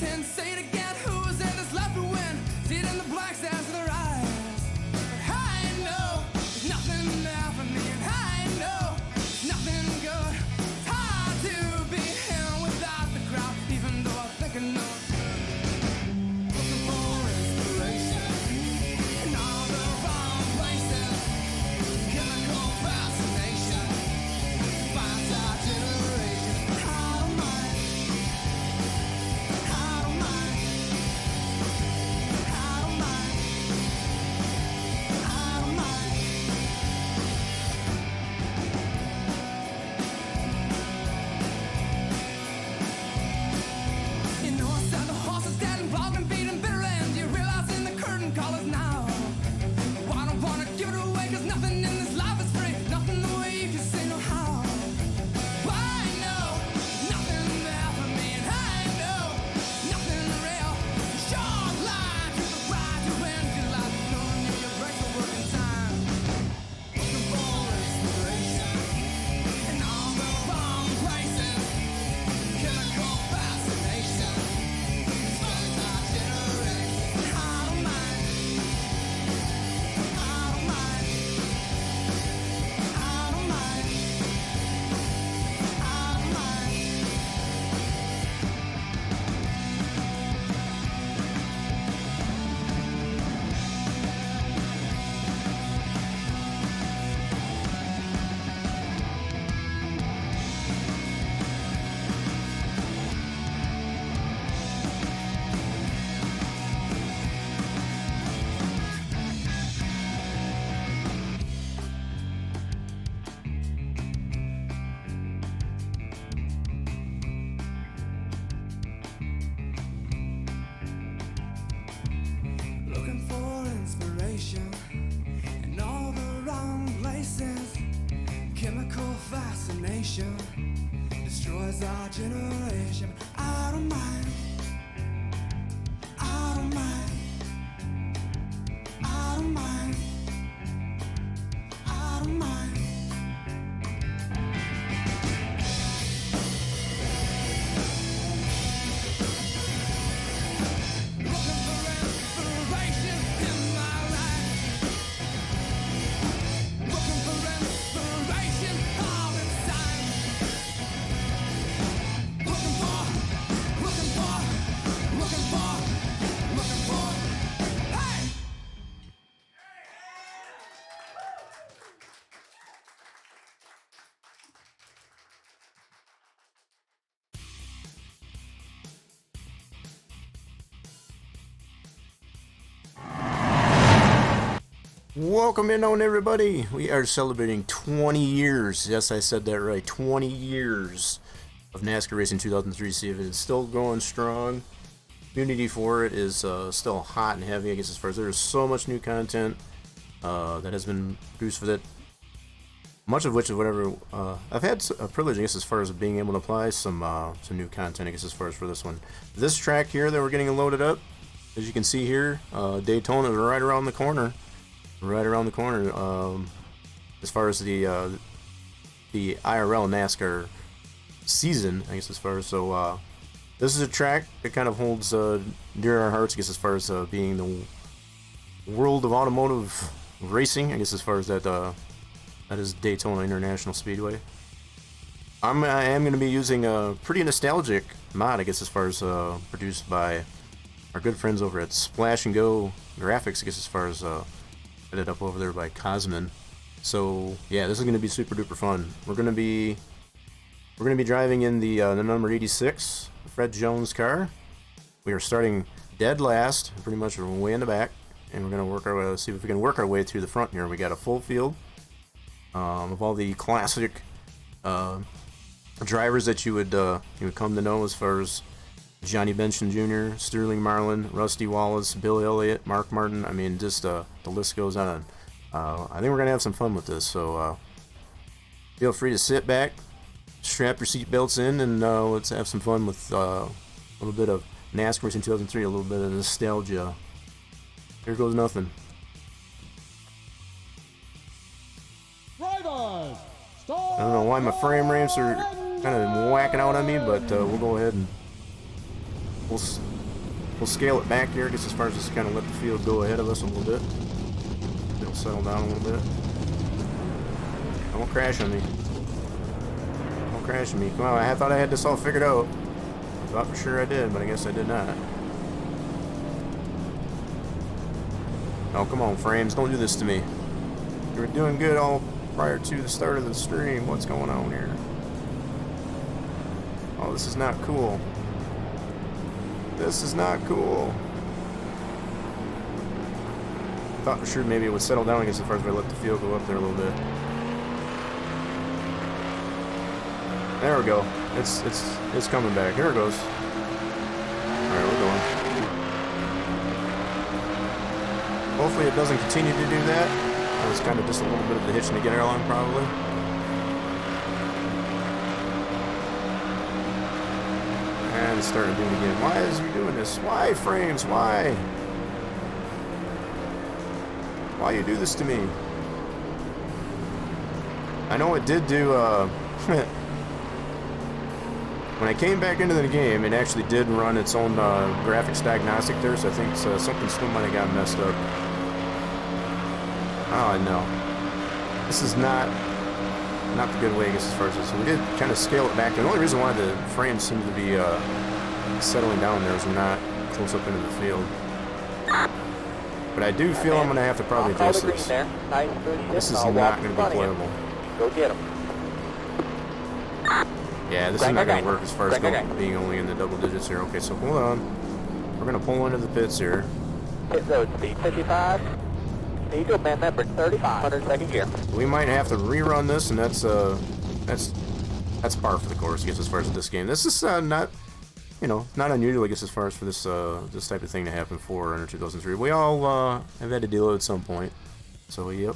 10, say it again. Who's in this left to win? See it in the black stars of their eyes. But I know there's nothing there for me, and I know there's nothing good. It's hard to be him without the crowd, even though I think I know. Looking for inspiration in all the wrong places. Chemical fascination finds our generation. I don't mind. I don't mind. I don't mind. I don't mind. You know I said the horse is dead and broken, beating bitter end. You realize in the curtain colors now. Well, I don't wanna give it away, cause nothing in this life is free. Nothing the way you can say no how. But I know nothing there for me, and I know nothing real. Short line to the ride to end your life, knowing you break the working time. Looking for inspiration in all the wrong places. Chemical fascination spans our generation. I don't mind. I don't mind. I don't mind. I don't mind. Looking for inspiration in all the wrong places. Chemical fascination destroys our generation. I don't mind. I don't mind. I don't mind. I don't mind. Looking for inspiration in my life. Looking for inspiration all the time. Looking for, looking for, looking for, looking for. Hey! Welcome in on everybody. We are celebrating 20 years. Yes, I said that right. 20 years of NASCAR Racing 2003. See if it's still going strong. Community for it is still hot and heavy, I guess, as far as there's so much new content that has been produced for that. Much of which is whatever I've had a privilege, I guess, as far as being able to apply some new content, I guess, as far as for this one. This track here that we're getting loaded up, as you can see here, Daytona is right around the corner. Right around the corner. As far as the IRL NASCAR season, I guess, as far as this is a track that kind of holds dear to our hearts, I guess, as far as being the world of automotive racing, I guess, as far as that is Daytona International Speedway. I am going to be using a pretty nostalgic mod, I guess, as far as produced by our good friends over at Splash and Go Graphics, I guess, as far as edited up over there by Cosmin. So yeah, this is going to be super duper fun. We're going to be driving in the number 86 Fred Jones car. We are starting dead last, pretty much way in the back, and we're going to work our way, see if we can work our way through the front here. We got a full field of all the classic drivers that you would come to know, as far as Johnny Benson Jr., Sterling Marlin, Rusty Wallace, Bill Elliott, Mark Martin. I mean, just the list goes on. I think we're going to have some fun with this, so feel free to sit back, strap your seatbelts in, and let's have some fun with a little bit of NASCAR Racing 2003, a little bit of nostalgia. Here goes nothing. Drivers, I don't know why my frame rates are kind of whacking out on me, but we'll go ahead and we'll We'll scale it back here just as far as just kind of let the field go ahead of us a little bit. It'll settle down a little bit. Don't crash on me. Don't crash on me. Come on, I thought I had this all figured out. I thought for sure I did, but I guess I did not. Oh, come on, frames. Don't do this to me. You were doing good all prior to the start of the stream. What's going on here? Oh, this is not cool. This is not cool. I thought for sure maybe it would settle down against as far as I let the field go up there a little bit. There we go. It's coming back. Here it goes. Alright, we're going. Hopefully it doesn't continue to do that. That was kind of just a little bit of the hitch in the get along, probably. And it's starting to do it again. Why is he doing this? Why, frames? Why? Why you do this to me? I know it did do, when I came back into the game, it actually did run its own graphics diagnostic there, so I think something still might have got messed up. Oh, no. This is not the good way, I guess, as far as this. So we did kind of scale it back. The only reason why the frames seem to be settling down there is we're not close up into the field. But I do feel I'm going to have to probably adjust this. This is not going to be playable. Go get him. Yeah, this is not going to work as far as being only in the double digits here. Okay, so hold on. We're going to pull into the pits here. Pit road speed 55. Need to man member 35. 102nd gear. We might have to rerun this, and that's par for the course, I guess, as far as this game. This is not, you know, not unusual, I guess, as far as for this this type of thing to happen for NR2003. We all have had to deal with it at some point. So, yep.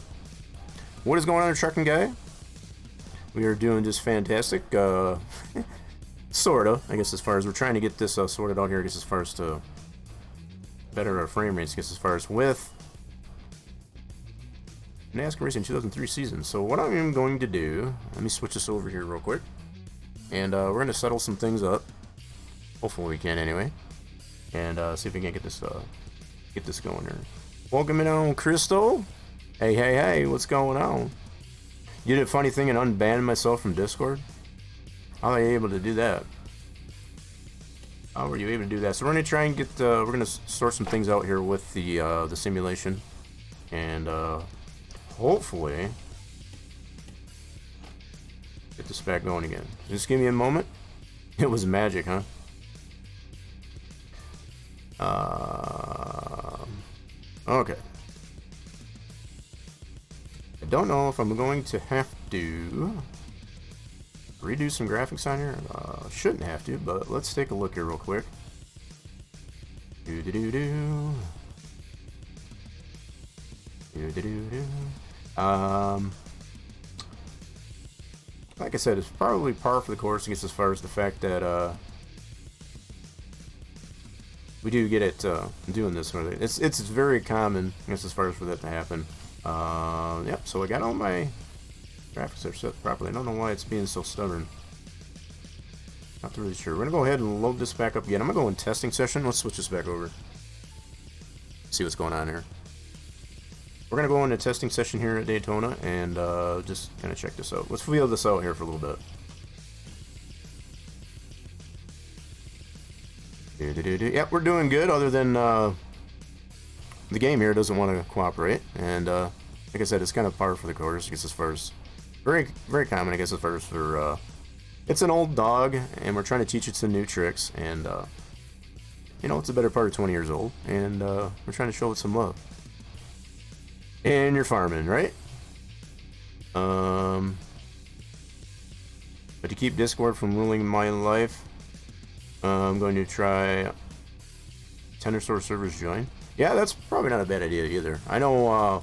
What is going on, trucking guy? We are doing just fantastic. Sorta, I guess, as far as we're trying to get this sorted out here, I guess, as far as to better our frame rates, I guess, as far as with NASCAR Racing 2003 season. So what I'm going to do, let me switch this over here real quick, and we're going to settle some things up. Hopefully we can, anyway, and see if we can get this going here. Welcome in on Crystal. Hey, what's going on? You did a funny thing and unbanned myself from Discord? How are you able to do that? How were you able to do that? So we're going to try and get, we're going to sort some things out here with the simulation, and hopefully get this back going again. Just give me a moment. It was magic, huh? Okay. I don't know if I'm going to have to redo some graphics on here. Shouldn't have to, but let's take a look here real quick. Like I said, it's probably par for the course, I guess, as far as the fact that we do get it doing this sort of thing. It's very common, I guess, as far as for that to happen. Yep, so I got all my graphics are set properly. I don't know why it's being so stubborn. Not really sure. We're gonna go ahead and load this back up again. I'm gonna go in testing session. Let's switch this back over. See what's going on here. We're gonna go into testing session here at Daytona and just kind of check this out. Let's feel this out here for a little bit. Yep, we're doing good, other than the game here doesn't want to cooperate, and like I said, it's kind of par for the course, I guess, as far as very common, I guess, as far as for it's an old dog, and we're trying to teach it some new tricks, and you know, it's a better part of 20 years old, and we're trying to show it some love. And you're farming, right? But to keep Discord from ruling my life, I'm going to try Tender Store servers join. Yeah, that's probably not a bad idea either. I know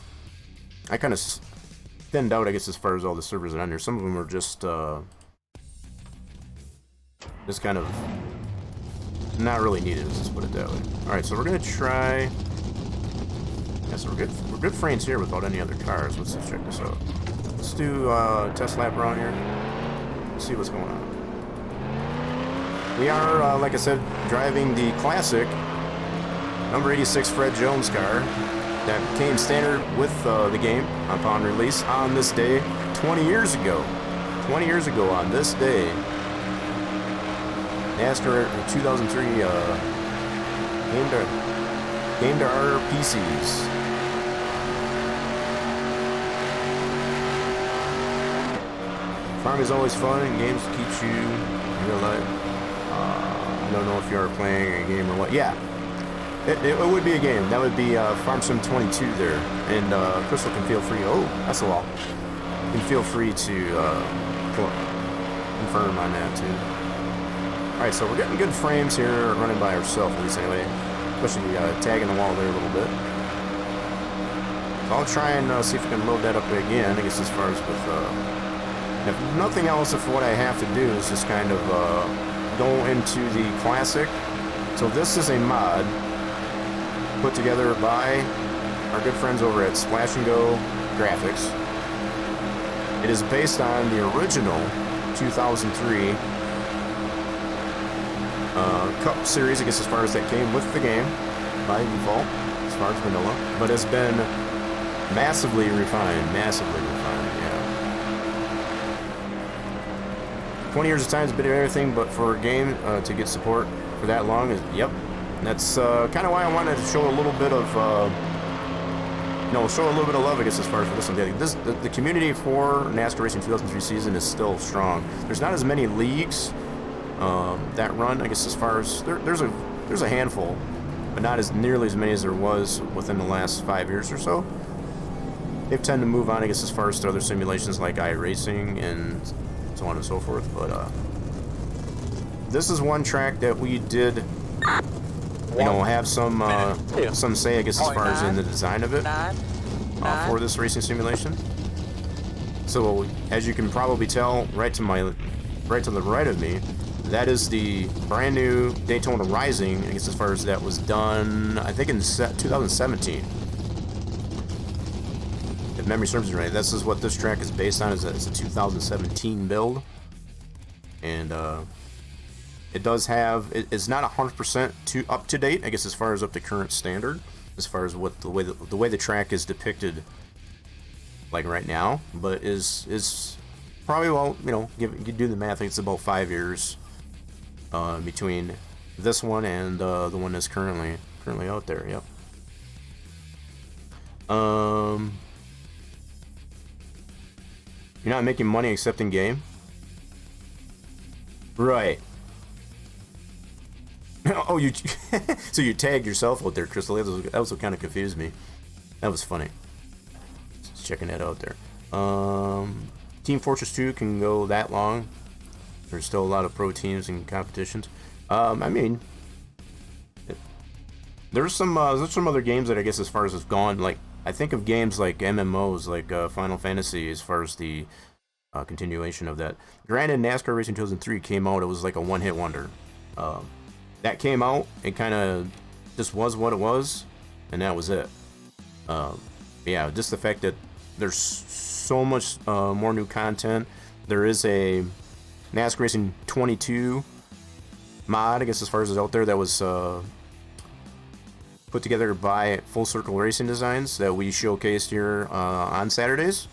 I kind of thinned out, I guess, as far as all the servers that are on there. Some of them are just kind of not really needed, let's just put it that way. Alright, so we're going to try... Yeah, so we're good frames here without any other cars. Let's check this out. Let's do a test lap around here. Let's see what's going on. We are, like I said, driving the classic number 86 Fred Jones car that became standard with the game upon release on this day 20 years ago. 20 years ago on this day, NASCAR 2003 came to our PCs. Farming is always fun, and games keeps you in real life. I don't know if you are playing a game or what. Yeah, it would be a game. That would be Farm Sim 22 there. And Crystal can feel free. Oh, that's a wall. You can feel free to confirm on that too. Alright, so we're getting good frames here running by ourselves, at least anyway. Especially tagging the wall there a little bit. So I'll try and see if we can load that up again, I guess, as far as with... if nothing else, if what I have to do is just kind of go into the classic. So this is a mod put together by our good friends over at Splash and Go Graphics. It is based on the original 2003 Cup series, I guess, as far as that came with the game by default, as far as vanilla, but it's been massively refined, yeah. 20 years of time is a bit of everything, but for a game to get support for that long is, yep. That's kind of why I wanted to show a little bit of, show a little bit of love, I guess, as far as for this one. The community for NASCAR Racing 2003 season is still strong. There's not as many leagues that run, I guess, as far as, there's a handful, but not as nearly as many as there was within the last 5 years or so. They've tended to move on, I guess, as far as to other simulations like iRacing and so on and so forth, but this is one track that we did, have some say, I guess, as far as in the design of it for this racing simulation. So as you can probably tell, right to the right of me, that is the brand new Daytona Rising, I guess, as far as that was done, I think in 2017. If memory serves me right, this is what this track is based on. It's a 2017 build, and it does have. It's not 100% up to date, I guess, as far as up to current standard, as far as what the way the track is depicted, like right now. But is probably, well, you do the math. I think it's about 5 years between this one and the one that's currently out there. Yep. You're not making money except in game? Right. Oh, you... So you tagged yourself out there, Crystal. That was what kind of confused me. That was funny. Just checking that out there. Team Fortress 2 can go that long. There's still a lot of pro teams and competitions. I mean... There's some other games that I guess as far as it's gone, like... I think of games like MMOs, like Final Fantasy, as far as the continuation of that. Granted, NASCAR Racing 2003 came out, it was like a one-hit wonder. That came out, it kind of just was what it was, and that was it. Yeah, just the fact that there's so much more new content. There is a NASCAR Racing 22 mod, I guess, as far as it's out there, that was... put together by Full Circle Racing Designs that we showcased here on Saturdays.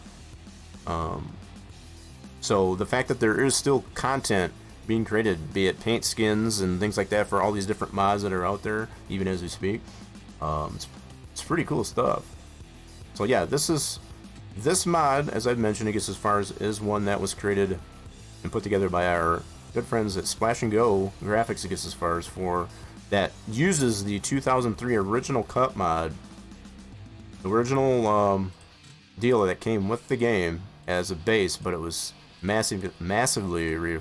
So the fact that there is still content being created, be it paint skins and things like that for all these different mods that are out there, even as we speak, it's pretty cool stuff. So yeah, this mod, as I've mentioned, I guess, as far as is one that was created and put together by our good friends at Splash and Go Graphics, I guess, as far as for that uses the 2003 original Cup mod, the original deal that came with the game as a base, but it was massively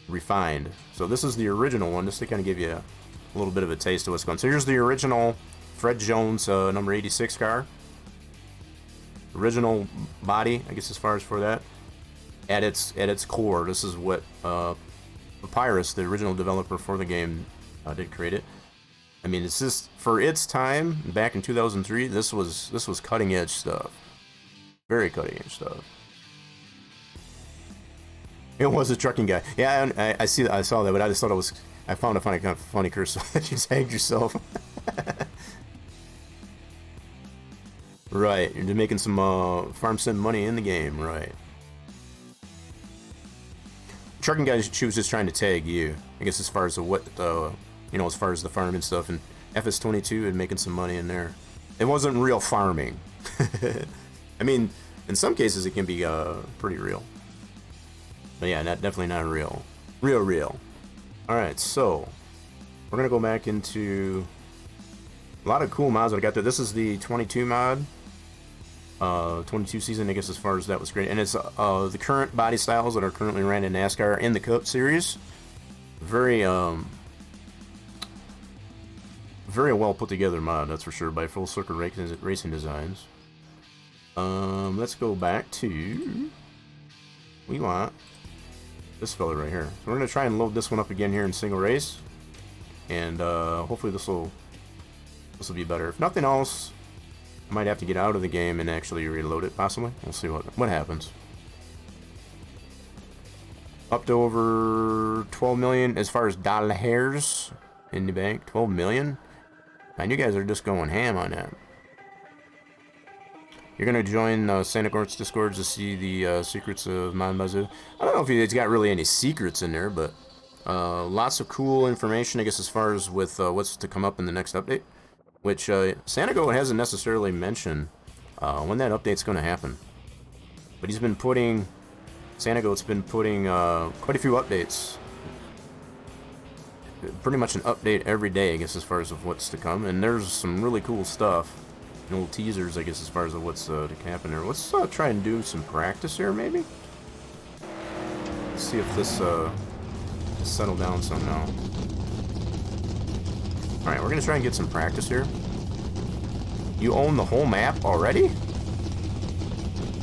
refined. So this is the original one, just to kind of give you a little bit of a taste of what's going on. So here's the original Fred Jones number 86 car. Original body, I guess, as far as for that. At its core, this is what Papyrus, the original developer for the game, did create it. I mean, it's just, for its time back in 2003, this was cutting edge stuff, very cutting edge stuff. It was a trucking guy. Yeah, I saw that, but I just thought I found a kind of funny curse that you tagged yourself. Right, you're making some farm sim money in the game, right? Trucking guy, she was just trying to tag you, I guess, as far as the what, you know, as far as the farm and stuff, and FS22 and making some money in there. It wasn't real farming. I mean, in some cases it can be pretty real, but yeah, definitely not real. Real. All right, so we're gonna go back into a lot of cool mods that I got there. This is the 22 mod. 22 season, I guess, as far as that was great. And it's the current body styles that are currently ran in NASCAR in the Cup series. Very well put together mod, that's for sure, by Full Circle Racing Designs. Let's go back to, we want this fella right here. So we're going to try and load this one up again here in single race. And hopefully this will be better. If nothing else, I might have to get out of the game and actually reload it, possibly. We'll see what happens. Up to over 12 million as far as dollars in the bank. 12 million? Man, you guys are just going ham on that. You're going to join Santa Claus Discords to see the secrets of Mon Bazoo. I don't know if he's got really any secrets in there, but lots of cool information, I guess, as far as with what's to come up in the next update. Which Santago hasn't necessarily mentioned when that update's going to happen. But he's been putting, Santago's been putting quite a few updates. Pretty much an update every day, I guess, as far as of what's to come. And there's some really cool stuff. Little teasers, I guess, as far as of what's to happen there. Let's try and do some practice here, maybe? Let's see if this settle down somehow. Alright, we're going to try and get some practice here. You own the whole map already?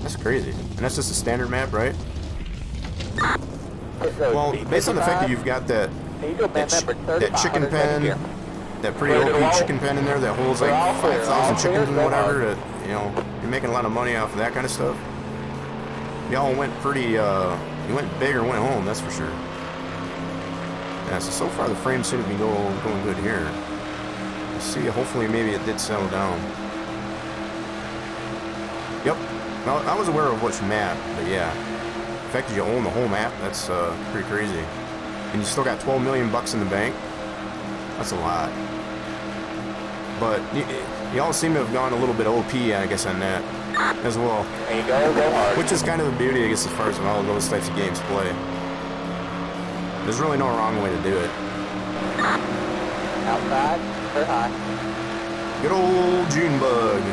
That's crazy. And that's just a standard map, right? Well, based on the fact that you've got that chicken pen, that pretty OP chicken pen in there that holds like 5,000 chickens and whatever, that, you know, you're making a lot of money off of that kind of stuff. Y'all went pretty, you went big or went home, that's for sure. Yeah, so far the frames seem to be going good here. Let's see, hopefully maybe it did settle down. Yep, now, I was aware of which map, but yeah. The fact that you own the whole map, that's pretty crazy. And you still got 12 million bucks in the bank. That's a lot. But y'all seem to have gone a little bit OP, I guess, on that as well. There you go hard. Which is kind of the beauty, I guess, as far as all those types of games play. There's really no wrong way to do it. Outside, or high. Good old Junebug.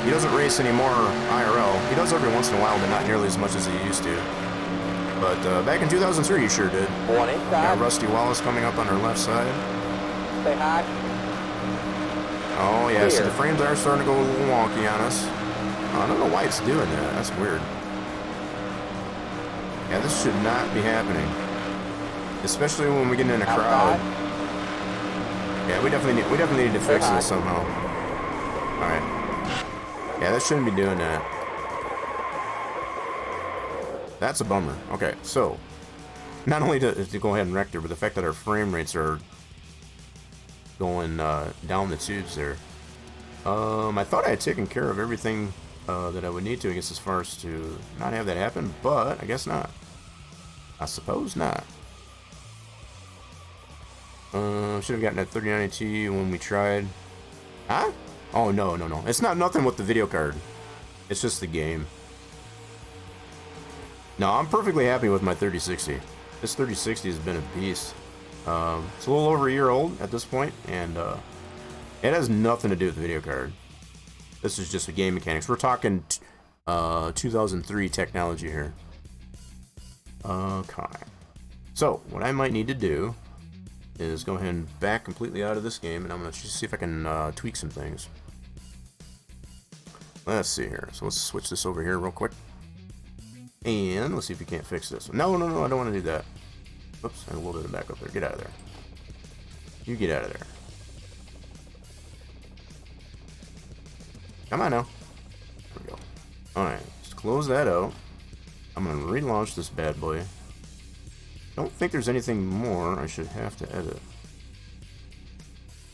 He doesn't race anymore IRL. He does every once in a while, but not nearly as much as he used to. But back in 2003, he sure did. One inside. Got Rusty Wallace coming up on our left side. Say hi. Oh, yeah, so the frames are starting to go a little wonky on us. I don't know why it's doing that. That's weird. Yeah, this should not be happening. Especially when we get in a crowd. Yeah, we definitely need to fix this somehow. Alright. Yeah, that shouldn't be doing that. That's a bummer. Okay, so not only to go ahead and wreck there, but the fact that our frame rates are going down the tubes there. I thought I had taken care of everything that I would need to, I guess, as far as to not have that happen, but I guess not. I suppose not. Should have gotten that 3090T when we tried. Huh? Oh, no. It's not nothing with the video card. It's just the game. No, I'm perfectly happy with my 3060. This 3060 has been a beast. It's a little over a year old at this point, and it has nothing to do with the video card. This is just the game mechanics. We're talking 2003 technology here. Okay. So, what I might need to do is go ahead and back completely out of this game, and I'm going to see if I can tweak some things. Let's see here. So let's switch this over here real quick. And let's see if we can't fix this. No, I don't want to do that. Oops, I loaded it back up there. Get out of there. You get out of there. Come on now. There we go. Alright, let's close that out. I'm going to relaunch this bad boy. don't think there's anything more I should have to edit.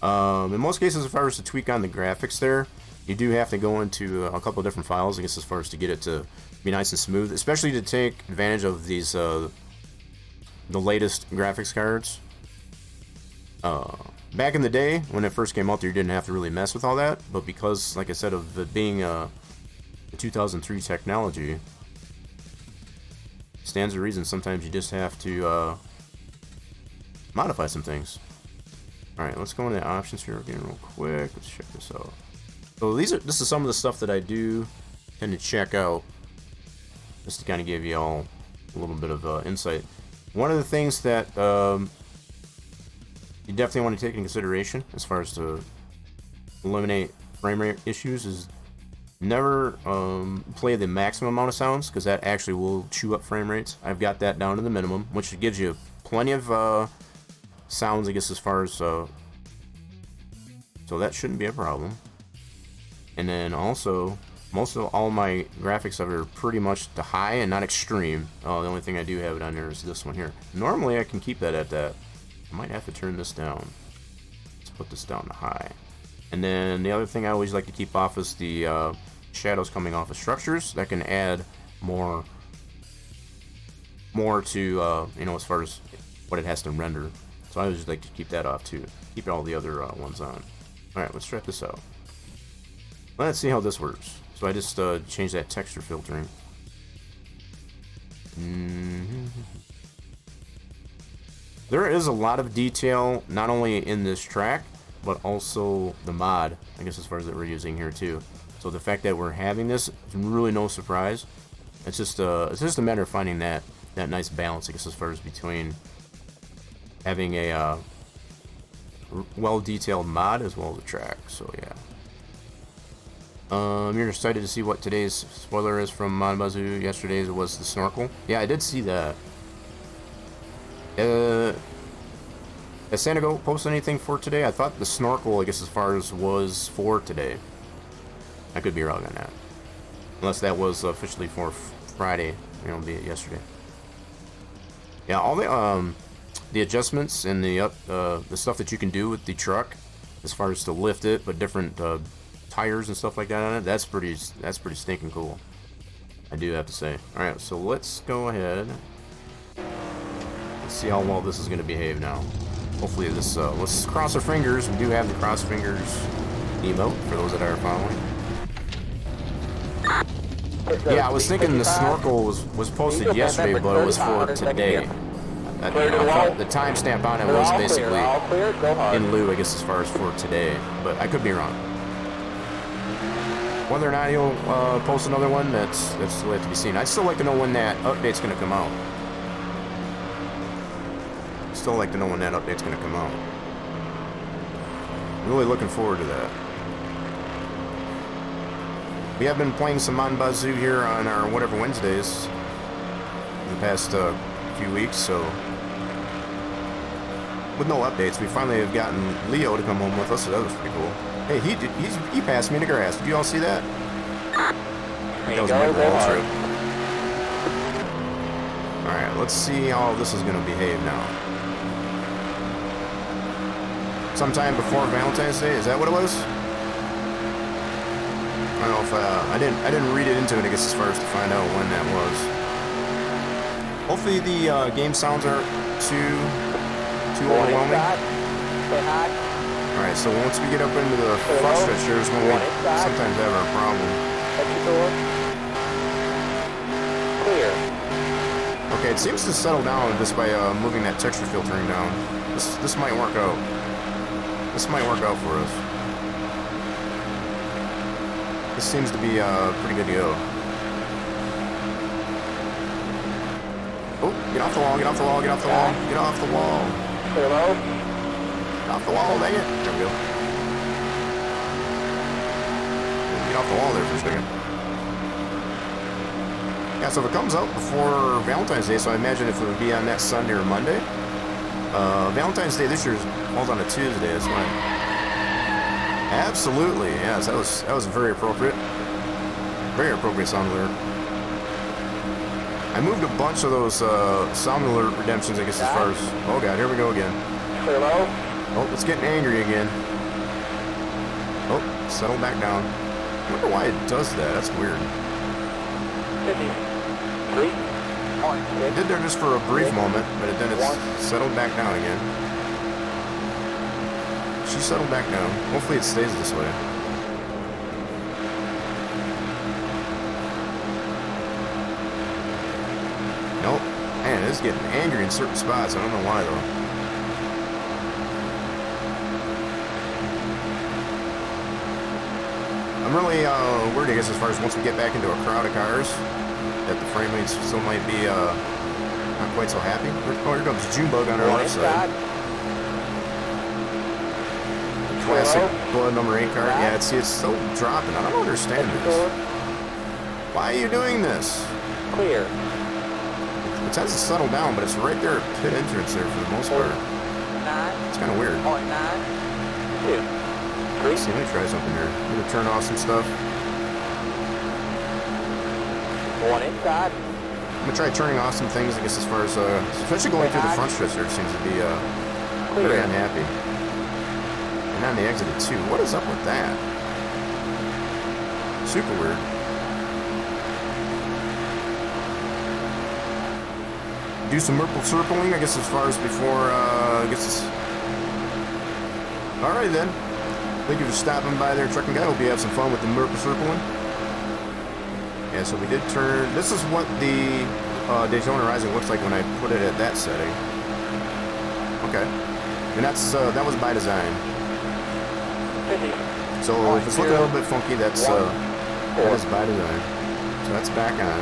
In most cases, if I was to tweak on the graphics there, you do have to go into a couple of different files, I guess, as far as to get it to be nice and smooth, especially to take advantage of these, the latest graphics cards. Back in the day, when it first came out there, you didn't have to really mess with all that, but because, like I said, of it being the 2003 technology, stands to reason sometimes you just have to modify some things. Alright, let's go into the options here again real quick. Let's check this out. So this is some of the stuff that I do tend to check out, just to kind of give you all a little bit of insight. One of the things that you definitely want to take into consideration as far as to eliminate frame rate issues is never play the maximum amount of sounds, because that actually will chew up frame rates. I've got that down to the minimum, which gives you plenty of sounds, I guess, as far as so that shouldn't be a problem. And then also, most of all my graphics are pretty much to high and not extreme. The only thing I do have it on there is this one here. Normally I can keep that at that. I might have to turn this down. Let's put this down to high. And then the other thing I always like to keep off is the shadows coming off of structures. That can add more to you know, as far as what it has to render. So I always like to keep that off too. Keep all the other ones on. Alright, let's try this out. Let's see how this works. So I just changed that texture filtering. There is a lot of detail, not only in this track, but also the mod, I guess, as far as that we're using here too. So the fact that we're having this is really no surprise. It's just a matter of finding that nice balance, I guess, as far as between having a well-detailed mod as well as a track. So yeah. You're excited to see what today's spoiler is from Monbazoo. Yesterday's was the snorkel. Yeah, I did see that. Has Santago posted anything for today? I thought the snorkel, I guess, as far as was for today. I could be wrong on that. Unless that was officially for Friday, you know, be it yesterday. Yeah, all the adjustments and the stuff that you can do with the truck, as far as to lift it, but different tires and stuff like that on it, that's pretty stinking cool, I do have to say. Alright, so let's go ahead. Let's see how well this is going to behave now. Hopefully this, let's cross our fingers. We do have the cross fingers emote for those that are following. Yeah, I was thinking the snorkel was posted yesterday, but it was for today. I thought the timestamp on it was basically in lieu, I guess, as far as for today, but I could be wrong. Whether or not he'll post another one, that's still yet to be seen. I'd still like to know when that update's going to come out. Still like to know when that update's going to come out. Really looking forward to that. We have been playing some Monbazoo here on our Whatever Wednesdays in the past few weeks, so with no updates, we finally have gotten Leo to come home with us, so that was pretty cool. Hey, he passed me in the grass. Did you all see that? That was my ball trip. Alright, let's see how this is going to behave now. Sometime before Valentine's Day, is that what it was? I don't know if I didn't read it into it, I guess, as far as to find out when that was. Hopefully the game sounds aren't too overwhelming. Alright, so once we get up into the front stretch, here's when we sometimes have our problem. Okay, it seems to settle down just by moving that texture filtering down. This might work out. This might work out for us. This seems to be pretty good to go. Oh, get off the wall, get off the wall, get off the wall, get off the wall. Hello? Off the wall, dang it. There we go. Get off the wall there for a second. Yeah, so if it comes out before Valentine's Day, so I imagine if it would be on that Sunday or Monday. Valentine's Day this year falls on a Tuesday, that's why. Absolutely, yes, that was very appropriate. Very appropriate sound alert. I moved a bunch of those sound alert redemptions, I guess, as far as... Oh, God, here we go again. Clear low. Oh, it's getting angry again. Oh, settle back down. I wonder why it does that. That's weird. 53. It did there just for a brief moment, but then it's settled back down again. She settled back down. Hopefully it stays this way. Nope. Man, it's getting angry in certain spots. I don't know why, though. I'm really worried, I guess, as far as once we get back into a crowd of cars, that the frame rates still might be not quite so happy. Oh, here comes Junebug on our left side. Classic blood number 8 car. Yeah, see, it's still dropping. I don't understand this. Why are you doing this? Clear. It tends to settle down, but it's right there at pit entrance there for the most part. 9. It's kind of weird. 0.9. 2. 3. See, let me try something here. I'm going to turn off some stuff. 1 inside. I'm going to try turning off some things, I guess, as far as, especially going through the front stretch there, it seems to be very unhappy. And on the exit at 2. What is up with that? Super weird. Do some Merple circling, I guess, as far as before, I guess it's... Alright then. Thank you for stopping by there, trucking guy. Hope you have some fun with the Merple circling. Yeah, so we did turn... This is what the Daytona Rising looks like when I put it at that setting. Okay. And that's that was by design. So if it's looking a little bit funky, that's that is by design. So that's back on.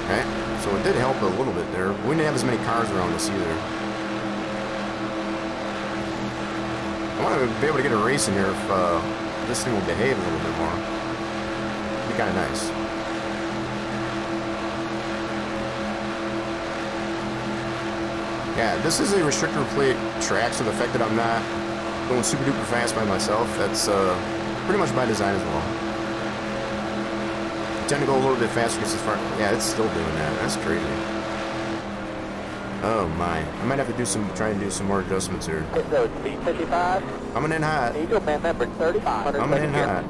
Okay, so it did help a little bit there. We didn't have as many cars around us either. I want to be able to get a race in here if this thing will behave a little bit more. It'd be kind of nice. Yeah, this is a restrictor plate track, so the fact that I'm not going super duper fast by myself, that's pretty much by design as well. Tend to go a little bit faster because it's far. Yeah, it's still doing that. That's crazy. Oh my! I might have to do some, try and do some more adjustments here. So speed 55. Coming in hot. Angel man member 35. Coming in hot.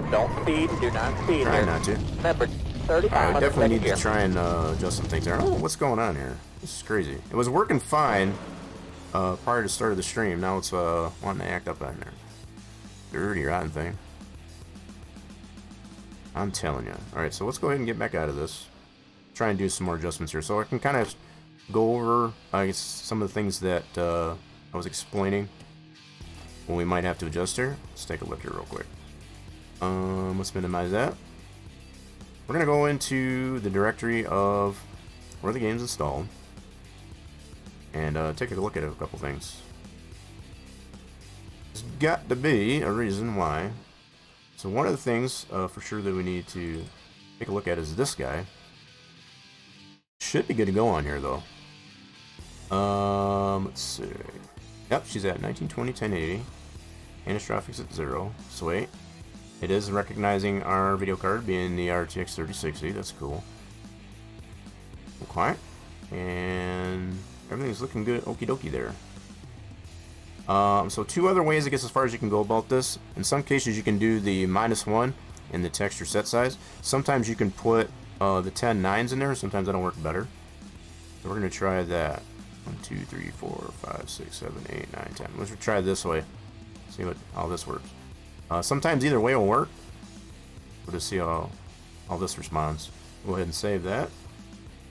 Don't speed. Do not speed. Try here. not to. Member 35. I definitely need to try and adjust some things there. Oh, what's going on here? This is crazy. It was working fine prior to the start of the stream. Now it's wanting to act up on there. Dirty, rotten thing. I'm telling you. Alright, so let's go ahead and get back out of this. Try and do some more adjustments here. So I can kind of go over, I guess, some of the things that I was explaining when we might have to adjust here. Let's take a look here real quick. Let's minimize that. We're going to go into the directory of where the game's installed and take a look at a couple things. There's got to be a reason why. So one of the things for sure that we need to take a look at is this guy. Should be good to go on here though. Let's see. Yep, she's at 1920 1080. Anistrofix at 0. Sweet. It is recognizing our video card being the RTX 3060. That's cool. Okay. And everything's looking good. Okie dokie there. So two other ways, I guess, as far as you can go about this. In some cases, you can do the -1 in the texture set size. Sometimes you can put the 10 nines in there. Sometimes that'll work better. So we're going to try that. 1, 2, 3, 4, 5, 6, 7, 8, 9, 10. Let's try this way. See how this works. Sometimes either way will work. We'll just see how this responds. Go ahead and save that.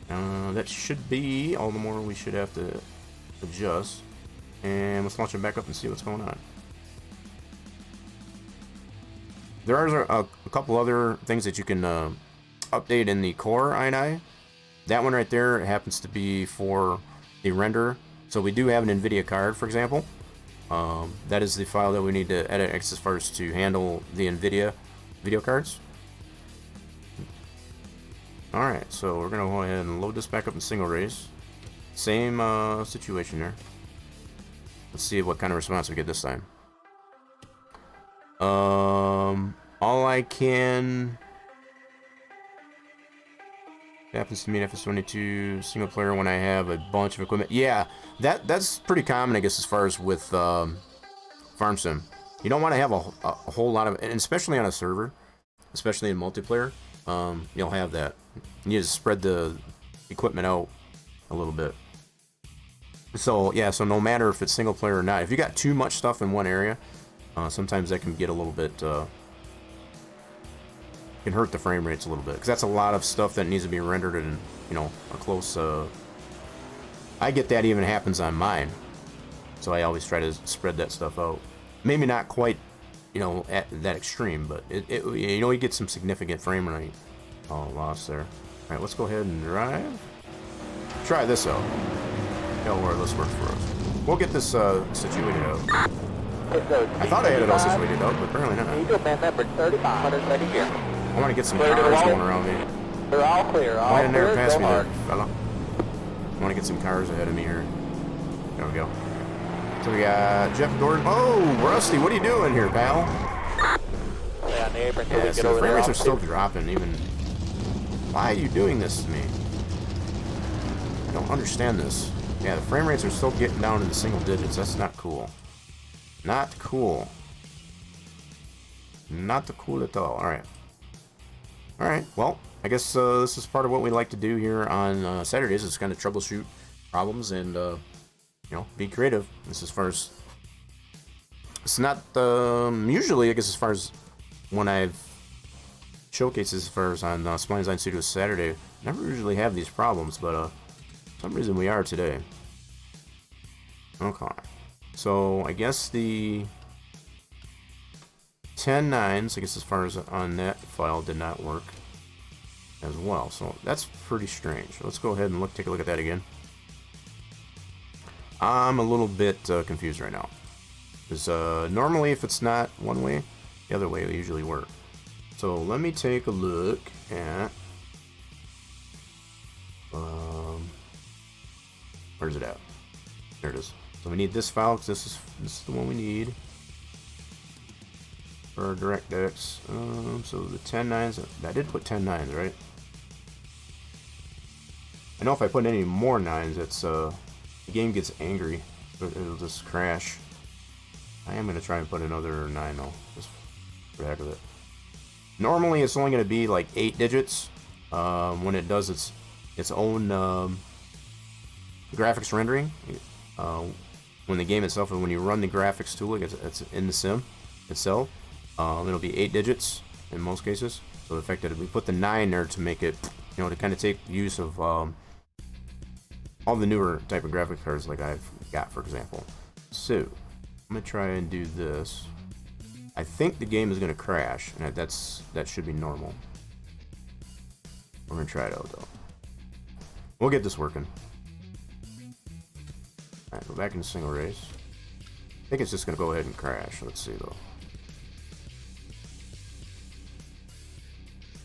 That should be all the more we should have to adjust. And let's launch it back up and see what's going on. There are a couple other things that you can update in the core INI. That one right there happens to be for the render. So we do have an NVIDIA card, for example. That is the file that we need to edit as far as to handle the NVIDIA video cards. Alright, so we're going to go ahead and load this back up in single race. Same situation there. Let's see what kind of response we get this time. All I can happens to me in FS22 single player when I have a bunch of equipment. Yeah, that's pretty common, I guess, as far as with Farm Sim. You don't want to have a whole lot of, and especially on a server, especially in multiplayer, you'll have that. You need to spread the equipment out a little bit. So yeah, so no matter if it's single player or not, if you got too much stuff in one area, sometimes that can get a little bit, can hurt the frame rates a little bit, because that's a lot of stuff that needs to be rendered in, you know, a close, I get that even happens on mine, so I always try to spread that stuff out. Maybe not quite, you know, at that extreme, but it you know, you get some significant frame rate loss there. Alright, let's go ahead and drive. Try this out. Don't worry, this works for us. We'll get this situated out. I thought I had it all situated out, but apparently not. I want to get some cars going around me. They're all clear. All Why didn't clear, there pass go me hard. there, fella? I want to get some cars ahead of me here. There we go. So we got Jeff Gordon. Oh, Rusty, what are you doing here, pal? Yeah, the apron, Yeah, get so the over frame there, rates all are still clear. dropping, even. Why are you doing this to me? I don't understand this. Yeah, the frame rates are still getting down into single digits. That's not cool. Not cool. Not cool at all. Alright. Alright, well, I guess this is part of what we like to do here on Saturdays, is kind of troubleshoot problems and, you know, be creative. This as far as... It's not, usually, I guess, as far as when I've showcased as far as on Spline Design Studios Saturday, I never usually have these problems, but for some reason we are today. Okay. So, I guess the 10.9s, I guess as far as on that file, did not work as well. So that's pretty strange. Let's go ahead and take a look at that again. I'm a little bit confused right now. Because normally if it's not one way, the other way will usually work. So let me take a look at... where's it at? There it is. So we need this file, because this is the one we need for our DirectX. So the 10.9s, I did put 10.9s, right? I know if I put any more 9s, it's the game gets angry, but it'll just crash. I am going to try and put another 9 though, just for the heck of it. Normally it's only going to be like 8 digits when it does its own graphics rendering. When the game itself, and when you run the graphics tool, it's in the sim itself, it'll be 8 digits in most cases. So the fact that we put the 9 there to make it, you know, to kind of take use of all the newer type of graphic cards like I've got, for example. So I'm gonna try and do this. I think the game is gonna crash, and that should be normal. We're gonna try it out though. We'll get this working. Alright, go back into single race. I think it's just gonna go ahead and crash. Let's see though.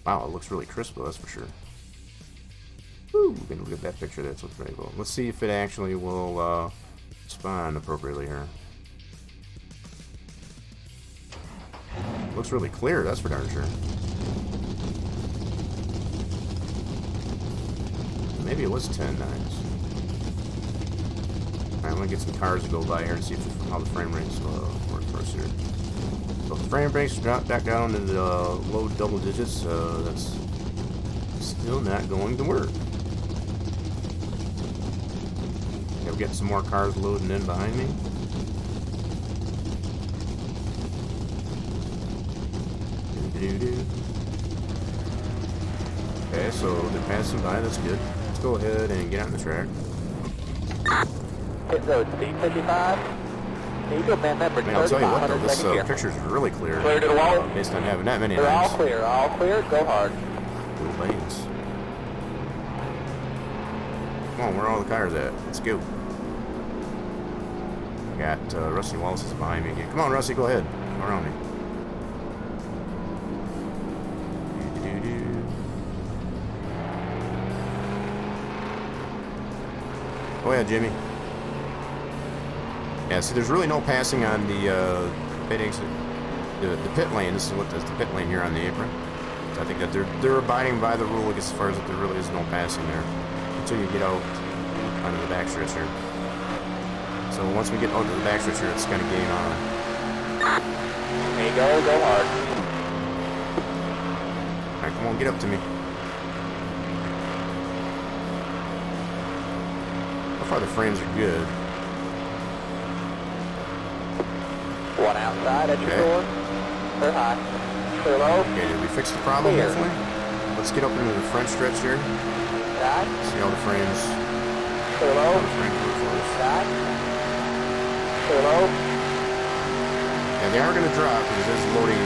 Wow, it looks really crisp though, that's for sure. Woo, we can look at that picture, that looks very cool. Let's see if it actually will spawn appropriately here. Looks really clear, that's for darn sure. Maybe it was 10.9s. Alright, I'm gonna get some cars to go by here and see how the frame rates work for us here. So if the frame rates drop back down to the low double digits, that's still not going to work. Okay, we're getting some more cars loading in behind me. Okay, so they're passing by, that's good. Let's go ahead and get on the track. Hit road C55. Eagle man number I mean, I'll tell you what though, 35, this second gear. picture's really clear, Clear to the wall. based on having that many They're all lines. clear, go hard. Blue lanes. Come on, where are all the cars at? Let's go. I got Rusty Wallace is behind me again. Come on, Rusty, go ahead. Go around me. Go ahead, Jimmy. Yeah, see, there's really no passing on the pit exit, the pit lane. This is what does the pit lane here on the apron. I think that they're abiding by the rule, I guess, as far as that there really is no passing there until you get out onto the backstretch here. So once we get onto the backstretch here, it's kind of game on. There you go, go hard. All right, come on, get up to me. So far the frames are good. One outside at your Okay. door. Clear high. Clear low. Okay, did we fix the problem, Clear. hopefully? Let's get up into the front stretch here. Side. See all the frames. Clear All low. the frames work for us. Side. Clear low. Yeah, they are going to drop because it is loading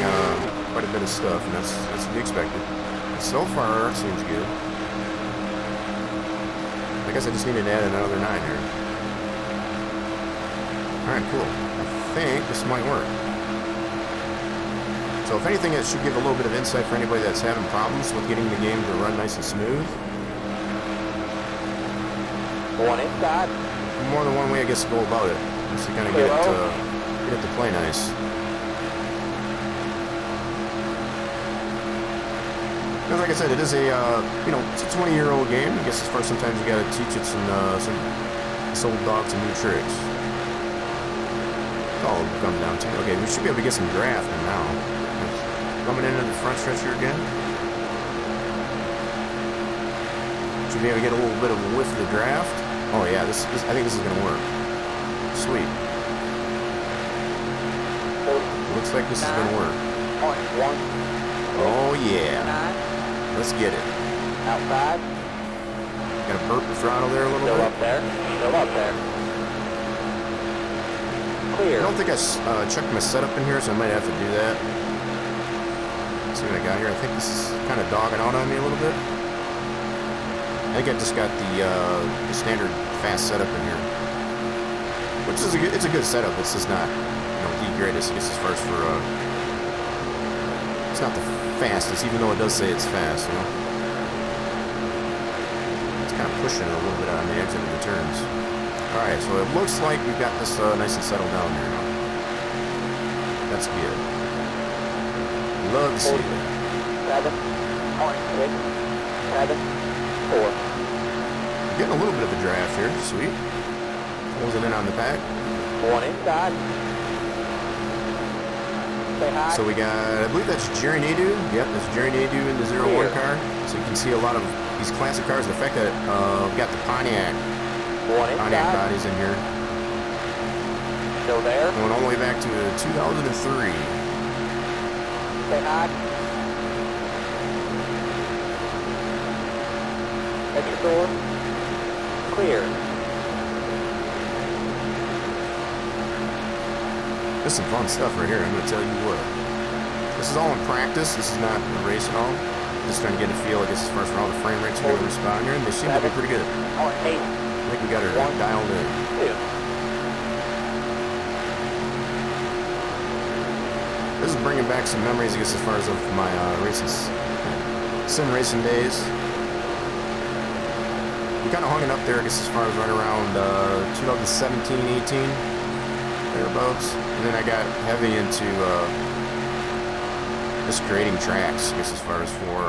quite a bit of stuff, and that's to be expected. But so far, it seems good. I guess I just need to add another 9 here. Alright, cool. I think this might work. So if anything, it should give a little bit of insight for anybody that's having problems with getting the game to run nice and smooth. One inside. More than one way, I guess, to go about it. Just to kind of get it to play nice. Because like I said, it is a, it's a 20-year-old game. I guess as far as sometimes you got to teach it some old dog some new tricks. It's all come down to. Okay, we should be able to get some drafting now. Coming into the front stretch here again. Should be able to get a little bit of a whiff of the draft. Oh yeah, I think this is gonna work. Sweet. Looks like this is gonna work. Oh yeah. Let's get it. Outside. Got to burp the throttle there a little Still bit. up there. Still up there. Clear. I don't think I checked my setup in here, so I might have to do that. Let's see what I got here. I think this is kind of dogging out on me a little bit. I think I just got the standard fast setup in here, which is it's a good setup. It's just not the greatest, I guess, as far as for it's not the fastest, even though it does say it's fast. It's kind of pushing it a little bit on the exit of the turns. All right, so it looks like we've got this nice and settled down here now. That's good. Love to see that. 7.674. Getting a little bit of a draft here. Sweet. Closing in on the pack. One inside. Say hi. So we got, I believe that's Jerry Nadeau. Yep, that's Jerry Nadeau in the 01 car. So you can see a lot of these classic cars. The fact that we've got the Pontiac bodies in here. Still there. Going all the way back to 2003. Say hi. Exit door. Clear. This is some fun stuff right here, I'm going to tell you what. This is all in practice. This is not a race at all. Just trying to get a feel, I guess, as far as how the frame rates are going to respond here, and they seem to be pretty good. I think we got her dialed in. This is bringing back some memories, I guess, as far as of my racing, sim racing days. We kind of hung it up there, I guess, as far as right around 2017, 18, thereabouts. And then I got heavy into just creating tracks, I guess, as far as for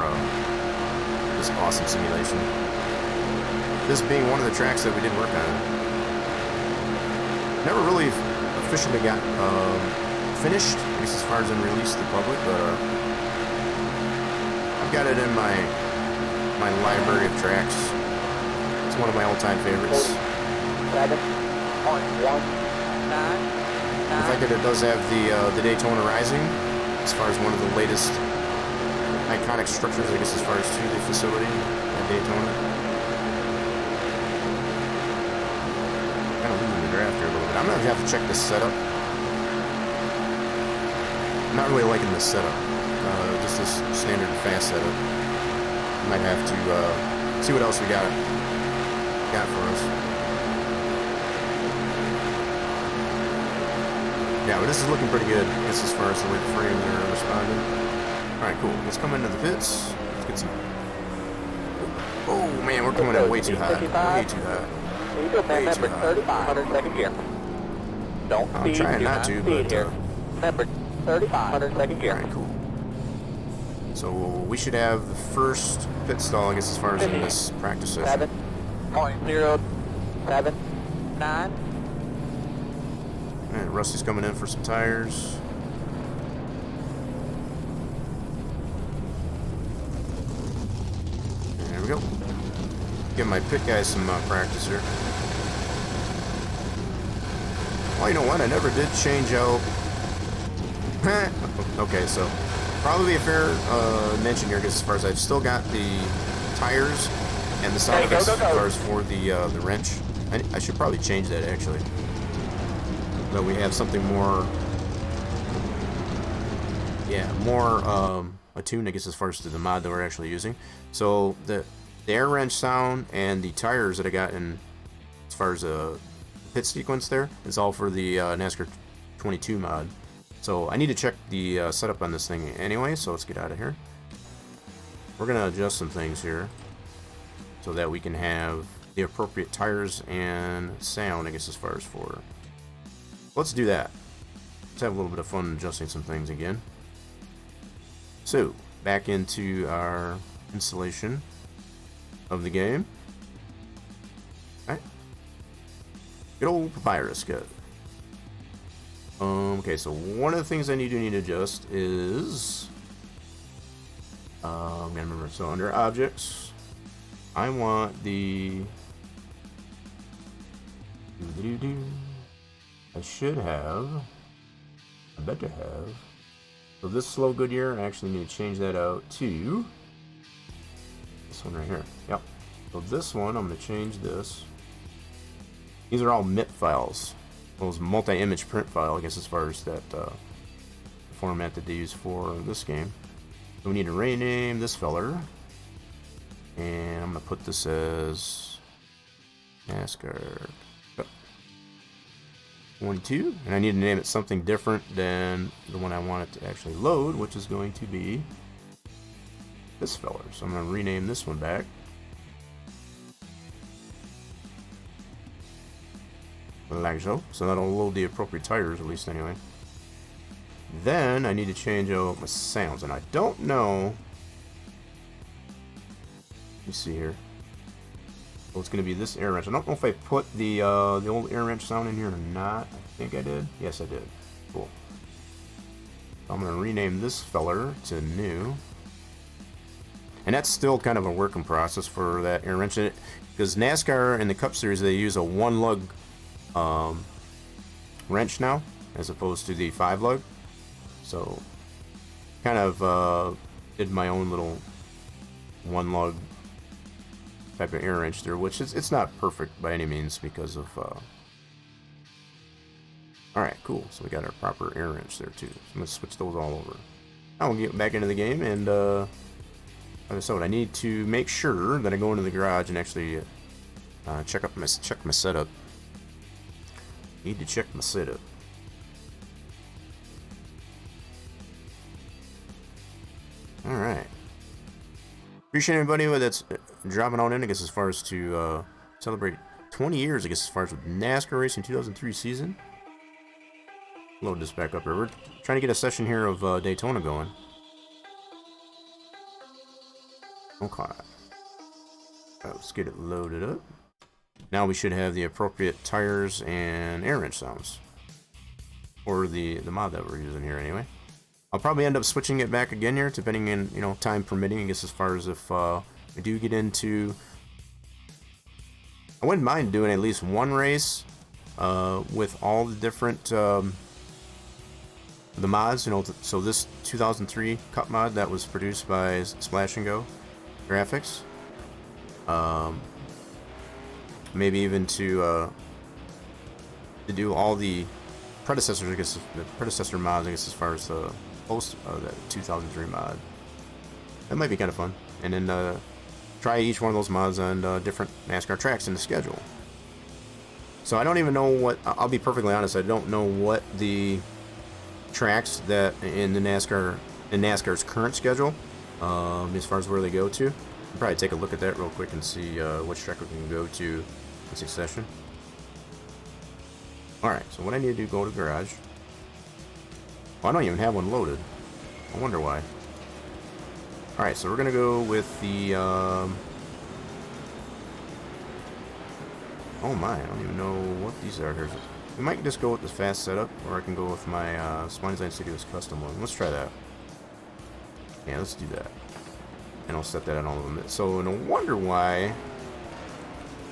this awesome simulation. This being one of the tracks that we did work on. Never really officially got finished, I guess, as far as in release to the public, but I've got it in my library of tracks. It's one of my all-time favorites. 7.19. The fact that it does have the Daytona Rising, as far as one of the latest iconic structures, I guess, as far as to the facility at Daytona. Kind of losing the draft here a little bit. I'm gonna have to check this setup. I'm not really liking this setup. Just this standard fast setup. Might have to see what else we got for us. Yeah, but this is looking pretty good, I guess, as far as the way the frames are responding. Alright, cool. Let's come into the pits. Let's get some... Oh, man, we're coming in way too high. Way too high. You go back number 3500 second gear. Don't I'm speed, trying do not to, speed but... here. Number 3500 second gear. Alright, cool. So we should have the first pit stall, I guess, as far as in this practice session. 7.079. Alright, Rusty's coming in for some tires. There we go. Give my pit guys some practice here. Oh, you know what? I never did change out. Okay, so probably a fair mention here, because as far as I've still got the tires and the sound effects as far as for the wrench. I should probably change that actually. That we have something more, yeah, more attuned, I guess, as far as to the mod that we're actually using. So the air wrench sound and the tires that I got in as far as a pit sequence there is all for the NASCAR 22 mod. So I need to check the setup on this thing anyway, so let's get out of here. We're going to adjust some things here so that we can have the appropriate tires and sound, I guess, as far as for... Let's do that. Let's have a little bit of fun adjusting some things again. So, back into our installation of the game. Alright. Good old Papyrus, good. Okay, so one of the things I need to adjust is... I'm gonna remember, so under Objects, I want the... I should have... I bet to have... So this slow Goodyear, I actually need to change that out to... this one right here. Yep. So this one, I'm going to change this. These are all MIP files. Those multi-image print file, I guess, as far as that format that they use for this game. So we need to rename this feller. And I'm going to put this as NASCAR 22. And I need to name it something different than the one I want it to actually load, which is going to be this feller. So I'm going to rename this one back. Like so. So that'll load the appropriate tires, at least anyway. Then I need to change out my sounds, and I don't know. Let me see here. So it's going to be this air wrench. I don't know if I put the old air wrench sound in here or not. I think I did. Yes, I did. Cool. So I'm going to rename this feller to new. And that's still kind of a working process for that air wrench. Because NASCAR in the Cup Series, they use a 1-lug wrench now, as opposed to the 5-lug. So, kind of did my own little 1-lug type of air wrench there, which it's not perfect by any means because of... Alright, cool. So we got our proper air wrench there too. So I'm going to switch those all over. Now we'll get back into the game, and like I said, I need to make sure that I go into the garage and actually check my setup. Need to check my setup. Alright. Appreciate anybody that's dropping on in, I guess, as far as to celebrate 20 years, I guess, as far as with NASCAR Racing 2003 season. Load this back up here. We're trying to get a session here of Daytona going. Okay. Let's get it loaded up. Now we should have the appropriate tires and air wrench sounds. Or the mod that we're using here anyway. I'll probably end up switching it back again here, depending on, you know, time permitting, I guess, as far as if I do get into... I wouldn't mind doing at least one race with all the different the mods, you know. So this 2003 Cup mod that was produced by Splash and Go Graphics. Maybe even to do all the predecessors, I guess, the predecessor mods, I guess, as far as the post that 2003 mod. That might be kind of fun. And then try each one of those mods on different NASCAR tracks in the schedule. So I don't even know what, I'll be perfectly honest, I don't know what the tracks that in the NASCAR's current schedule, as far as where they go to. I'll probably take a look at that real quick and see which track we can go to in succession. Alright, so what I need to do, go to garage. Oh, I don't even have one loaded. I wonder why. Alright, so we're going to go with the... Oh my, I don't even know what these are here. We might just go with the fast setup, or I can go with my Spline Design Studios custom one. Let's try that. Yeah, let's do that. And I'll set that on all of them. So no wonder why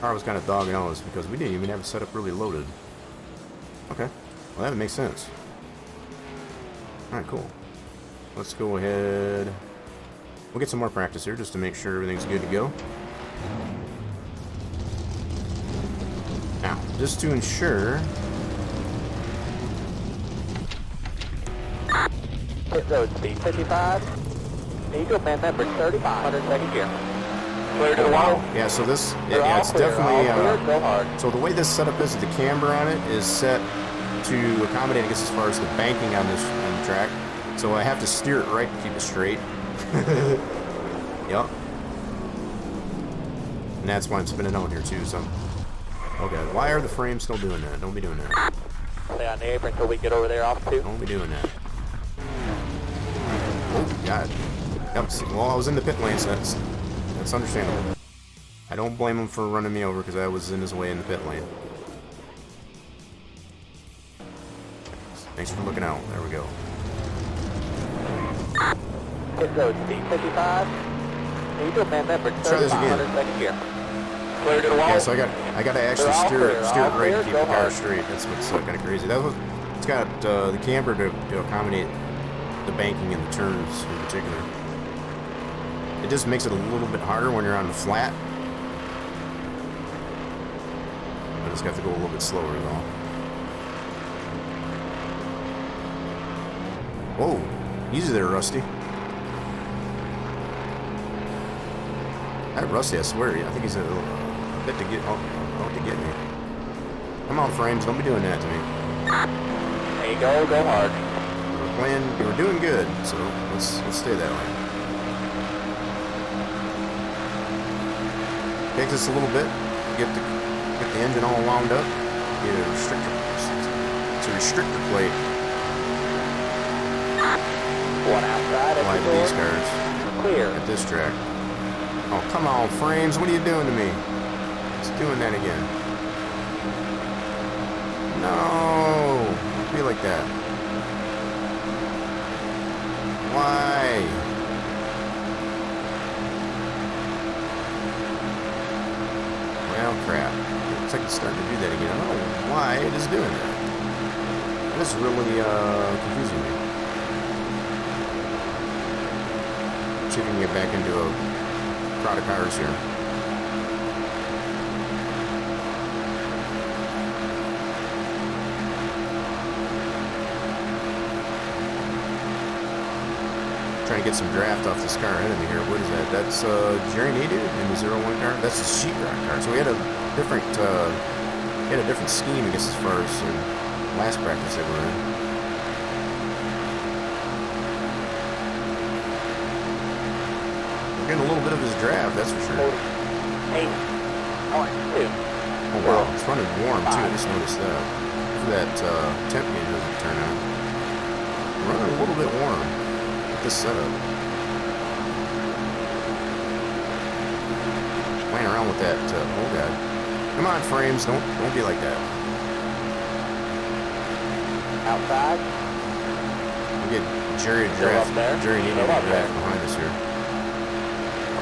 I was kind of dogging on us, because we didn't even have it set up really loaded. Okay, well that makes sense. Alright, cool. Let's go ahead. We'll get some more practice here just to make sure everything's good to go. Now, just to ensure. Pit road speed 55. Eagle man number 35. 102nd gear. Clear to the wall. Yeah, so this, They're yeah, all it's clear, definitely, all clear, go hard. so the way this setup is, the camber on it is set to accommodate, I guess, as far as the banking on this on the track. So I have to steer it right to keep it straight. Yep. And that's why I'm spinning out here too, so. Okay, why are the frames still doing that? Don't be doing that. Stay on the apron until we get over there off 2. Don't be doing that. Oh, God. Yep, well, I was in the pit lane, so that's understandable. I don't blame him for running me over because I was in his way in the pit lane. Thanks for looking out. There we go. Pit road speed 55. Eagle man number Try this 35. again. 102nd gear. Clear to the wall. Yeah, so I got to actually They're all steer clear, it all right clear, to keep go the car hard. straight. That's what's kind of crazy. It's got the camber to accommodate the banking and the turns in particular. It just makes it a little bit harder when you're on the flat. I just have to go a little bit slower though. Whoa, easy there, Rusty. That Rusty, I swear, I think he's a bit to get out to get me. Come on, frames, don't be doing that to me. There you go, go hard. You were doing good, so let's stay that way. Takes us a little bit to get the engine all wound up. Get a restrictor. It's a restrictor plate. One outside. Apply to these cars Clear. at this track. Oh, come on, frames! What are you doing to me? It's doing that again. No, don't be like that. Why? Well, crap. Looks like it's starting to do that again. I don't know why it is doing that. That is really confusing me. See if we can get back into a crowd of cars here. Trying to get some draft off this car ahead of me here. What is that? That's Jerry Needed in the 01 car. That's the sheetrock car. So we had a different scheme, I guess, as far as last practice that we were in. We're getting a little bit of his draft, that's for sure. 8. 1, 2. Oh wow, it's running warm too. I just noticed that. Hopefully that temp gauge doesn't turn on. Running a little bit warm. This setup. Playing around with that. Oh god! Come on, frames! Don't be like that. Outside. We get Jerry Still draft. up there. Jerry needed Still a up draft there. behind us here.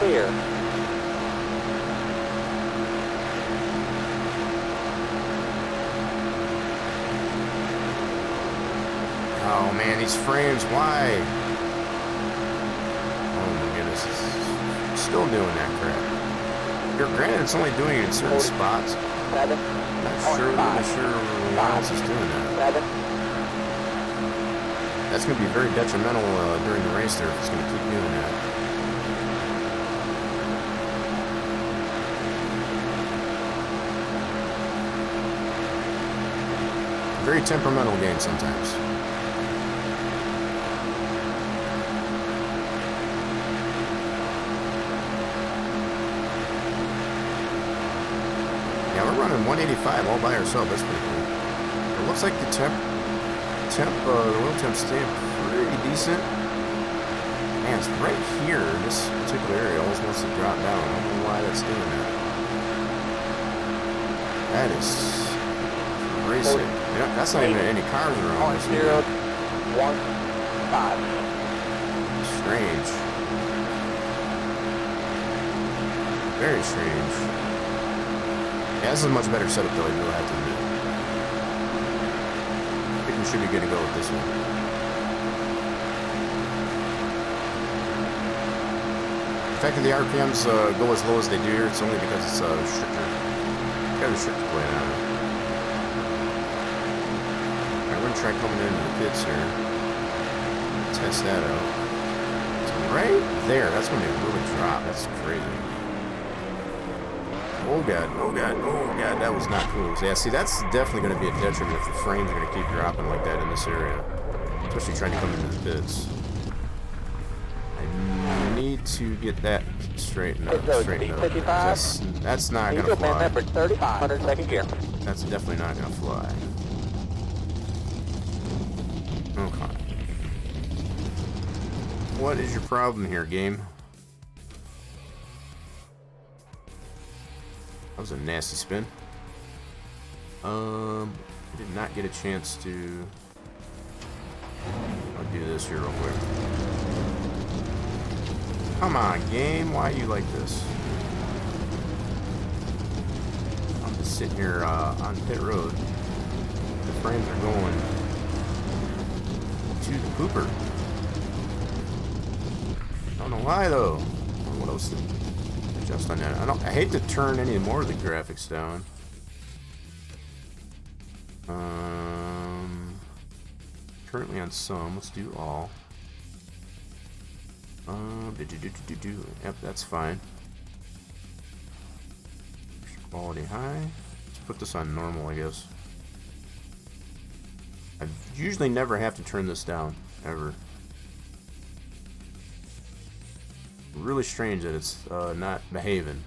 Clear. Oh man, these frames! Why? Oh my goodness! It's still doing that crap. Granted, it's only doing it in certain spots. 7. Not sure why else it's doing that. 7. That's going to be very detrimental during the race there if it's going to keep doing that. Very temperamental game sometimes. Yeah, we're running 185 all by ourselves. That's pretty cool. It looks like the the oil temp staying pretty decent. Man, it's right here in this particular area. Almost wants to drop down. I don't know why that's doing that. That is racing. You know, that's not even any cars around. 015. Strange. Very strange. Yeah, this is a much better setup though, I will have to admit. I think we should be good to go with this one. The fact that the RPMs go as low as they do here, it's only because it's stricter. Got a restrictor plate on it. Alright, we're gonna try coming into the pits here. Test that out. So right there, that's when they really drop. That's crazy. Oh god, oh god, oh god, that was not cool. So yeah, see, that's definitely going to be a detriment if the frames are going to keep dropping like that in this area. Especially trying to come into the pits. I need to get that straightened up. That's not going to fly. Number 35, 102nd gear. That's definitely not going to fly. Okay. What is your problem here, game? That was a nasty spin. I did not get a chance to. I'll do this here real quick. Come on, game. Why are you like this? I'm just sitting here on pit road. The frames are going to the pooper. I don't know why though. What else did adjust on that? I hate to turn any more of the graphics down. Currently on some. Let's do all. Yep, that's fine. Quality high. Let's put this on normal, I guess. I usually never have to turn this down, ever. Really strange that it's not behaving.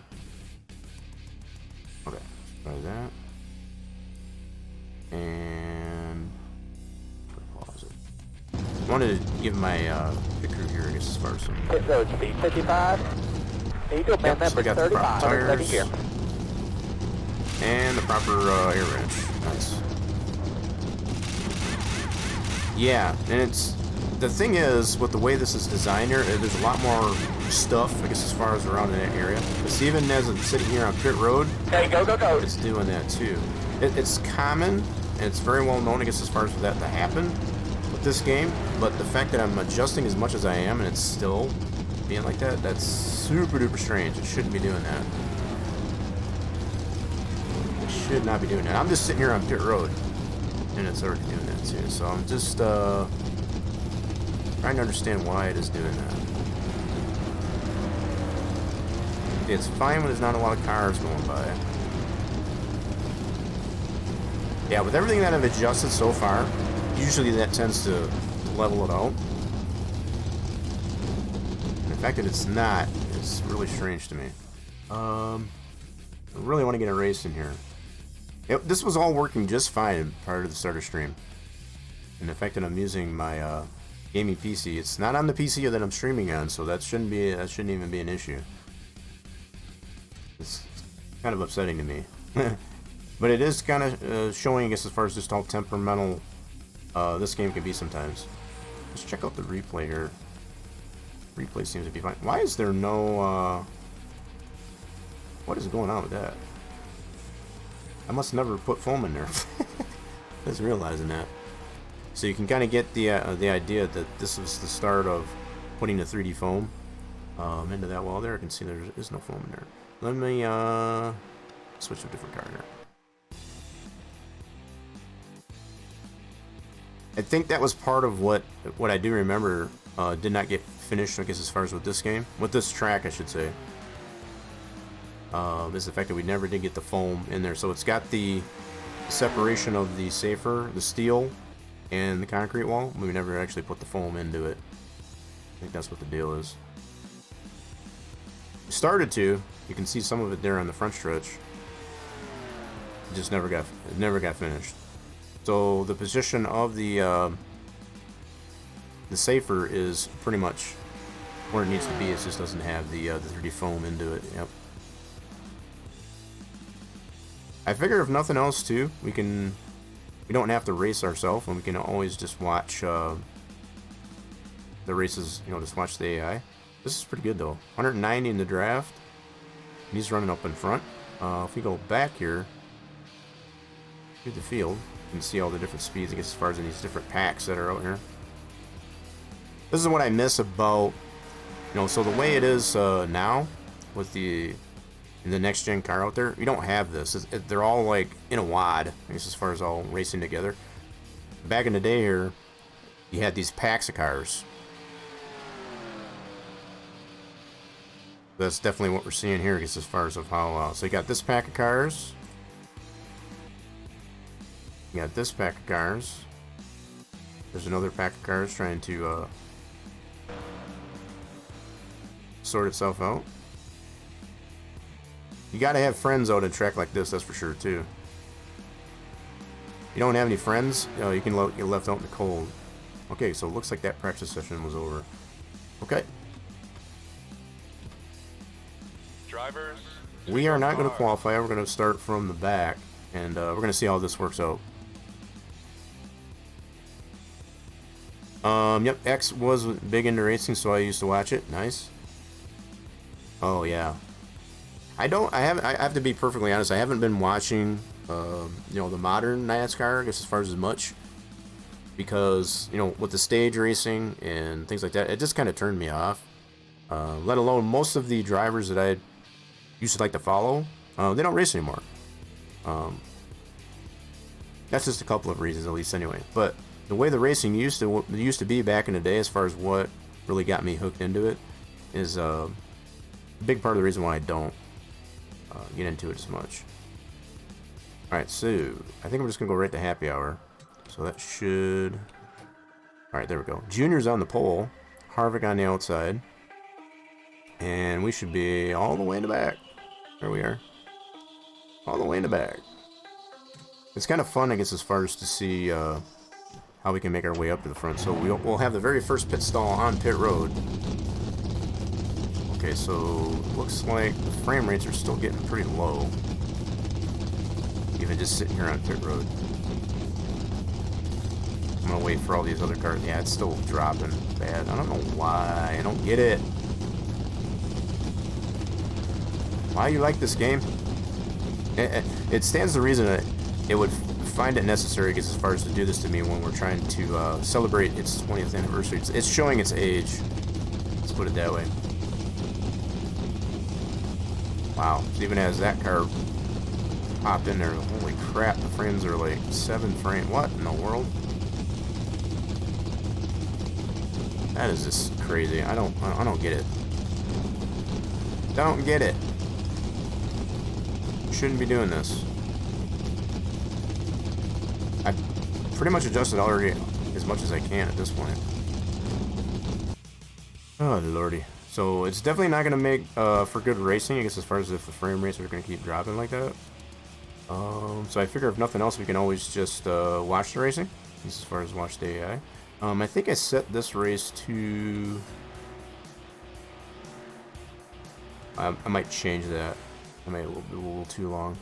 Okay, try that. And pause it. I wanted to give my pit crew here, I guess, as far as some. Pit road speed 55. Eagle man number 35. Tires. Gear. And the proper air wrench. Nice. Yeah, and it's the thing is with the way this is designed here, there's a lot more stuff, I guess, as far as around in that area. Because even as I'm sitting here on pit road, okay, go. It's doing that too. It's common and it's very well known, I guess, as far as for that to happen with this game. But the fact that I'm adjusting as much as I am and it's still being like that, that's super duper strange. It shouldn't be doing that. It should not be doing that. I'm just sitting here on pit road and it's already doing that too. So I'm just trying to understand why it is doing that. It's fine when there's not a lot of cars going by. Yeah, with everything that I've adjusted so far, usually that tends to level it out. And the fact that it's not is really strange to me. I really want to get a race in here. This was all working just fine prior to the starter stream. And the fact that I'm using my gaming PC, it's not on the PC that I'm streaming on, so that shouldn't even be an issue. It's kind of upsetting to me. But it is kind of showing, I guess, as far as just how temperamental this game can be sometimes. Let's check out the replay here. Replay seems to be fine. Why is there no... what is going on with that? I must never put foam in there. Just realizing that. So you can kind of get the idea that this was the start of putting the 3D foam into that wall there. I can see there is no foam in there. Let me switch to a different car here. I think that was part of what I do remember did not get finished, I guess, as far as with this game. With this track, I should say. Is the fact that we never did get the foam in there. So it's got the separation of the safer, the steel, and the concrete wall. We never actually put the foam into it. I think that's what the deal is. We started to. You can see some of it there on the front stretch. It just never got finished. So the position of the safer is pretty much where it needs to be. It just doesn't have the 3D foam into it. Yep. I figure if nothing else too, we don't have to race ourselves, and we can always just watch the races. You know, just watch the AI. This is pretty good though. 190 in the draft. And he's running up in front. If we go back here to the field, you can see all the different speeds, I guess, as far as in these different packs that are out here. This is what I miss about, you know, so the way it is now with the next gen car out there, you don't have this. They're all like in a wad, I guess, as far as all racing together. Back in the day here, you had these packs of cars. That's definitely what we're seeing here, I guess, as far as of how. So you got this pack of cars. You got this pack of cars. There's another pack of cars trying to sort itself out. You gotta have friends out at a track like this, that's for sure too. You don't have any friends, you know, you can get left out in the cold. Okay, so it looks like that practice session was over. Okay. Drivers, We are not going to qualify. We're going to start from the back, and we're going to see how this works out. Yep, X was big into racing, so I used to watch it. Nice. Oh yeah. I have to be perfectly honest. I haven't been watching, you know, the modern NASCAR, I guess, as far as much, because, you know, with the stage racing and things like that, it just kind of turned me off. Let alone most of the drivers that I used to like to follow, they don't race anymore. That's just a couple of reasons, at least, anyway. But the way the racing used to be back in the day, as far as what really got me hooked into it, is a big part of the reason why I don't get into it as much. Alright, so I think I'm just gonna go right to happy hour. So that should... Alright, there we go. Junior's on the pole, Harvick on the outside, and we should be all the way in the back. There we are. All the way in the back. It's kind of fun, I guess, as far as to see how we can make our way up to the front. So we'll have the very first pit stall on pit road. Okay, so looks like the frame rates are still getting pretty low. Even just sitting here on pit road. I'm gonna wait for all these other cars. Yeah, it's still dropping bad. I don't know why. I don't get it. Why you like this game? It stands to reason that it would find it necessary, because as far as to do this to me when we're trying to celebrate its 20th anniversary. It's showing its age. Let's put it that way. Wow, it even has that car popped in there. Holy crap, the frames are like 7 frames. What in the world? That is just crazy. I don't get it. Don't get it. Shouldn't be doing this. I pretty much adjusted already as much as I can at this point. Oh lordy. So it's definitely not going to make for good racing, I guess, as far as if the frame rates are going to keep dropping like that. So I figure if nothing else, we can always just watch the racing, as far as watch the AI. I think I set this race to... I might change that. I might be a little too long.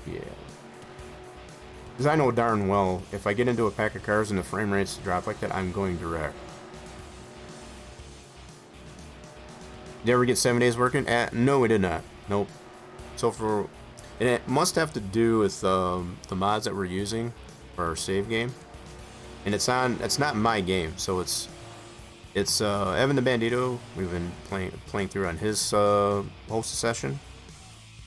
Yeah. Because I know darn well, if I get into a pack of cars and the frame rates drop like that, I'm going direct. Did you ever get 7 days working? No, we did not. Nope. So and it must have to do with the mods that we're using for our save game. And it's not my game, so it's Evan the Bandito. We've been playing through on his host session.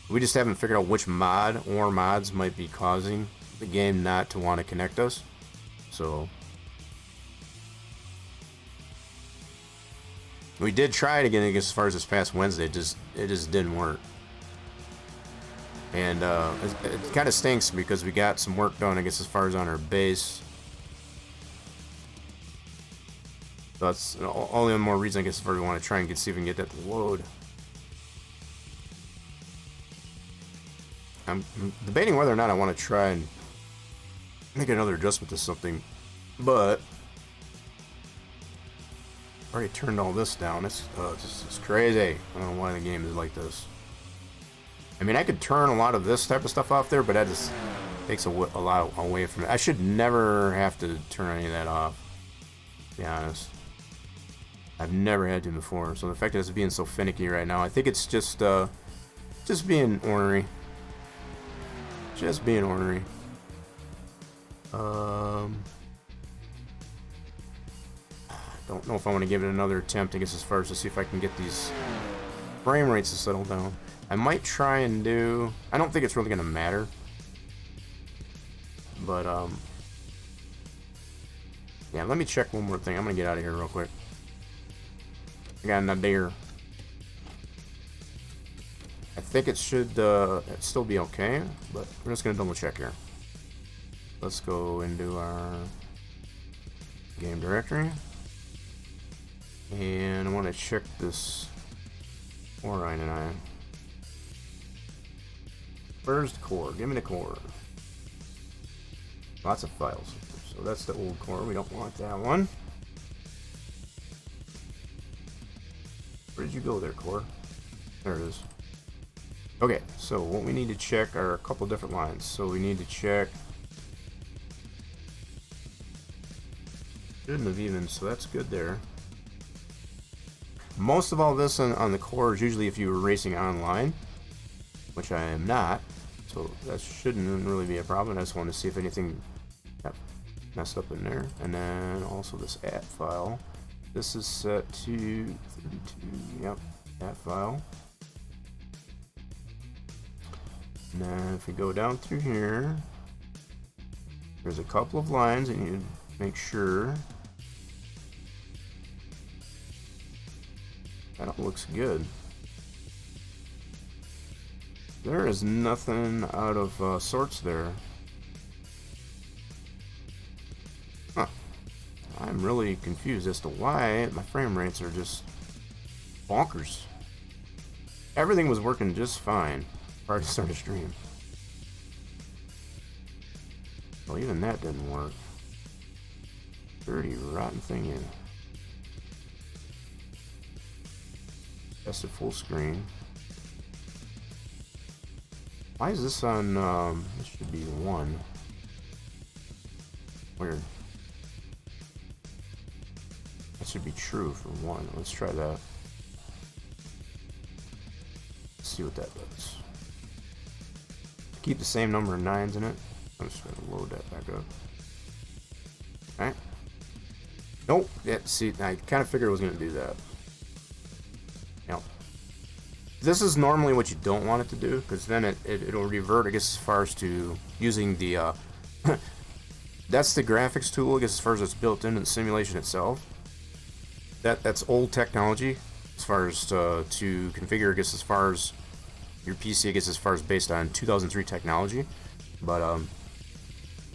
We just haven't figured out which mod or mods might be causing the game not to want to connect us. So we did try it again, I guess, as far as this past Wednesday. It just didn't work. And it kind of stinks because we got some work done, I guess, as far as on our base. So that's only one more reason, I guess, if we want to try and see if we can get that to load. I'm debating whether or not I want to try and make another adjustment to something, but Already turned all this down. It's crazy. I don't know why the game is like this. I mean, I could turn a lot of this type of stuff off there, but that just takes a lot away from it. I should never have to turn any of that off, to be honest. I've never had to before, so the fact that it's being so finicky right now, I think it's just being ornery. Just being ornery. Don't know if I want to give it another attempt, I guess, as far as to see if I can get these frame rates to settle down. I might try and do... I don't think it's really going to matter. But, yeah, let me check one more thing. I'm going to get out of here real quick. I got an idea. I think it should still be okay, but we're just going to double check here. Let's go into our game directory. And I want to check this Orion and I. Where's the core? Give me the core. Lots of files. So that's the old core. We don't want that one. Where did you go there, core? There it is. Okay, so what we need to check are a couple different lines. So we need to check... Shouldn't have even, so that's good there. Most of all this on the core is usually if you were racing online, which I am not, so that shouldn't really be a problem. I just want to see if anything got messed up in there. And then also this app file. This is set to 32, yep, app file. And then if we go down through here, there's a couple of lines I need to make sure. That looks good. There is nothing out of sorts there. Huh. I'm really confused as to why my frame rates are just bonkers. Everything was working just fine prior to start a stream. Well, even that didn't work. Dirty, rotten thing in. Tested full screen. Why is this on, this should be 1. Weird. That should be true for 1. Let's try that. Let's see what that does. Keep the same number of 9s in it. I'm just going to load that back up. Alright. Nope. Yeah, see, I kind of figured it was going to do that. Now, this is normally what you don't want it to do, because then it'll revert, I guess, as far as to using the, that's the graphics tool, I guess, as far as it's built into the simulation itself. That's old technology, as far as to configure, I guess, as far as your PC, I guess, as far as based on 2003 technology, but,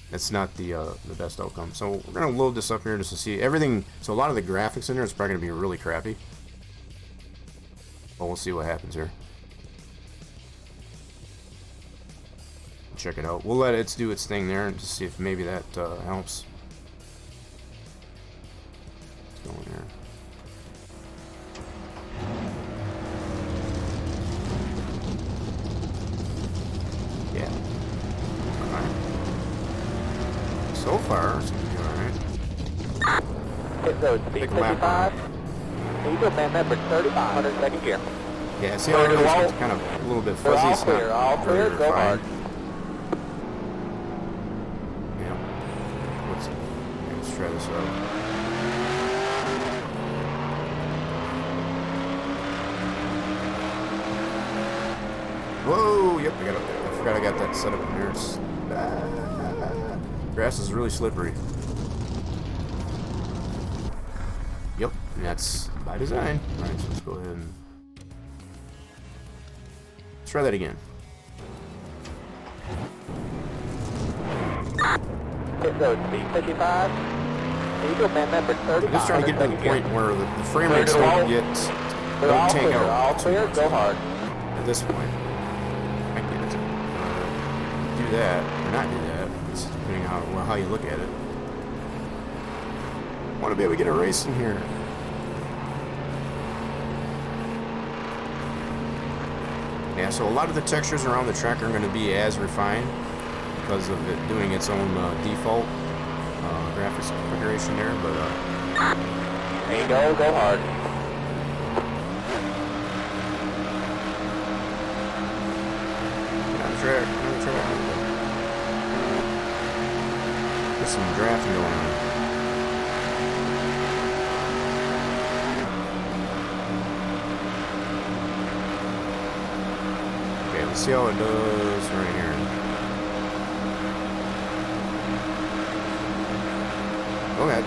it's not the best outcome. So we're going to load this up here just to see everything. So a lot of the graphics in there is probably going to be really crappy. But we'll see what happens here. Check it out. We'll let it do its thing there and just see if maybe that helps. Let's go in here. Yeah. Alright. So far, it's going to be alright. Pit road speed 55. Eagle man number 35, 102nd gear. Yeah, see how everything's kind of a little bit fuzzy? It's not all clear, go hard. Yeah. Let's try this out. Whoa! Yep, I forgot I got that set up in here. It's, grass is really slippery. Yep, and that's by design. Alright, so let's go ahead and let's try that again. Pit road speed 55. Eagle man number 35. I'm just trying to get to the point where the frame rates don't tank out. All clear, go hard. At this point, I can get it to do that or not do that. It's depending on how you look at it. I want to be able to get a race in here. Yeah, so a lot of the textures around the track are going to be as refined because of it doing its own default graphics configuration there, but There you go, go hard. get on the track, get on the track. There's some drafting going on. Okay, let's see how it does right here. Go ahead.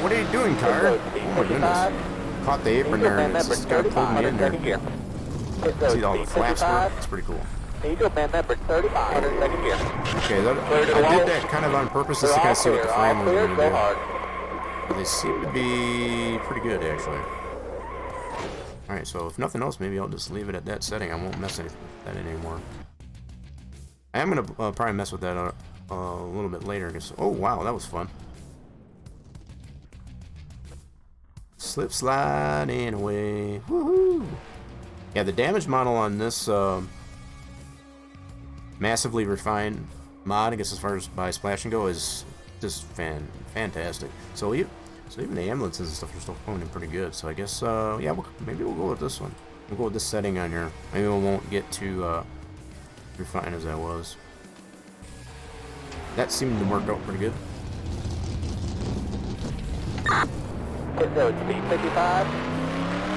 What are you doing, car? Oh my goodness. Caught the apron there and it's just kind of pulled me in there. See all the flaps work? It's pretty cool. Eagle man number 35, 102nd gear. Okay, I did that kind of on purpose just to kind of see what the frame was going to do. But they seem to be pretty good, actually. Alright, so if nothing else, maybe I'll just leave it at that setting. I won't mess with that anymore. I am going to probably mess with that a little bit later. Oh, wow, that was fun. Slip sliding away. Woohoo! Yeah, the damage model on this massively refined mod, I guess as far as by Splash and Go, is just fantastic. So even the ambulances and stuff are still coming in pretty good. So I guess yeah, maybe we'll go with this one. We'll go with this setting on here. Maybe we won't get too refined as that was. That seemed to work out pretty good. Road speed 55.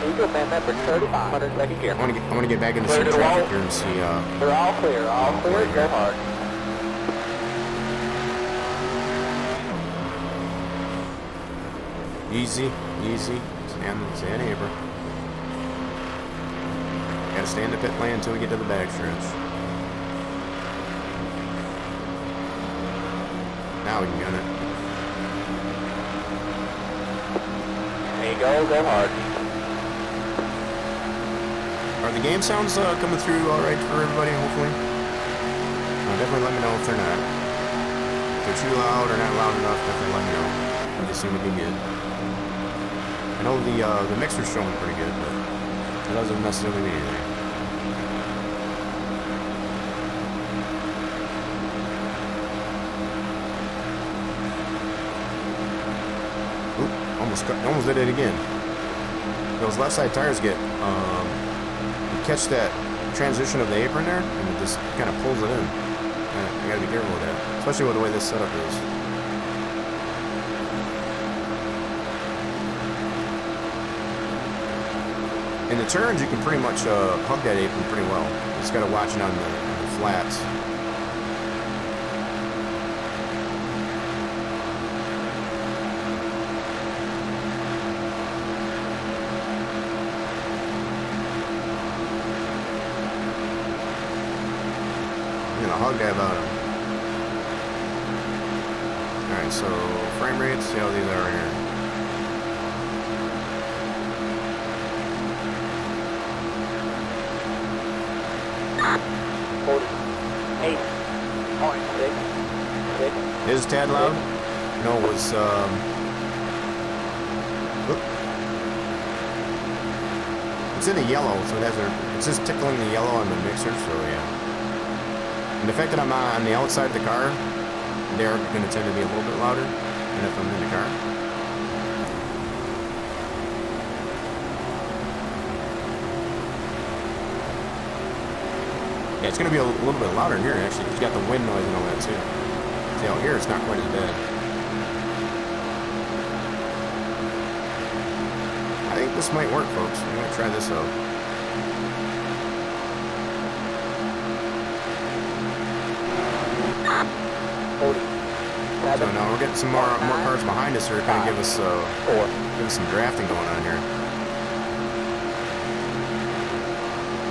Eagle man number 35, 102nd gear. I want to get back into some traffic here and see. They're all clear, go hard. Easy. Stand Abra. Gotta stay in the pit lane until we get to the back stretch. Now we can gun it. There you go hard. Are the game sounds coming through alright for everybody, hopefully? Definitely let me know if they're not. If they're too loud or not loud enough, definitely let me know. They seem to be good. I know the mixer's showing pretty good, but it doesn't necessarily mean anything. Almost did it again. Those left side tires get you catch that transition of the apron there, and it just kind of pulls it in. You gotta be careful with that, especially with the way this setup is. In the turns, you can pretty much hug that apron pretty well. You just gotta watch it on the flats. Hug that about him. Alright, so frame rates, see how these are here. Is tad loud? No, it was it's in the yellow, so it's just tickling the yellow on the mixer, so yeah. And the fact that I'm on the outside of the car, they're going to tend to be a little bit louder than if I'm in the car. Yeah, it's going to be a little bit louder in here, actually. It's got the wind noise and all that, too. See, out here, it's not quite as bad. I think this might work, folks. We might try this out. So now we're getting some more cars behind us here to kind of give us some drafting going on here.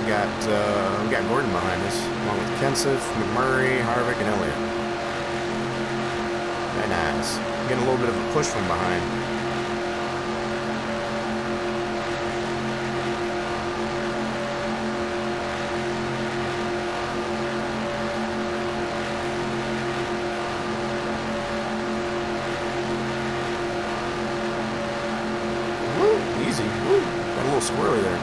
We got Gordon behind us, along with Kenseth, McMurray, Harvick, and Elliott. Very nice. Getting a little bit of a push from behind. Easy. Woo. Got a little squirrely there.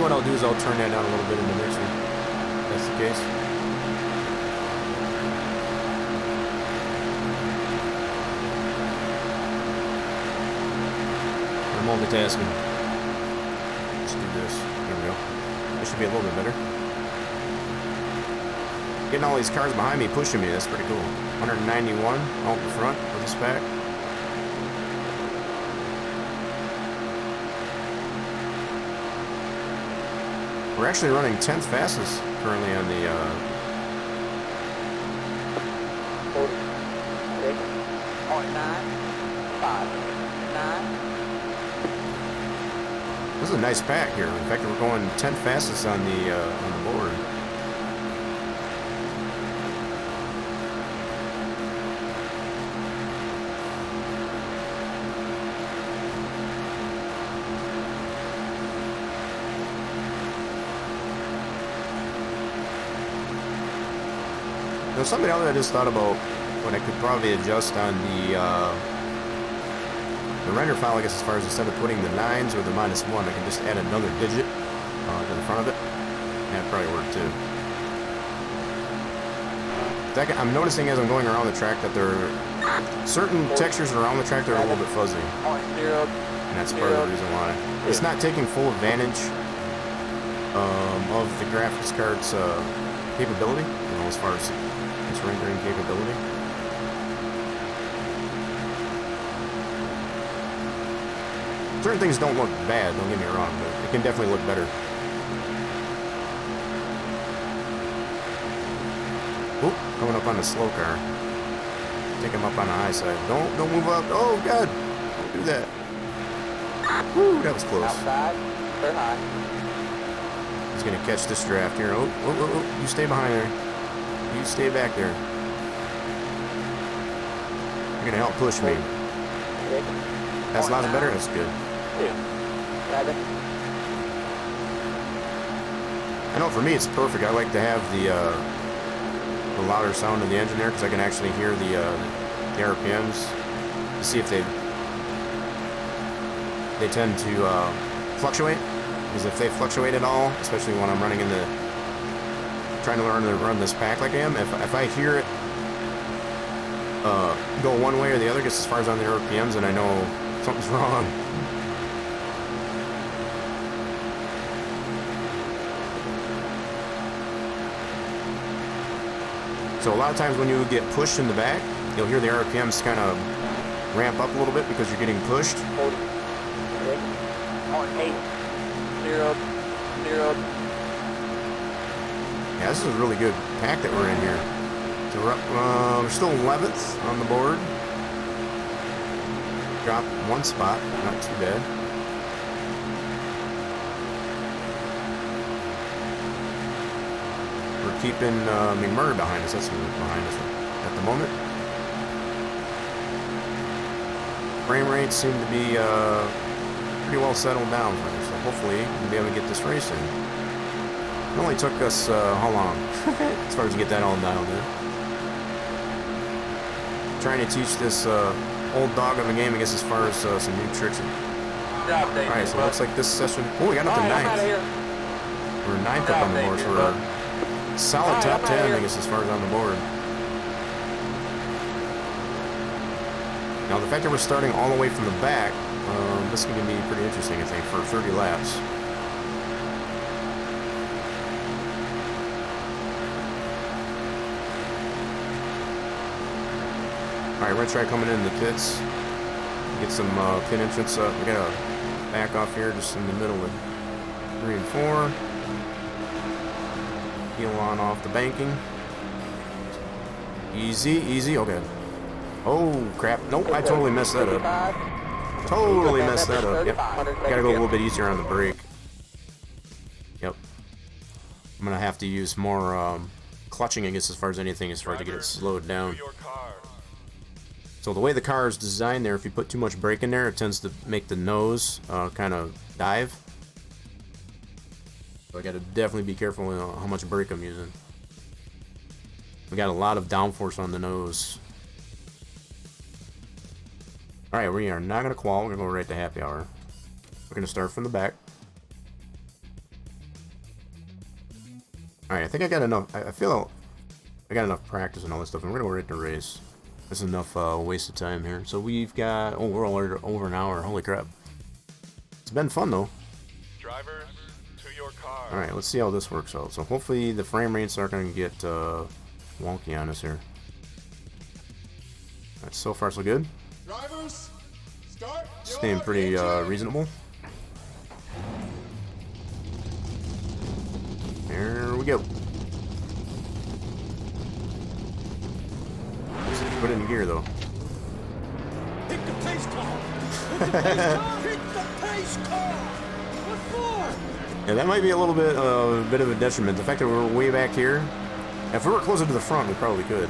what I'll do is I'll turn that down a little bit in the mixer. If that's the case. I'm multitasking. Let's do this. There we go. That should be a little bit better. Getting all these cars behind me pushing me, that's pretty cool. 191 out in front of this pack. We're actually running 10th fastest currently on the 46.959. This is a nice pack here. In fact, we're going 10th fastest on the board. There's something else I just thought about what I could probably adjust on the render file, I guess, as far as instead of putting the 9s or the -1, I can just add another digit to the front of it. That'd probably work too. I'm noticing as I'm going around the track that there are certain textures around the track that are a little bit fuzzy. And that's part of the reason why. It's not taking full advantage of the graphics card's capability, as far as its rendering capability. Certain things don't look bad, don't get me wrong, but it can definitely look better. Oop, coming up on the slow car. Take him up on the high side. Don't move up. Oh, God. Don't do that. Woo, that was close. Outside, third high. He's going to catch this draft here. Oh, you stay behind there. You stay back there. You're going to help push me. That's lots better. That's good. 7. I know for me it's perfect. I like to have the louder sound of the engine there because I can actually hear the RPMs to see if they tend to fluctuate. Because if they fluctuate at all, especially when I'm running in the trying to learn to run this pack like I am, if I hear it go one way or the other, just as far as on the RPMs, and I know something's wrong. So a lot of times when you get pushed in the back, you'll hear the RPMs kind of ramp up a little bit because you're getting pushed. 8, 0, 0. Yeah, this is a really good pack that we're in here. So we're still 11th on the board. Dropped one spot, not too bad. We're keeping McMurray behind us. That's who's behind us at the moment. Frame rates seem to be pretty well settled down for us, so hopefully we'll be able to get this race in. It only took us how long? As far as to get that all dialed in. Trying to teach this old dog of a game, I guess, as far as some new tricks. Alright, so it looks like this session... Oh, we got up to 9th. We're 9th up on the board, so we're solid top 10, I guess, as far as on the board. Now, the fact that we're starting all the way from the back, this is going to be pretty interesting, I think, for 30 laps. Alright, we're going to try coming in the pits. Get some pit entrance up. We got to back off here just in the middle of 3 and 4. Peel on off the banking. Easy, easy. Okay. Oh, crap. Nope, I totally messed that up. Totally messed that up. Yep. Gotta go a little bit easier on the brake. Yep. I'm gonna have to use more clutching, I guess, as far as anything, as far as to get it slowed down. So the way the car is designed there, if you put too much brake in there, it tends to make the nose kind of dive. So I gotta definitely be careful how much brake I'm using. We got a lot of downforce on the nose. Alright, we are not gonna qual, we're gonna go right to happy hour. We're gonna start from the back. Alright, I think I got enough. I feel I got enough practice and all this stuff. I'm going to go right to race. That's enough waste of time here. So we've got... Oh, we're already over an hour. Holy crap. It's been fun, though. Drivers, to your car. Alright, let's see how this works out. So hopefully the frame rates aren't going to get wonky on us here. Alright, so far so good. Drivers, start. Staying pretty reasonable. There we go. Let's put it in gear though. Hit the pace car. Hit the pace car. Hit the pace car. What for? Yeah, that might be a little bit of a detriment. The fact that we're way back here. If we were closer to the front, we probably could.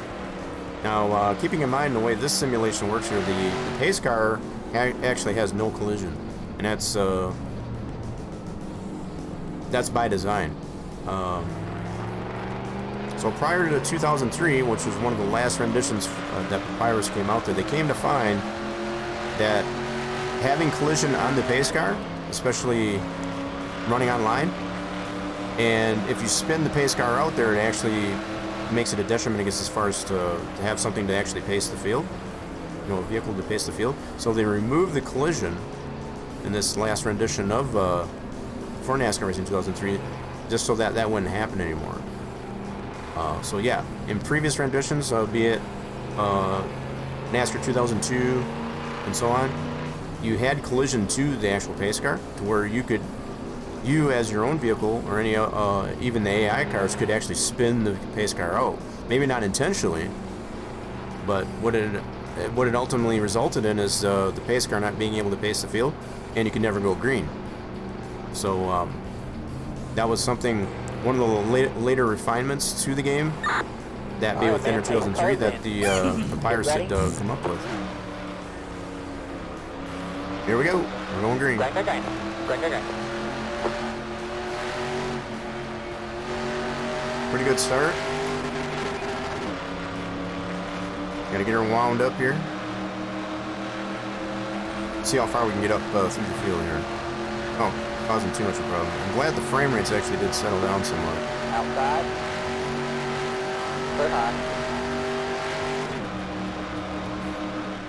Now, keeping in mind the way this simulation works here, the pace car actually has no collision, and that's by design. So prior to 2003, which was one of the last renditions that Papyrus came out there, they came to find that having collision on the pace car, especially running online, and if you spin the pace car out there, it actually makes it a detriment, I guess, as far as to have something to actually pace the field, you know, a vehicle to pace the field. So they removed the collision in this last rendition of for NASCAR Racing 2003, just so that that wouldn't happen anymore. So yeah, in previous renditions, be it NASCAR 2002 and so on, you had collision to the actual pace car, to where you as your own vehicle, or any even the AI cars, could actually spin the pace car out. Maybe not intentionally, but what it ultimately resulted in is the pace car not being able to pace the field, and you could never go green. So that was something, one of the later refinements to the game, that be with NR 2003, that the Papyrus had come up with. Here we go. We're going green. Pretty good start. Gotta get her wound up here. See how far we can get up through the field here. Oh, causing too much of a problem. I'm glad the frame rates actually did settle down somewhat. Outside. Clear high.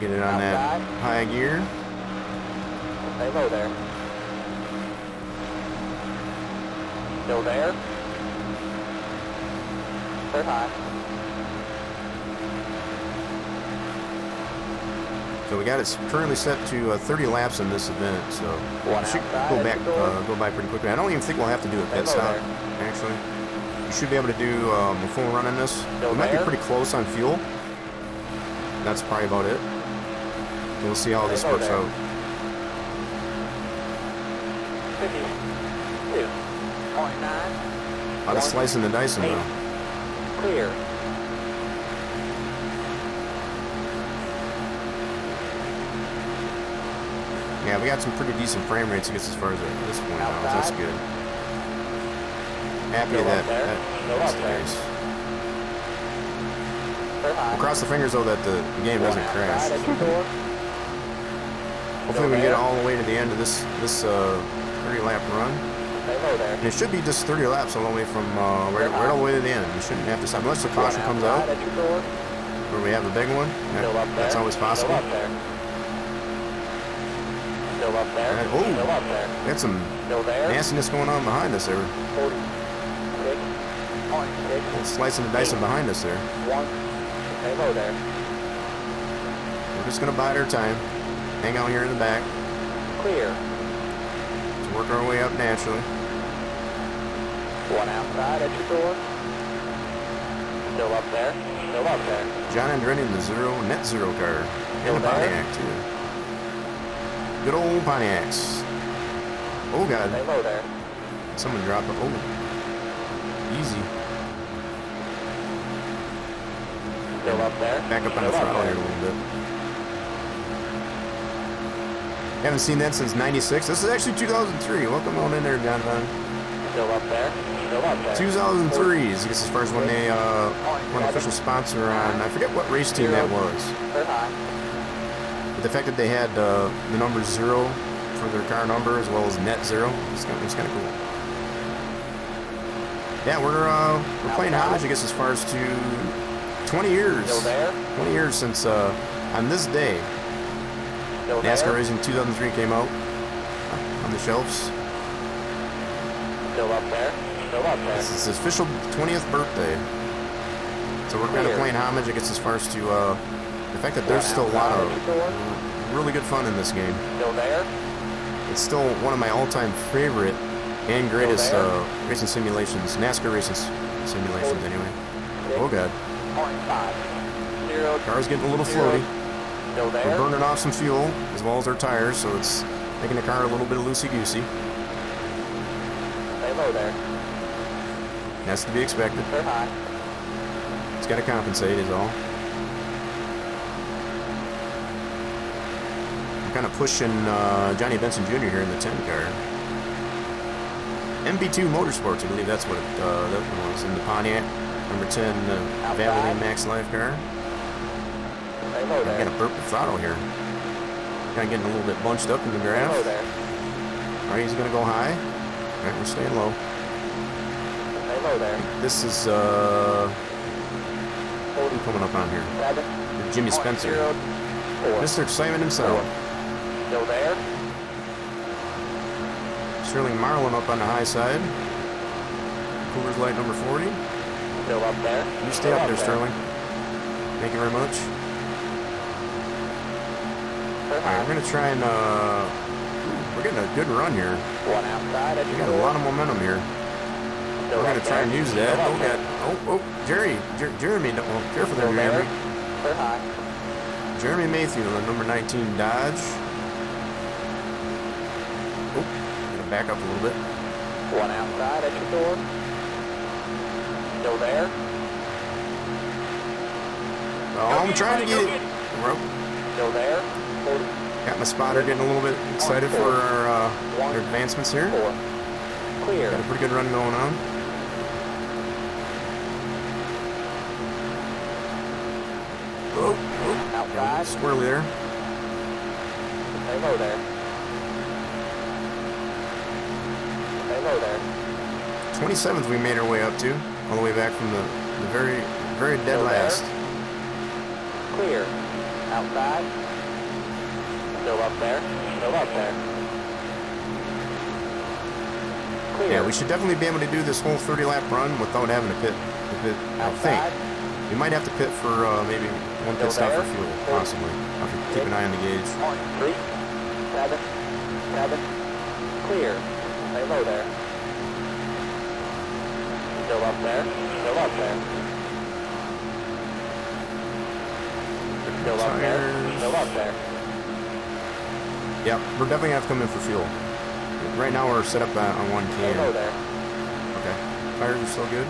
Get it on that high gear. Stay low there. Still there. Clear high. So we got it currently set to 30 laps in this event, so One we should outside, go by pretty quickly. I don't even think we'll have to do a pit stop, actually. We should be able to do a full run on this. Still We might be there? pretty close on fuel. That's probably about it. We'll see how this Stay works there. out. 52.9. A lot of slicing and dicing though. Clear. Yeah, we got some pretty decent frame rates, I guess, as far as this point now. That's good. Happy Still that up there. Still that's up the there. case. Clear high. We'll cross the fingers though that the game doesn't One crash. outside at your door. Hopefully we can get all the way to the end of this 30 lap run. Stay low there. And it should be just 30 laps all the way from right all the way to the end. You shouldn't have to stop unless the caution comes out, Outside at your door. where we have a big one. Still up there. That's always possible. Still up there. Still up there. Alright, oh. Still up there. We got some Still there. nastiness going on behind us there. 46. Little slicing and dicing behind us there. 1. Stay low there. We're just gonna bide our time. Hang out here in the back. Clear. To work our way up naturally. 1 outside at your door. Still up there. Still up there. John Andretti in the net zero car. And a Still there? Pontiac too. Good old Pontiacs. Oh god. Stay low there. Someone dropped it. Oh. Easy. Still up there. Back up on the Still throttle here there. a little bit. Haven't seen that since '96. This is actually 2003. Welcome on in there, Jonathan. Still up there. Still up there. 2003 is, I guess, as far as when they were an official sponsor on, I forget what race team that was. Clear high. But the fact that they had the number 0 for their car number as well as net 0, it's kind of cool. Yeah, we're playing homage, I guess, as far as to 20 years. Still there? 20 years since on this day, Still NASCAR there? Racing 2003 came out on the shelves. Still up there? Still up there. It's his official 20th birthday. So we're kind of playing homage, I guess, as far as to the fact that there's still a lot of really good fun in this game. Still there? It's still one of my all-time favorite and greatest racing simulations, NASCAR racing simulations anyway. Oh god. 0.5. 0. Car's getting a little floaty. Still We're there? burning off some fuel as well as our tires, so it's making the car a little bit loosey-goosey. Stay low there. That's to be expected. Stay high. It's got to compensate is all. I'm kind of pushing Johnny Benson Jr. here in the 10 car. MB2 Motorsports, I believe that's what that one was, in the Pontiac. Number 10, Valvoline Max Life car. Stay low I'm there. going to burp the throttle here. Kind of getting a little bit bunched up in the Stay graph. low there. All right, he's going to go high. All right, we're staying low. Stay low there. This is, who coming up on here? 7. Jimmy Spencer. 4. Mr. Excitement himself. Still there? Sterling Marlin up on the high side. Coors Light number 40. Still up there? You stay up there, Sterling. Thank you very much. All right, we're going to try and, we're getting a good run here. One outside. We got a lot of momentum here. We're going to try and use that. Oh, God. Oh, Jeremy. Well, careful there, Jeremy. Stay high. Jeremy Mayfield, the number 19 Dodge. Oh, gonna back up a little bit. One outside at your door. Still there? Oh, I'm trying to get it. Still there? 40. Got my spotter getting a little bit excited for our advancements here. 4. Clear. Got a pretty good run going on. Oh, got a Outside. little squirrely there. Stay low there. Stay low there. 27th we made our way up to, all the way back from the very, very dead Still there? last. Clear. Outside. Still up there. Still up there. Clear. Yeah, we should definitely be able to do this whole 30-lap run without having to pit. I think. Outside. We might have to pit for maybe one pit stop for fuel, possibly. I'll have to keep an eye on the gauge. 3. 7. 7. Clear. Stay low there. Still up there. Still up there. Still up there. Tires. Still up there. Yep, we're definitely gonna have to come in for fuel. Right now we're set up on one Stay low can. there. Okay. Tires are still good.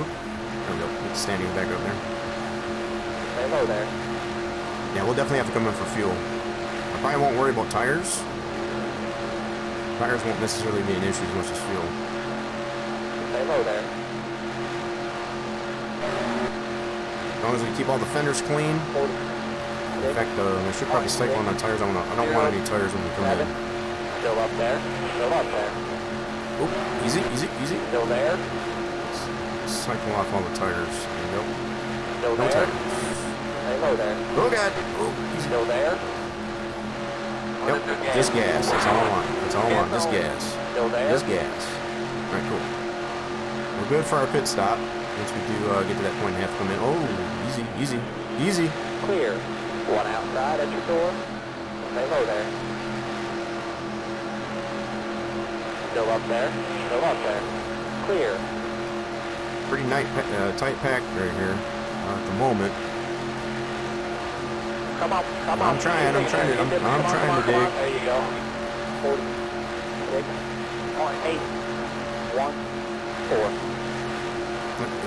Oop. There we go. Get the standing back up there. Stay low there. Yeah, we'll definitely have to come in for fuel. I probably won't worry about tires. Tires won't necessarily be an issue as much as fuel. Stay low there. As long as we keep all the fenders clean. 40. In fact, we should probably cycle on the tires. I don't want any tires when we come in. Still up there. Still up there. Oop, easy, easy, easy. Still there. Cycle off all the tires. There we go. Still No there. tires. Stay low there. Oh, God. Oh, easy. Still there. Yep, just gas. That's all I want. That's all I want. Just gas. Still there. Just gas. All right, cool. We're good for our pit stop. Once we do get to that point and have to come in. Oh, easy, easy, easy. Clear. One outside at your door. Stay low there. Still up there. Still up there. Clear. Pretty tight pack right here at the moment. Come on. Come on. I'm trying to dig. There you go. 46. 8. 1.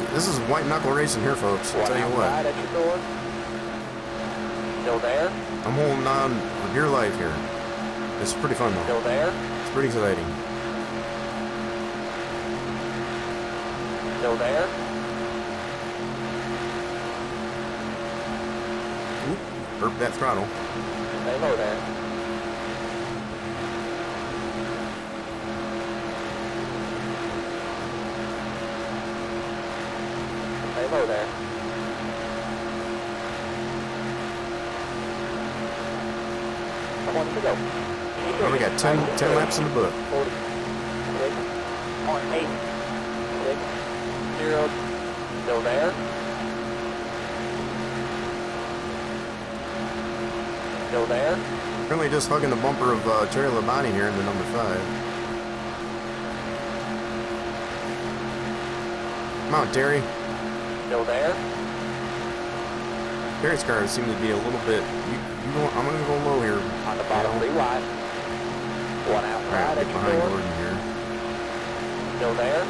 4. This is white knuckle racing here, folks. I'll tell you what. Outside at your door. Still there. I'm holding on for dear life here. It's pretty fun though. Still there. It's pretty exciting. Still there. Oop, burp that throttle. Stay low there. low there. To go. Well, we got 10 laps in the book. 46.860. Still there. Still there. Currently just hugging the bumper of Terry Labonte here in the number 5. Come on, Terry. Still there. Terry's car seems to be a little bit. I'm going to go low here. On the bottom, 3 wide. One All outside right, at get your behind door. Gordon here. Still there.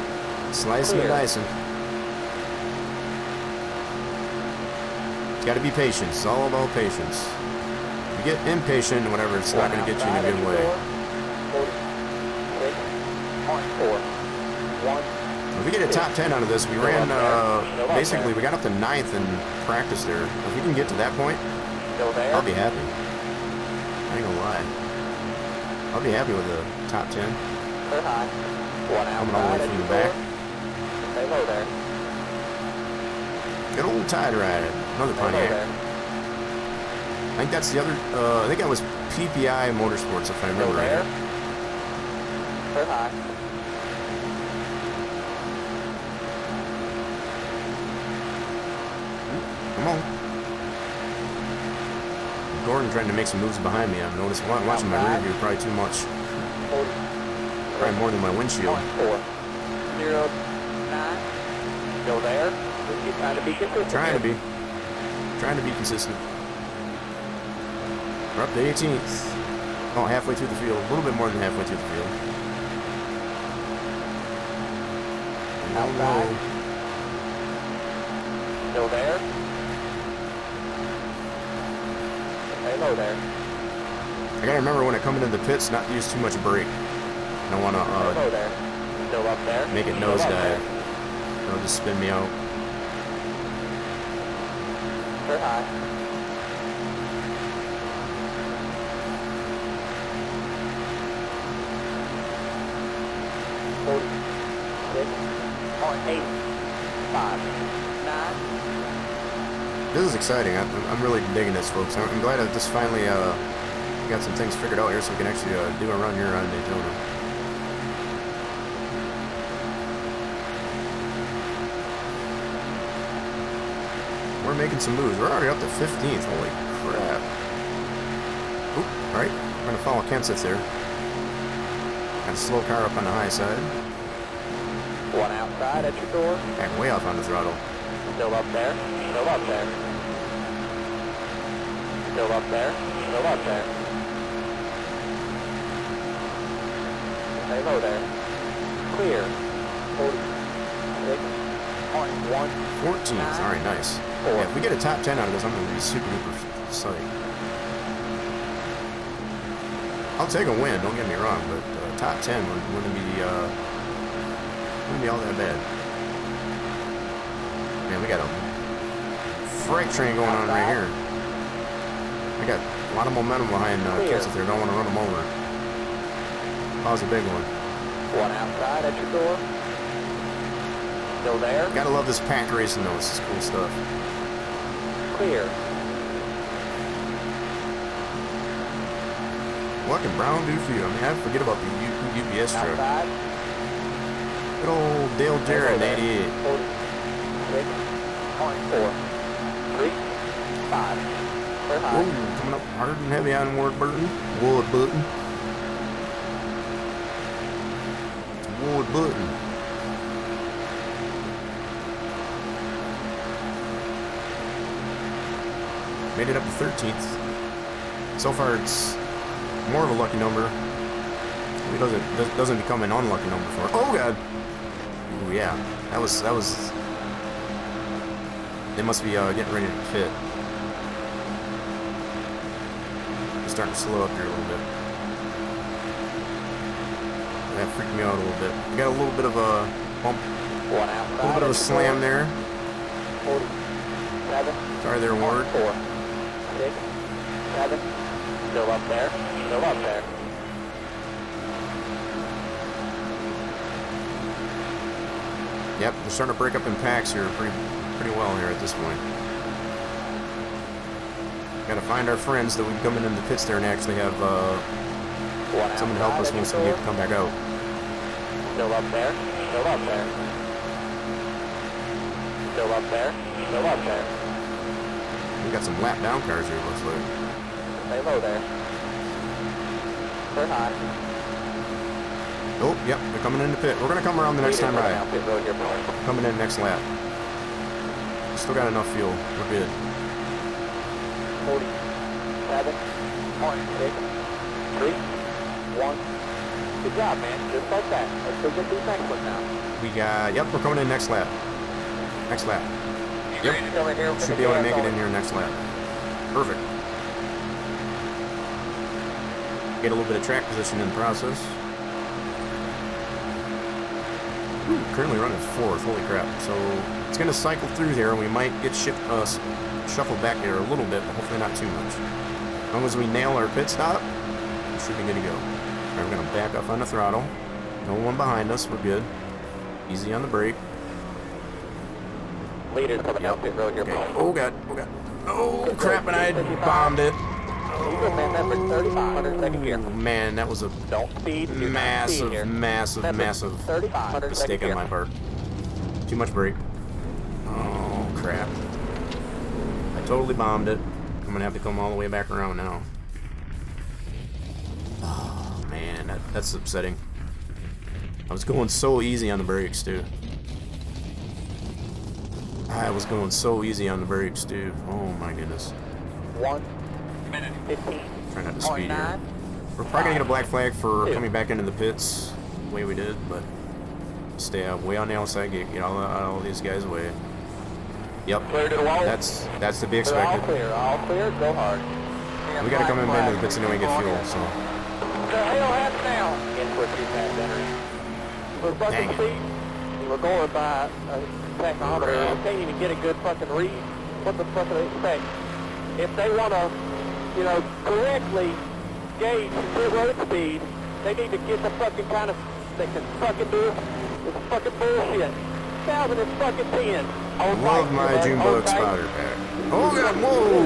Slicing and Clear. dicing. Got to be patient. It's all about patience. If you get impatient, whatever, it's not going to get you in a good way. 46.4. 1. If we get a top 10 out of this, we ran, basically, we got up to 9th in practice there. If we can get to that point, Still there. I'll be happy. I ain't gonna lie. I'll be happy with a top 10. Clear high. One Coming all the way outside at from your the back. door. Stay low there. Good old Tide Ride. Another Stay low Pontiac. there. I think that's the other, I think that was PPI Motorsports, if I Still remember there. right. Clear high. Come on. Gordon trying to make some moves behind me. I'm noticing, watching my rear view probably too much. 40. Probably more than my windshield. 4. 0. 9. Still there. You're trying to be consistent. Trying to be. Trying to be consistent. We're up to 18th. Oh, halfway through the field. A little bit more than halfway through the field. Outside. Still there. Stay low there. I gotta remember when I come into the pits not to use too much brake. I don't want Stay to low there. Still up there. make it Still up there. nosedive. It'll just spin me out. Clear high. This is exciting. I'm really digging this, folks. I'm glad I just finally got some things figured out here so we can actually do a run here on Daytona. We're making some moves. We're already up to 15th. Holy crap. Oop, alright. We're going to follow Kenseth there. Got a slow car up on the high side. One outside at your door. Back way off on the throttle. Still up there. Still up there. Still up there. Still up there. Stay low there. Clear. 46.1. 14th. Alright, nice. Yeah, if we get a top 10 out of this, I'm going to be super duper psyched. I'll take a win, don't get me wrong, but top 10 wouldn't be all that bad. Man, we got a freight train going on right here. I got a lot of momentum behind Kenseth there. Don't want to run them over. That was a big one. One outside at your door. Still there. Gotta love this pack racing though. This is cool stuff. Clear. What can Brown do for you? I mean, I forget about the UPS truck. Outside. Good old Dale Jarrett in 88. 46.4. 3. 5. Clear high. Whoa, coming up hard and heavy on Warburton. Warburton. Warburton. Made it up to 13th. So far, it's more of a lucky number. It doesn't become an unlucky number for it. Oh god! Ooh, yeah, that was. They must be getting ready to pit. They're starting to slow up here a little bit. That freaked me out a little bit. We got a little bit of a bump, One a outside. little bit of a slam there. 47. Sorry there, Ward. 4. 6. 7. Still up there. Still up there. Yep, they're starting to break up in packs here pretty pretty well here at this point. Gotta find our friends that we come in the pits there and actually have someone help us once we get to come back out. Still up there. Still up there. Still up there. Still up there. We got some lap down cars here, looks like. Stay low there. Turn high. Oh, yep, they're coming in the pit. We're gonna come around the next time right. Pit road here, boys. Coming in next lap. Still got enough fuel. We're good. 47, 26, 3, 1. Good job, man. Just like that. Let's go get these next ones now. We got, yep, we're coming in next lap. Next lap. Yep. Should be able to make it in here next lap. Perfect. Get a little bit of track position in the process. Ooh, currently running 4th, holy crap. So it's going to cycle through there and we might get shuffled back here a little bit, but hopefully not too much. As long as we nail our pit stop, we should be good to go. Alright, we're going to back up on the throttle. No one behind us, we're good. Easy on the brake. Leaders coming out pit road here, Okay. boys. Oh god, oh god. Oh crap, and I bombed it. Eagle man, number 35, 102nd gear. Man, that was a Don't speed. Do not speed here. massive Member 35, mistake on my part. Too much brake. Oh crap. I totally bombed it. I'm gonna have to come all the way back around now. Oh man, that's upsetting. I was going so easy on the brakes too. I was going so easy on the brakes too. Oh my goodness. 1 minute 15. Try not to speed here. We're probably gonna get a black flag for coming back into the pits the way we did, but stay out way on the outside, get all these guys away. Yep, Clear to the wall. that's to be They're all expected. clear. All clear. Go hard. We gotta come into the pits anyway and get fuel, so. The hell happened now? Input two pass entry. We're Dang fucking it. speed. We're going by a tachometer. Crap. I can't even get a good fucking read. What the fuck do they expect? If they want to, correctly gauge the pit road speed, they need to get the fucking kind of they can fucking do it. It's fucking bullshit. 2010. Love my Junebug spotter pack. Oh god, whoa!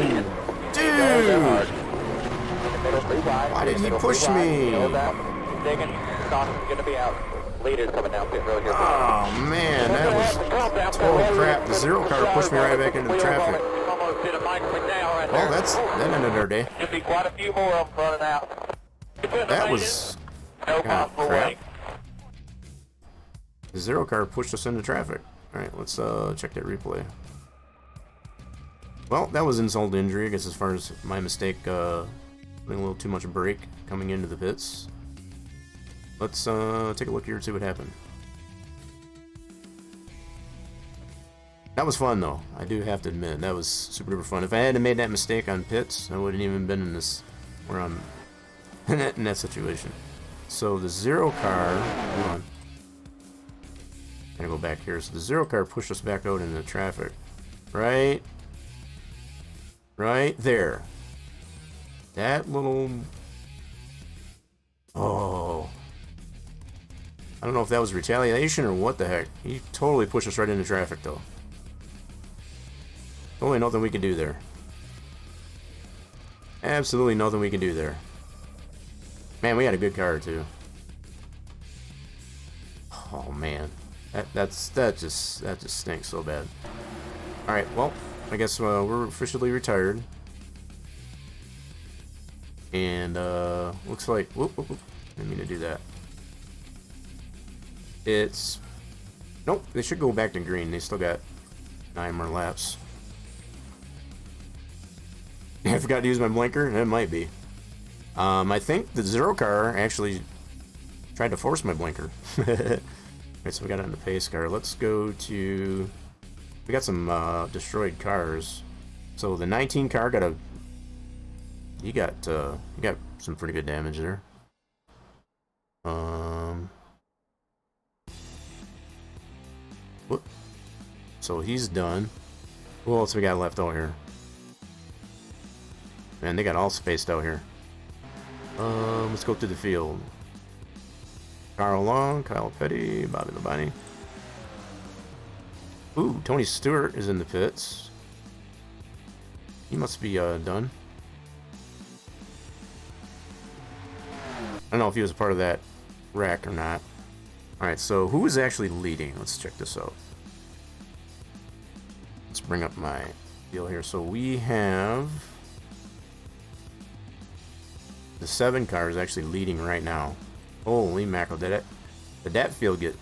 Dude! Why did he push me? Digging. Caution's gonna be out. Leaders coming down pit road here. Oh man, that was total crap. The zero car pushed me right back into the traffic. Well, that ended our day. Should be quite a few more of them running out. That was no God, possible crap. way. The zero car pushed us into traffic. Alright, let's check that replay. Well, that was insult to injury, I guess, as far as my mistake, putting a little too much brake coming into the pits. Let's take a look here and see what happened. That was fun, though. I do have to admit, that was super duper fun. If I hadn't made that mistake on pits, I wouldn't even been in this, where I'm in that situation. So the zero car, hold on. Gotta go back here. So the zero car pushed us back out into traffic. Right there. That little... Oh. I don't know if that was retaliation or what the heck. He totally pushed us right into traffic, though. Totally nothing we can do there. Absolutely nothing we can do there. Man, we had a good car, too. Oh, man. That just stinks so bad. Alright, well, I guess we're officially retired. And looks like whoop, didn't mean to do that. It's nope, they should go back to green. They still got 9 more laps. I forgot to use my blinker. It might be. I think the zero car actually tried to force my blinker. Alright, so we got it in the pace car. Let's go to... We got some destroyed cars. So the 19 car got a... He got some pretty good damage there. Whoop. So he's done. Who else we got left out here? Man, they got all spaced out here. Let's go to the field. Carl Long, Kyle Petty, Bobby Labonte. Ooh, Tony Stewart is in the pits. He must be done. I don't know if he was a part of that wreck or not. Alright, so who is actually leading? Let's check this out. Let's bring up my deal here. So we have the 7 car is actually leading right now. Holy mackerel, did that field get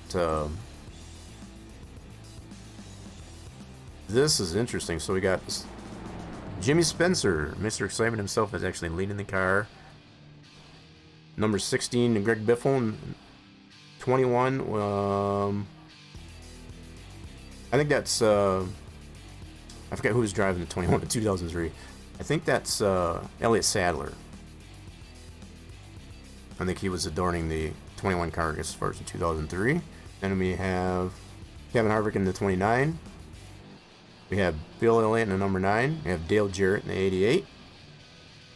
this is interesting. So we got Jimmy Spencer, Mr. Excitement himself, is actually leading the car. Number 16, Greg Biffle, and 21. I think that's I forget who was driving the 21 in 2003. I think that's Elliott Sadler. I think he was adorning the 21 car as far as in 2003. Then we have Kevin Harvick in the 29. We have Bill Elliott in the number 9. We have Dale Jarrett in the 88.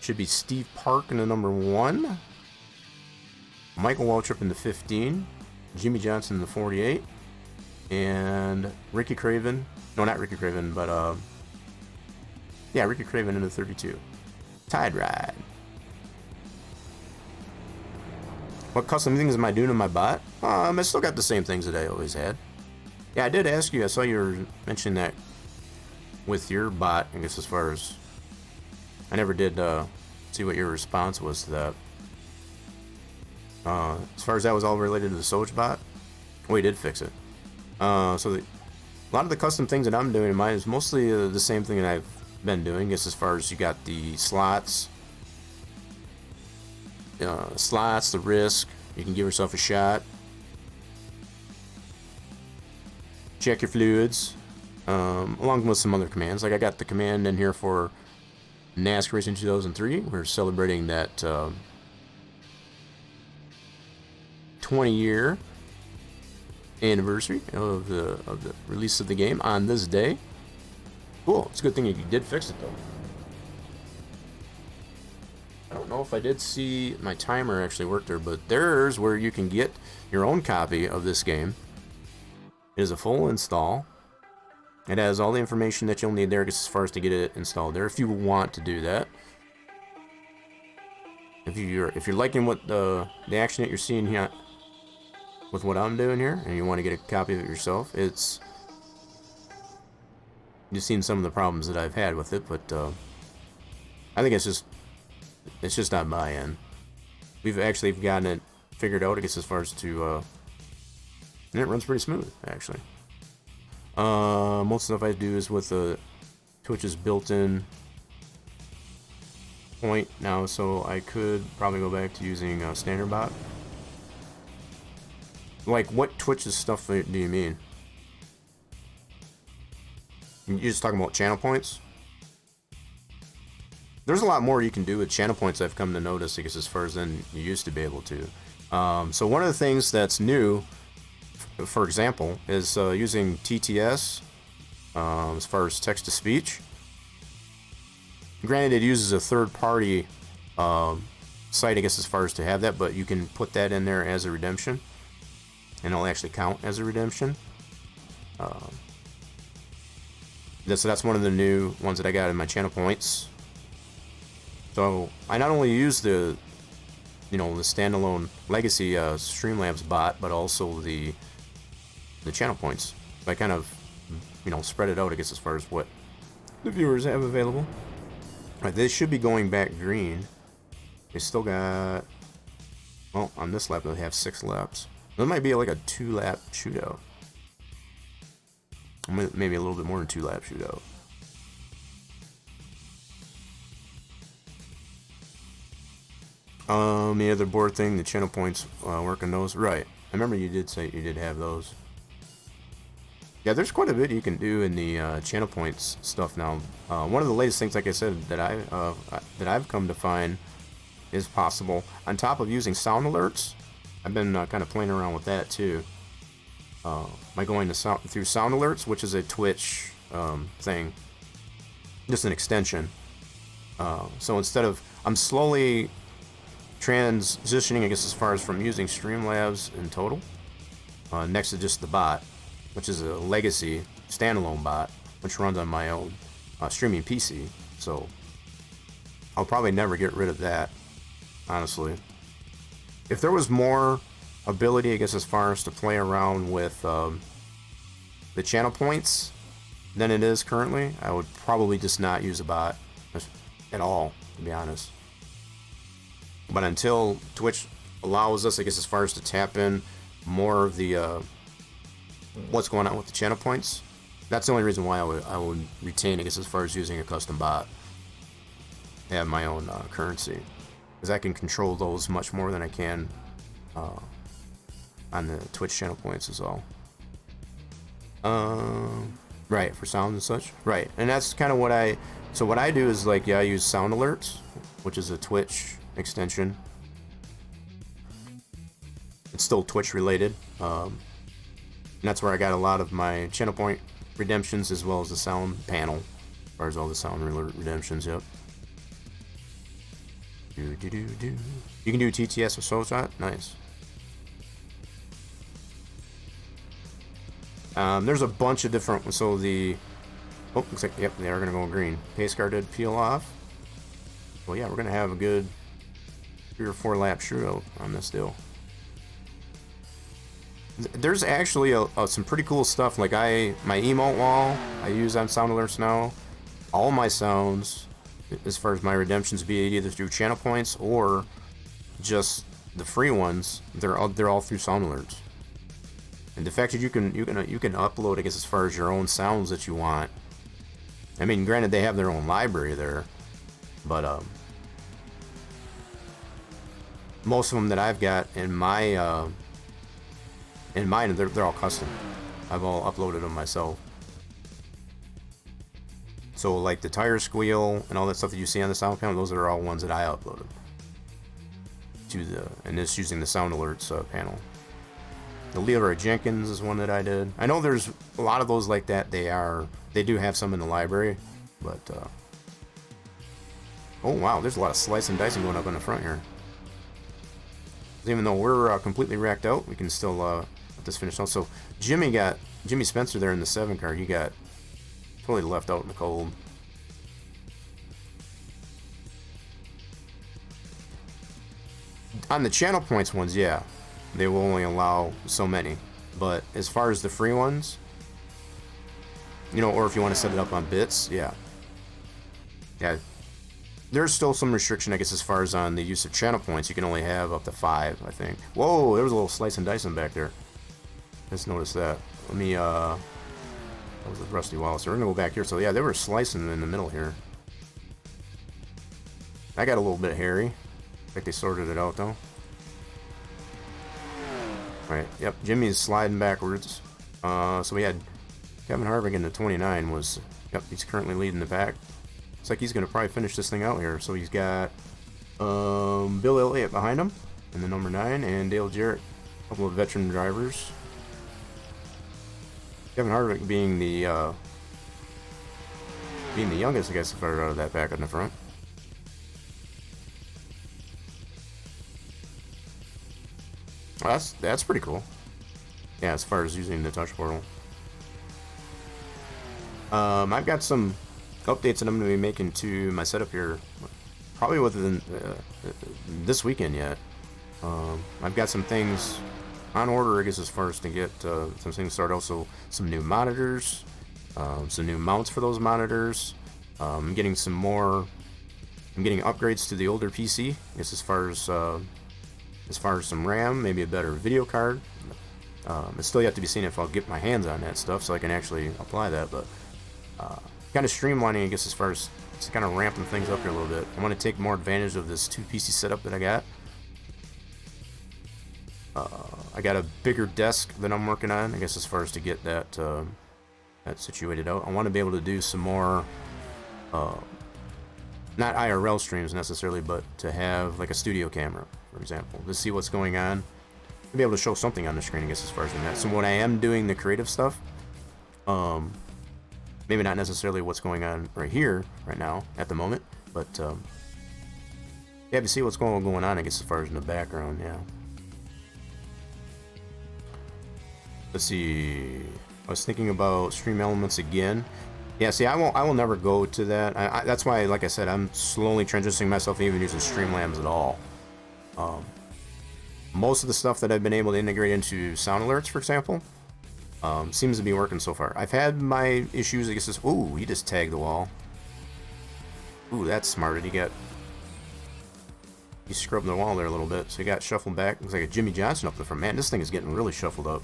Should be Steve Park in the number 1. Michael Waltrip in the 15. Jimmy Johnson in the 48. And Ricky Craven. No, not Ricky Craven, but yeah, Ricky Craven in the 32. Tide Ride. What custom things am I doing in my bot? I still got the same things that I always had. Yeah, I did ask you. I saw you were mentioning that with your bot. I guess as far as I never did see what your response was to that. As far as that was all related to the Soj bot, we did fix it. A lot of the custom things that I'm doing in mine is mostly the same thing that I've been doing. I guess as far as you got the slots, the risk, you can give yourself a shot. Check your fluids, along with some other commands. Like I got the command in here for NASCAR Racing 2003. We're celebrating that 20-year anniversary of the release of the game on this day. Cool. It's a good thing you did fix it though. I don't know if I did see my timer actually work there, but there's where you can get your own copy of this game. It is a full install. It has all the information that you'll need there as far as to get it installed there, if you want to do that. If you're liking what the action that you're seeing here with what I'm doing here, and you want to get a copy of it yourself, it's you've seen some of the problems that I've had with it, but I think it's just not my end. We've actually gotten it figured out, I guess, as far as to and it runs pretty smooth actually. Most stuff I do is with Twitch's built-in point now, so I could probably go back to using standard bot. Like, what Twitch's stuff do you mean? You're just talking about channel points? There's a lot more you can do with channel points I've come to notice, I guess, as far as than you used to be able to. So one of the things that's new, for example, is using TTS as far as text-to-speech. Granted, it uses a third-party site, I guess, as far as to have that, but you can put that in there as a redemption, and it'll actually count as a redemption. So that's one of the new ones that I got in my channel points. So I not only use the standalone legacy Streamlabs bot, but also the channel points. So I kind of spread it out, I guess, as far as what the viewers have available. Alright, they should be going back green. They still got, well, on this lap they have 6 laps. That might be like a 2-lap shootout. Maybe a little bit more than 2-lap shootout. The other board thing, the channel points, working those. Right. I remember you did say you did have those. Yeah, there's quite a bit you can do in the channel points stuff now. One of the latest things, like I said, that I've come to find is possible. On top of using sound alerts, I've been kind of playing around with that too. By going to through sound alerts, which is a Twitch thing, just an extension. So instead of, I'm slowly transitioning, I guess, as far as from using Streamlabs in total, next to just the bot, which is a legacy standalone bot, which runs on my own streaming PC. So I'll probably never get rid of that, honestly. If there was more ability, I guess, as far as to play around with the channel points than it is currently, I would probably just not use a bot at all, to be honest. But until Twitch allows us, I guess, as far as to tap in more of the what's going on with the channel points, that's the only reason why I would retain, I guess, as far as using a custom bot. Have my own currency, because I can control those much more than I can on the Twitch channel points as well. Right, for sound and such. Right, and that's kind of what so what I do is, like, yeah, I use Sound Alerts, which is a Twitch extension. It's still Twitch related. And that's where I got a lot of my channel point redemptions, as well as the sound panel, as far as all the sound redemptions. Yep. You can do TTS with Soul Shot. Nice. There's a bunch of different. So looks like, yep, they are gonna go green. Pace car did peel off. Well, yeah, we're gonna have a good 3 or 4 lap shootout on this deal. There's actually some pretty cool stuff. Like my emote wall I use on Sound Alerts now. All my sounds, as far as my redemptions, be it either through channel points or just the free ones, they're all through Sound Alerts. And the fact that you can upload, I guess, as far as your own sounds that you want. I mean, granted, they have their own library there, but most of them that I've got in mine, they're all custom. I've all uploaded them myself. So, like the tire squeal and all that stuff that you see on the sound panel, those are all ones that I uploaded and this using the Sound Alerts panel. The Leroy Jenkins is one that I did. I know there's a lot of those like that. They do have some in the library, but oh wow, there's a lot of slice and dicing going up in the front here. Even though we're completely racked out, we can still let this finish out. So Jimmy Spencer there in the 7 car. He got totally left out in the cold. On the channel points ones, yeah, they will only allow so many. But as far as the free ones, you know, or if you want to set it up on bits, yeah. There's still some restriction, I guess, as far as on the use of channel points. You can only have up to 5, I think. Whoa, there was a little slice and dicing back there. Just noticed that. Let me, that was with Rusty Wallace. So we're gonna go back here. So yeah, they were slicing in the middle here. I got a little bit hairy. I think they sorted it out though. Right, yep, Jimmy's sliding backwards. So we had Kevin Harvick in the 29 was, yep, he's currently leading the pack. Looks like he's gonna probably finish this thing out here. So he's got Bill Elliott behind him in the number 9 and Dale Jarrett, a couple of veteran drivers. Kevin Harvick being the youngest, I guess, if I were out of that pack on the front. Well, that's pretty cool. Yeah, as far as using the touch portal. I've got some updates that I'm going to be making to my setup here, probably within this weekend yet. I've got some things on order, I guess, as far as to get some things started. Also, some new monitors, some new mounts for those monitors. I'm getting upgrades to the older PC, I guess, as far as some RAM, maybe a better video card. It's still yet to be seen if I'll get my hands on that stuff so I can actually apply that, but kind of streamlining, I guess, as far as just kind of ramping things up here a little bit. I want to take more advantage of this 2 PC setup that I got. I got a bigger desk that I'm working on, I guess, as far as to get that situated out. I want to be able to do some more, not IRL streams necessarily, but to have like a studio camera, for example, to see what's going on, to be able to show something on the screen, I guess, as far as that. So when I am doing the creative stuff, maybe not necessarily what's going on right here, right now, at the moment, but yeah, to see what's going on, I guess, as far as in the background, yeah. Let's see. I was thinking about Stream Elements again. Yeah, see, I will never go to that. That's why, like I said, I'm slowly transitioning myself, even using Streamlabs at all. Most of the stuff that I've been able to integrate into sound alerts, for example, seems to be working so far. I've had my issues. I guess this. Ooh, he just tagged the wall. Ooh, that's smart. He scrubbed the wall there a little bit, so he got shuffled back. Looks like a Jimmy Johnson up the front. Man, this thing is getting really shuffled up.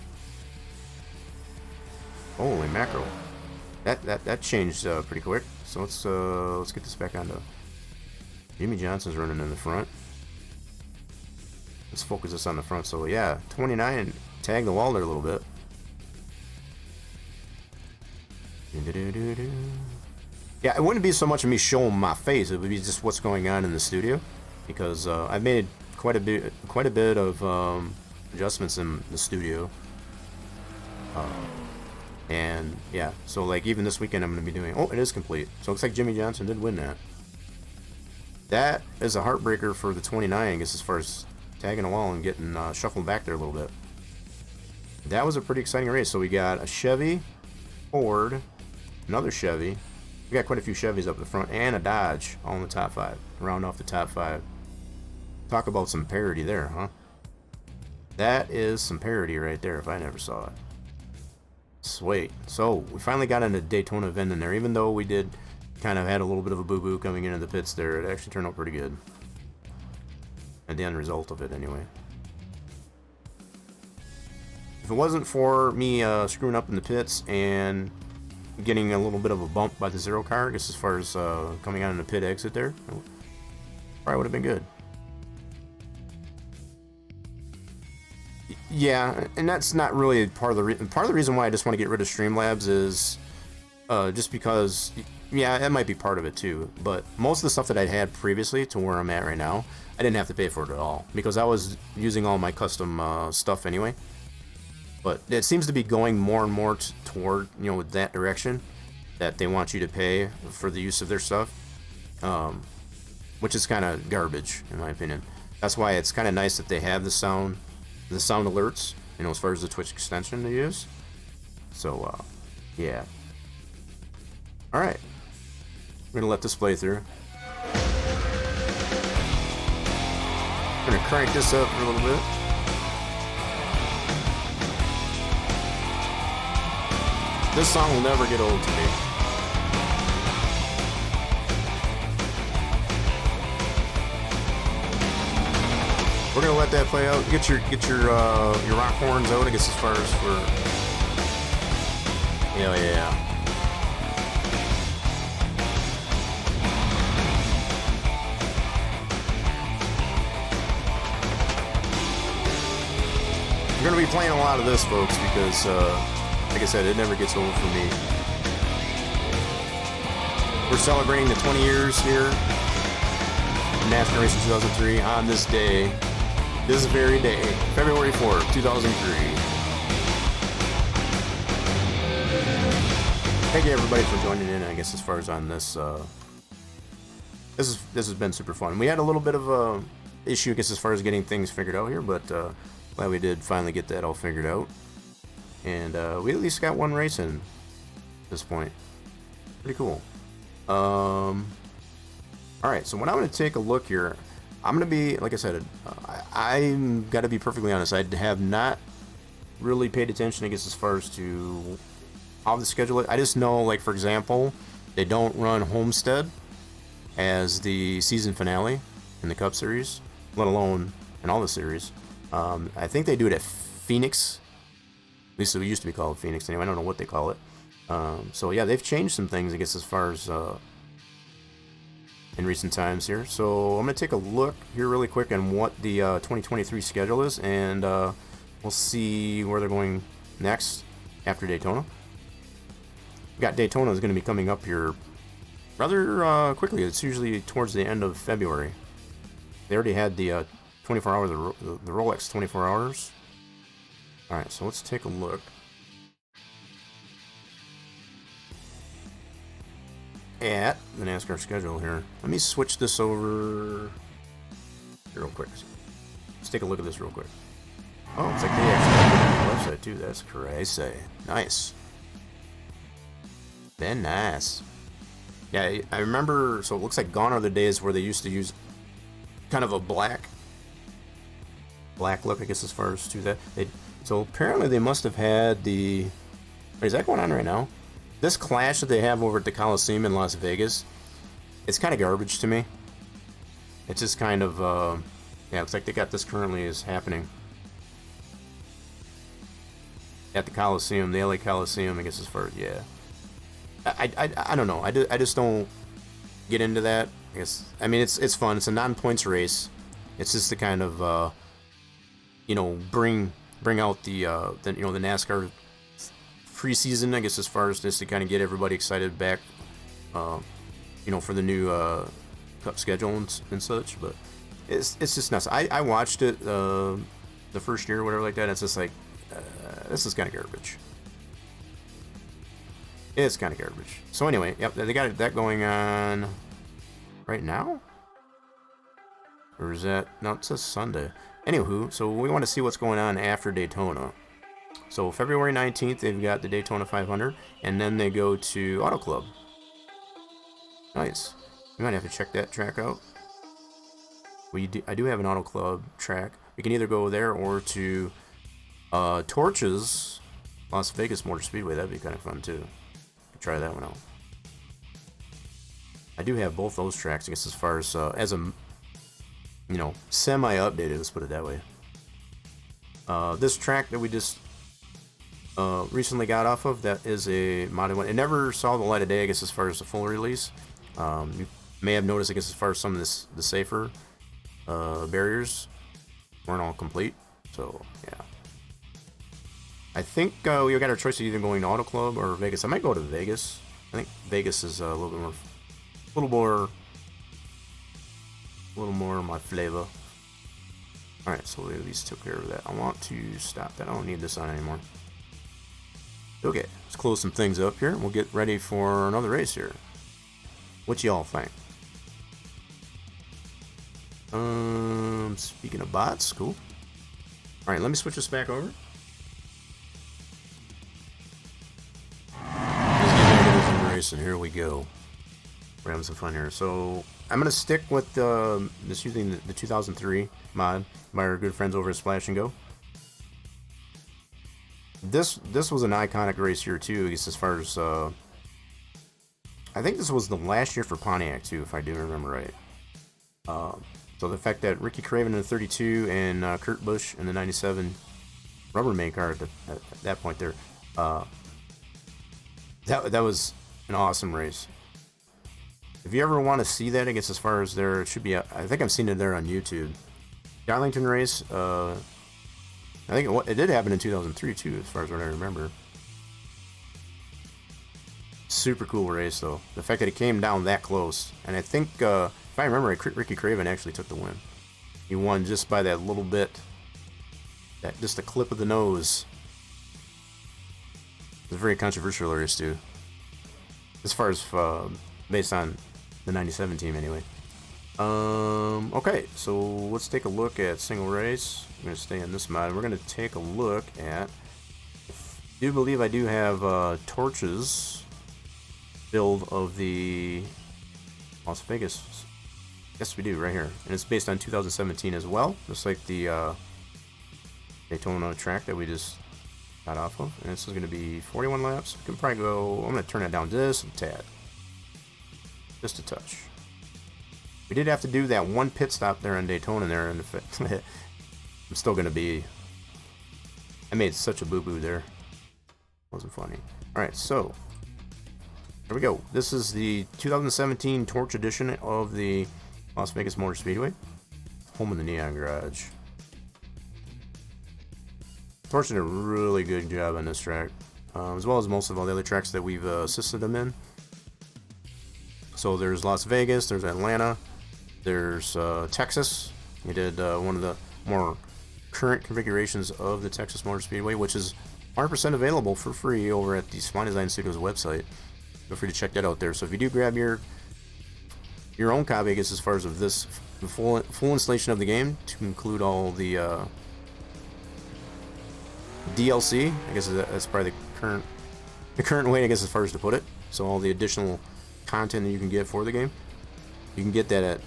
Holy mackerel! That changed pretty quick. So let's get this back onto. Jimmy Johnson's running in the front. Let's focus this on the front. So yeah, 29 tagged the wall there a little bit. Yeah, it wouldn't be so much of me showing my face. It would be just what's going on in the studio, because I've made quite a bit of adjustments in the studio. And yeah, so like even this weekend I'm going to be doing. Oh, it is complete. So it looks like Jimmy Johnson did win that. That is a heartbreaker for the 29, I guess, as far as tagging a wall and getting shuffled back there a little bit. That was a pretty exciting race. So we got a Chevy, Ford, another Chevy. We got quite a few Chevys up the front, and a Dodge all in the top 5. Round off the top 5. Talk about some parity there, huh? That is some parity right there, if I never saw it. Sweet. So we finally got into Daytona event in there, even though we did kind of had a little bit of a boo-boo coming into the pits there. It actually turned out pretty good. And the end result of it, anyway. If it wasn't for me screwing up in the pits and getting a little bit of a bump by the zero car, I guess as far as coming out in the pit exit there, probably would have been good. Yeah, and that's not really part of the reason. Part of the reason why I just want to get rid of Streamlabs is just because, yeah, that might be part of it too. But most of the stuff that I had previously to where I'm at right now, I didn't have to pay for it at all because I was using all my custom stuff anyway. But it seems to be going more and more toward, that direction, that they want you to pay for the use of their stuff, which is kind of garbage in my opinion. That's why it's kind of nice that they have the sound alerts, as far as the Twitch extension they use. So, yeah. All right, we're gonna let this play through. I'm gonna crank this up for a little bit. This song will never get old to me. We're gonna let that play out. Get your rock horns out, I guess, as far as for. Yeah. We're gonna be playing a lot of this, folks, because like I said, it never gets old for me. We're celebrating the 20 years here in NASCAR Racing 2003 on this day, this very day, February 4th, 2003. Thank you everybody for joining in, I guess, as far as on this. This has been super fun. We had a little bit of a issue, I guess, as far as getting things figured out here, but glad we did finally get that all figured out. And we at least got one race in at this point. Pretty cool. Alright, so when I'm going to take a look here, I'm going to be, like I said, I'm got to be perfectly honest. I have not really paid attention, I guess, as far as to how to schedule it. I just know, like, for example, they don't run Homestead as the season finale in the Cup Series, let alone in all the series. I think they do it at Phoenix. At least it used to be called Phoenix anyway. I don't know what they call it. So yeah, they've changed some things, I guess, as far as in recent times here. So I'm going to take a look here really quick on what the 2023 schedule is, and we'll see where they're going next after Daytona. We got Daytona is going to be coming up here rather quickly. It's usually towards the end of February. They already had the 24 hours, the Rolex 24 hours. Alright, so let's take a look. At the NASCAR schedule here. Let me switch this over real quick. Let's take a look at this real quick. Oh, it's like they actually have it on the website too. That's crazy. Nice. Been nice. Yeah, I remember. So it looks like gone are the days where they used to use kind of a black look, I guess, as far as to that. So apparently they must have had the. Wait, is that going on right now? This clash that they have over at the Coliseum in Las Vegas, it's kind of garbage to me. It's just kind of, yeah, it's like they got this currently is happening at the Coliseum, the LA Coliseum, I guess, as far as, yeah. I don't know. I just don't get into that. I guess, I mean, it's fun. It's a non-points race. It's just to kind of, you know, bring out the you know, the NASCAR preseason, I guess, as far as just to kind of get everybody excited back, you know, for the new cup schedule and such. But it's just nuts. I watched it the first year or whatever like that. It's just like, this is kind of garbage. It's kind of garbage. So anyway, yep, they got that going on right now. Or is that, no, it says Sunday. Anywho, so we want to see what's going on after Daytona. So February 19th, they've got the Daytona 500, and then they go to Auto Club. Nice. We might have to check that track out. I do have an Auto Club track. We can either go there or to Torches, Las Vegas Motor Speedway. That'd be kind of fun too. Try that one out. I do have both those tracks, I guess, as far as a, you know, semi-updated, let's put it that way. This track that we just recently got off of, that is a modded one. It never saw the light of day, I guess, as far as the full release. You may have noticed, I guess, as far as some of the safer barriers weren't all complete. So, yeah. I think we got our choice of either going to Auto Club or Vegas. I might go to Vegas. I think Vegas is a little more my flavor. Alright, so we at least took care of that. I want to stop that. I don't need this on anymore. Okay, let's close some things up here. We'll get ready for another race here. What y'all think? Speaking of bots, cool. Alright, let me switch this back over. And here we go. We're having some fun here. So I'm gonna stick with this using the 2003 mod by our good friends over at Splash and Go. This was an iconic race here too, I guess, as far as I think this was the last year for Pontiac too, if I do remember right. So the fact that Ricky Craven in the 32 and Kurt Busch in the 97 Rubbermaid car at that point there, that was an awesome race. If you ever want to see that, I guess, as far as there, it should be, I think I've seen it there on YouTube. Darlington race, I think it did happen in 2003 too, as far as what I remember. Super cool race though. The fact that it came down that close, and I think if I remember right, Ricky Craven actually took the win. He won just by that little bit, just a clip of the nose. It was a very controversial race too, as far as based on the 97 team anyway. Okay, so let's take a look at single race. I'm going to stay in this mod. We're going to take a look at, I do believe I do have Torches build of the Las Vegas. Yes, we do, right here. And it's based on 2017 as well, just like the Daytona track that we just got off of. And this is going to be 41 laps. We can probably go, I'm going to turn that down just a tad. Just a touch. We did have to do that one pit stop there in Daytona there, and I'm still going to be, I made such a boo-boo there. Wasn't funny. Alright, so here we go. This is the 2017 Torch edition of the Las Vegas Motor Speedway, home of the Neon Garage. Torch did a really good job on this track, as well as most of all the other tracks that we've assisted them in. So there's Las Vegas, there's Atlanta, there's Texas. We did one of the more current configurations of the Texas Motor Speedway, which is 100% available for free over at the Spline Design Studios website. Feel free to check that out there. So if you do grab your own copy, I guess, as far as of this full installation of the game, to include all the DLC, I guess that's probably the current way, I guess, as far as to put it. So all the additional content that you can get for the game, you can get that at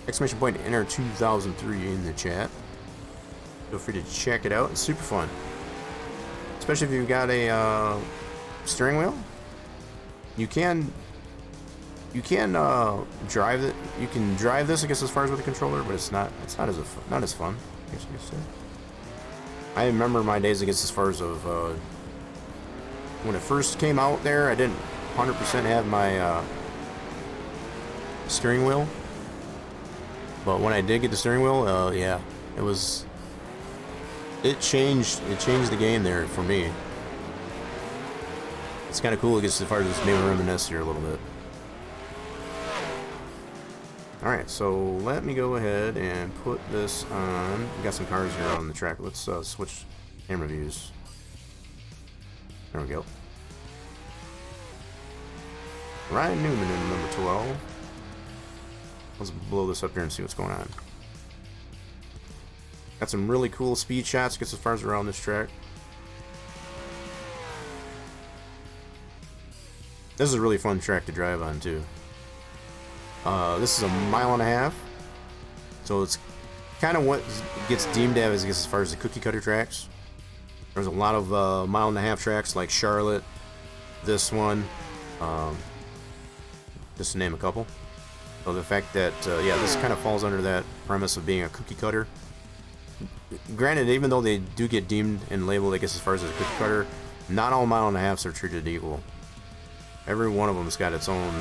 exclamation point NR2003 in the chat. Feel free to check it out. It's super fun, especially if you've got a steering wheel. You can drive it. You can drive this, I guess, as far as with the controller, but it's not as fun. I guess you could say. I remember my days, I guess, as far as of when it first came out. There, I didn't 100% have my steering wheel, but when I did get the steering wheel, yeah, it changed the game there for me. It's kind of cool, I guess, as far as maybe reminisce here a little bit. Alright, so let me go ahead and put this on. We got some cars here on the track. Let's switch camera views. There we go. Ryan Newman in number 12. Let's blow this up here and see what's going on. Got some really cool speed shots, gets as far as around this track. This is a really fun track to drive on too. This is a 1.5 miles, so it's kind of what gets deemed as far as the cookie cutter tracks. There's a lot of 1.5 mile tracks like Charlotte, this one, just to name a couple. So the fact that yeah, this kind of falls under that premise of being a cookie cutter. Granted, even though they do get deemed and labeled, I guess, as far as a cookie cutter, not all 1.5 miles are treated equal. Every one of them's got its own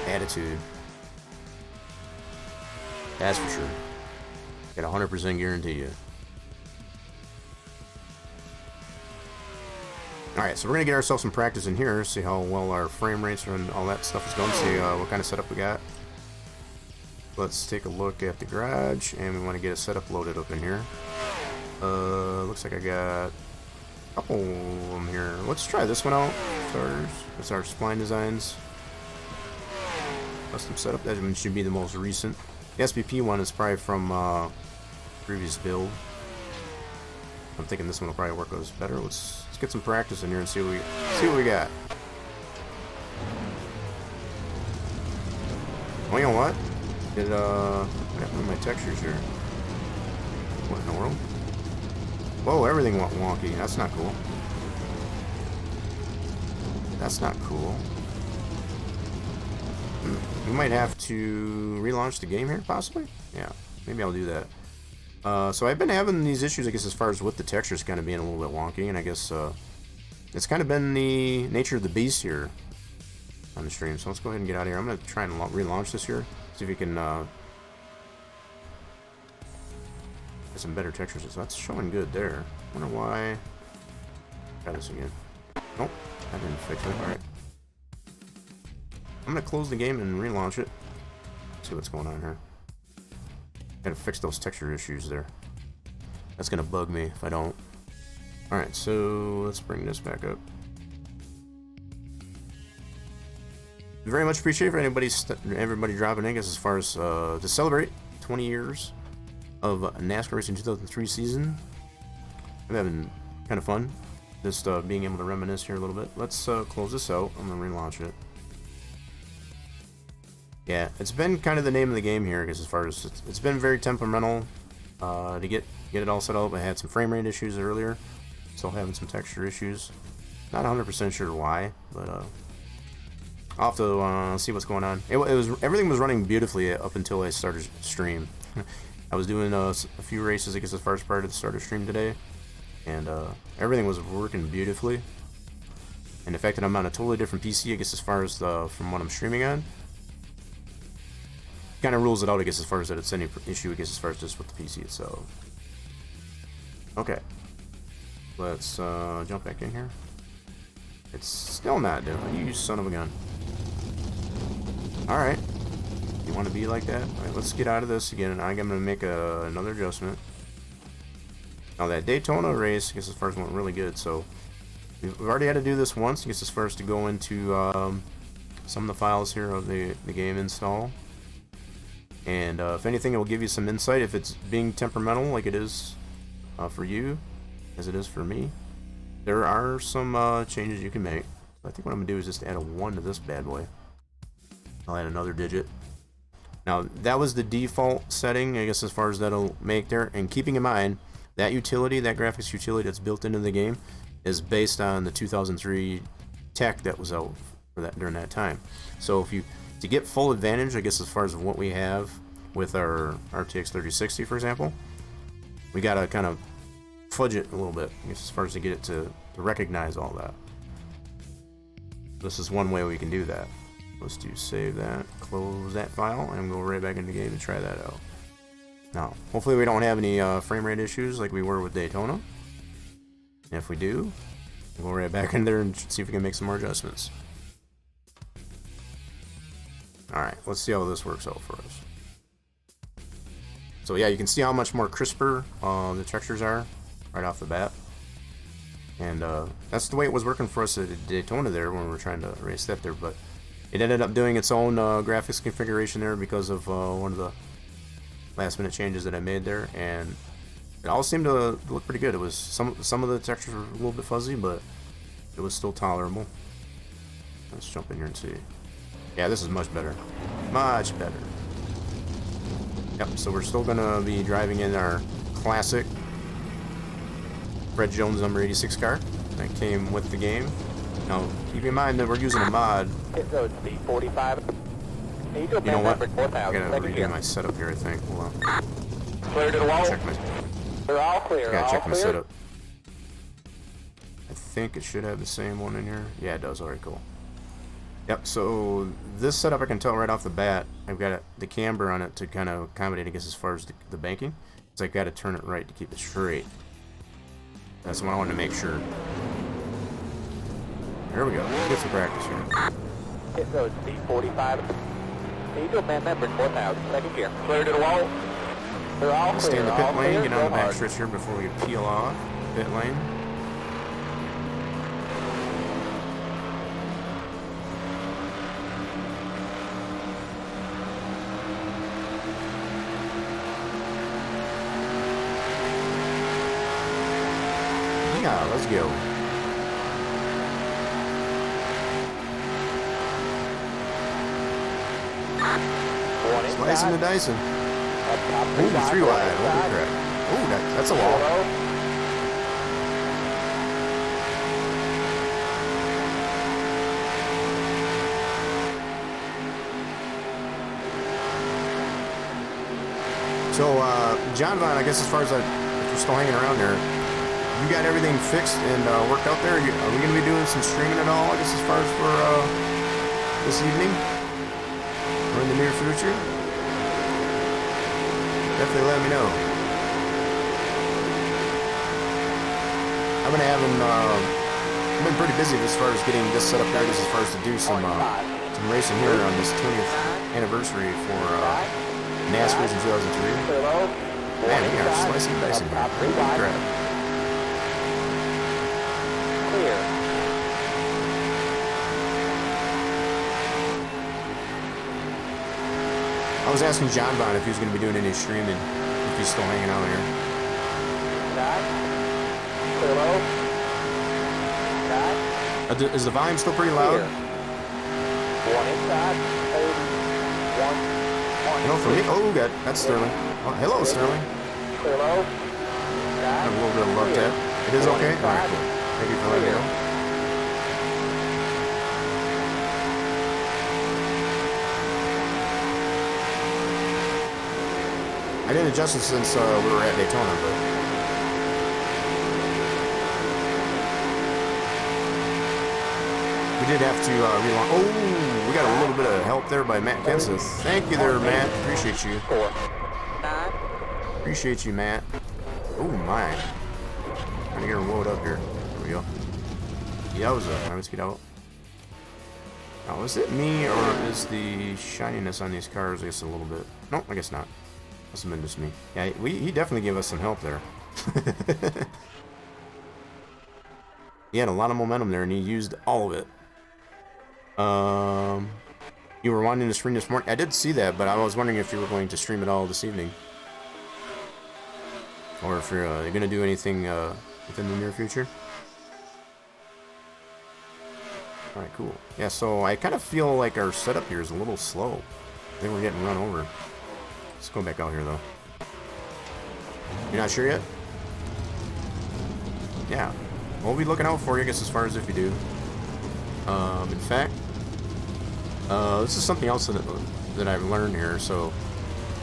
attitude. That's for sure. Got 100% guarantee you. Alright, so we're going to get ourselves some practice in here, see how well our frame rates and all that stuff is going, see what kind of setup we got. Let's take a look at the garage, and we want to get a setup loaded up in here. Looks like I got a couple of them here. Let's try this one out. Starters. That's our spline designs. Custom setup. That one should be the most recent. The SPP one is probably from previous build. I'm thinking this one will probably work a little better. Let's get some practice in here and see what we got. Oh, you know what? What happened to my textures here? What in the world? Whoa, everything went wonky. That's not cool. That's not cool. We might have to relaunch the game here, possibly? Yeah, maybe I'll do that. So I've been having these issues, I guess, as far as with the textures kind of being a little bit wonky, and I guess it's kind of been the nature of the beast here on the stream. So let's go ahead and get out of here. I'm going to try and relaunch this here, see if we can get some better textures. So that's showing good there. Wonder why. Try this again. Nope, that didn't fix it. Alright. I'm gonna close the game and relaunch it. See what's going on here. Gotta fix those texture issues there. That's gonna bug me if I don't. Alright, so let's bring this back up. Very much appreciate for everybody dropping in, I guess, as far as to celebrate 20 years of NASCAR Racing 2003 season. I'm having kind of fun, just being able to reminisce here a little bit. Let's close this out. I'm gonna relaunch it. Yeah, it's been kind of the name of the game here, I guess, as far as it's been very temperamental to get it all set up. I had some frame rate issues earlier, still having some texture issues. Not 100% sure why, but I'll have to see what's going on. It was everything was running beautifully up until I started stream. I was doing a few races, I guess, as far as prior to the start of stream today, and everything was working beautifully. And the fact that I'm on a totally different PC, I guess, as far as from what I'm streaming on, kind of rules it out, I guess, as far as that it's any issue, I guess, as far as just with the PC itself. Okay, let's jump back in here. It's still not doing it, you son of a gun. Alright, you want to be like that? Alright, let's get out of this again, and I'm going to make another adjustment. Now that Daytona race, I guess, as far as went really good, so we've already had to do this once, I guess, as far as to go into some of the files here of the game install. And if anything, it will give you some insight if it's being temperamental like it is for you, as it is for me. There are some changes you can make. I think what I'm gonna do is just add a 1 to this bad boy. I'll add another digit. Now that was the default setting, I guess, as far as that'll make there. And keeping in mind that utility, that graphics utility that's built into the game, is based on the 2003 tech that was out for that during that time. So if you to get full advantage, I guess, as far as what we have with our RTX 3060, for example, we gotta kind of fudge it a little bit, I guess, as far as to get it to recognize all that. This is one way we can do that. Let's do save that, close that file, and go right back into the game and try that out. Now, hopefully we don't have any frame rate issues like we were with Daytona. And if we do, we'll go right back in there and see if we can make some more adjustments. Alright, let's see how this works out for us. So yeah, you can see how much more crisper the textures are right off the bat. And that's the way it was working for us at Daytona there when we were trying to race that there, but it ended up doing its own graphics configuration there because of one of the last minute changes that I made there, and it all seemed to look pretty good. It was some of the textures were a little bit fuzzy, but it was still tolerable. Let's jump in here and see. Yeah, this is much better. Much better. Yep, so we're still gonna be driving in our classic Fred Jones number 86 car that came with the game. Now, keep in mind that we're using a mod. Pit road speed 45. You know what? I gotta redo my setup here, I think. Hold on. Clear to the wall. Check my, They're all clear. gotta all check my clear. setup. I think it should have the same one in here. Yeah, it does. Alright, cool. Yep, so this setup I can tell right off the bat. I've got the camber on it to kind of accommodate, I guess, as far as the banking. So I gotta turn it right to keep it straight. That's what I wanted to make sure. There we go. Let's get some practice here. Pit road speed 45. Angel man member 4000. Second gear. Clear to the wall. They're all clear. Stay in the all pit lane, clear, get on the go back hard. stretch here before we peel off. Pit lane. Yeah, let's go. Slicing the Dyson. Ooh, 3 wide. Holy crap. Ooh, that's a wall. So, John Vaughn, I guess as far as if you're still hanging around there, you got everything fixed and worked out there? Are we going to be doing some streaming at all, I guess, as far as for this evening? Or in the near future? Definitely let me know. I've been having, I've been pretty busy as far as getting this set up there, as far as to do some racing here on this 20th anniversary for NASCAR in 2003. Man, we are slicing dice in here. Holy crap. Clear. I was asking John Vaughn if he was going to be doing any streaming, if he's still hanging out here. Clear low. Is the volume still pretty loud? One inside. One. You know, for me, oh, that's Sterling. Oh, hello, Sterling. Clear low. I have a little bit of luck there. It is okay? All right, cool. Thank you for letting me know. I didn't adjust it since we were at Daytona, but we did have to relaunch. Oh, we got a little bit of help there by Matt Kenson. Thank you there, Matt. Appreciate you. 4. 9. Appreciate you, Matt. Oh my. Trying to get her load up here. There we go. Yowza. Let's get out. Now, is it me or is the shininess on these cars, I guess, a little bit? No, I guess not. Must have been just me. Yeah, he definitely gave us some help there. He had a lot of momentum there, and he used all of it. You were wanting to stream this morning? I did see that, but I was wondering if you were going to stream it all this evening. Or if you're going to do anything within the near future. Alright, cool. Yeah, so I kind of feel like our setup here is a little slow. I think we're getting run over. Let's go back out here, though. You're not sure yet? Yeah. We'll be looking out for you, I guess, as far as if you do. In fact, this is something else that I've learned here. So,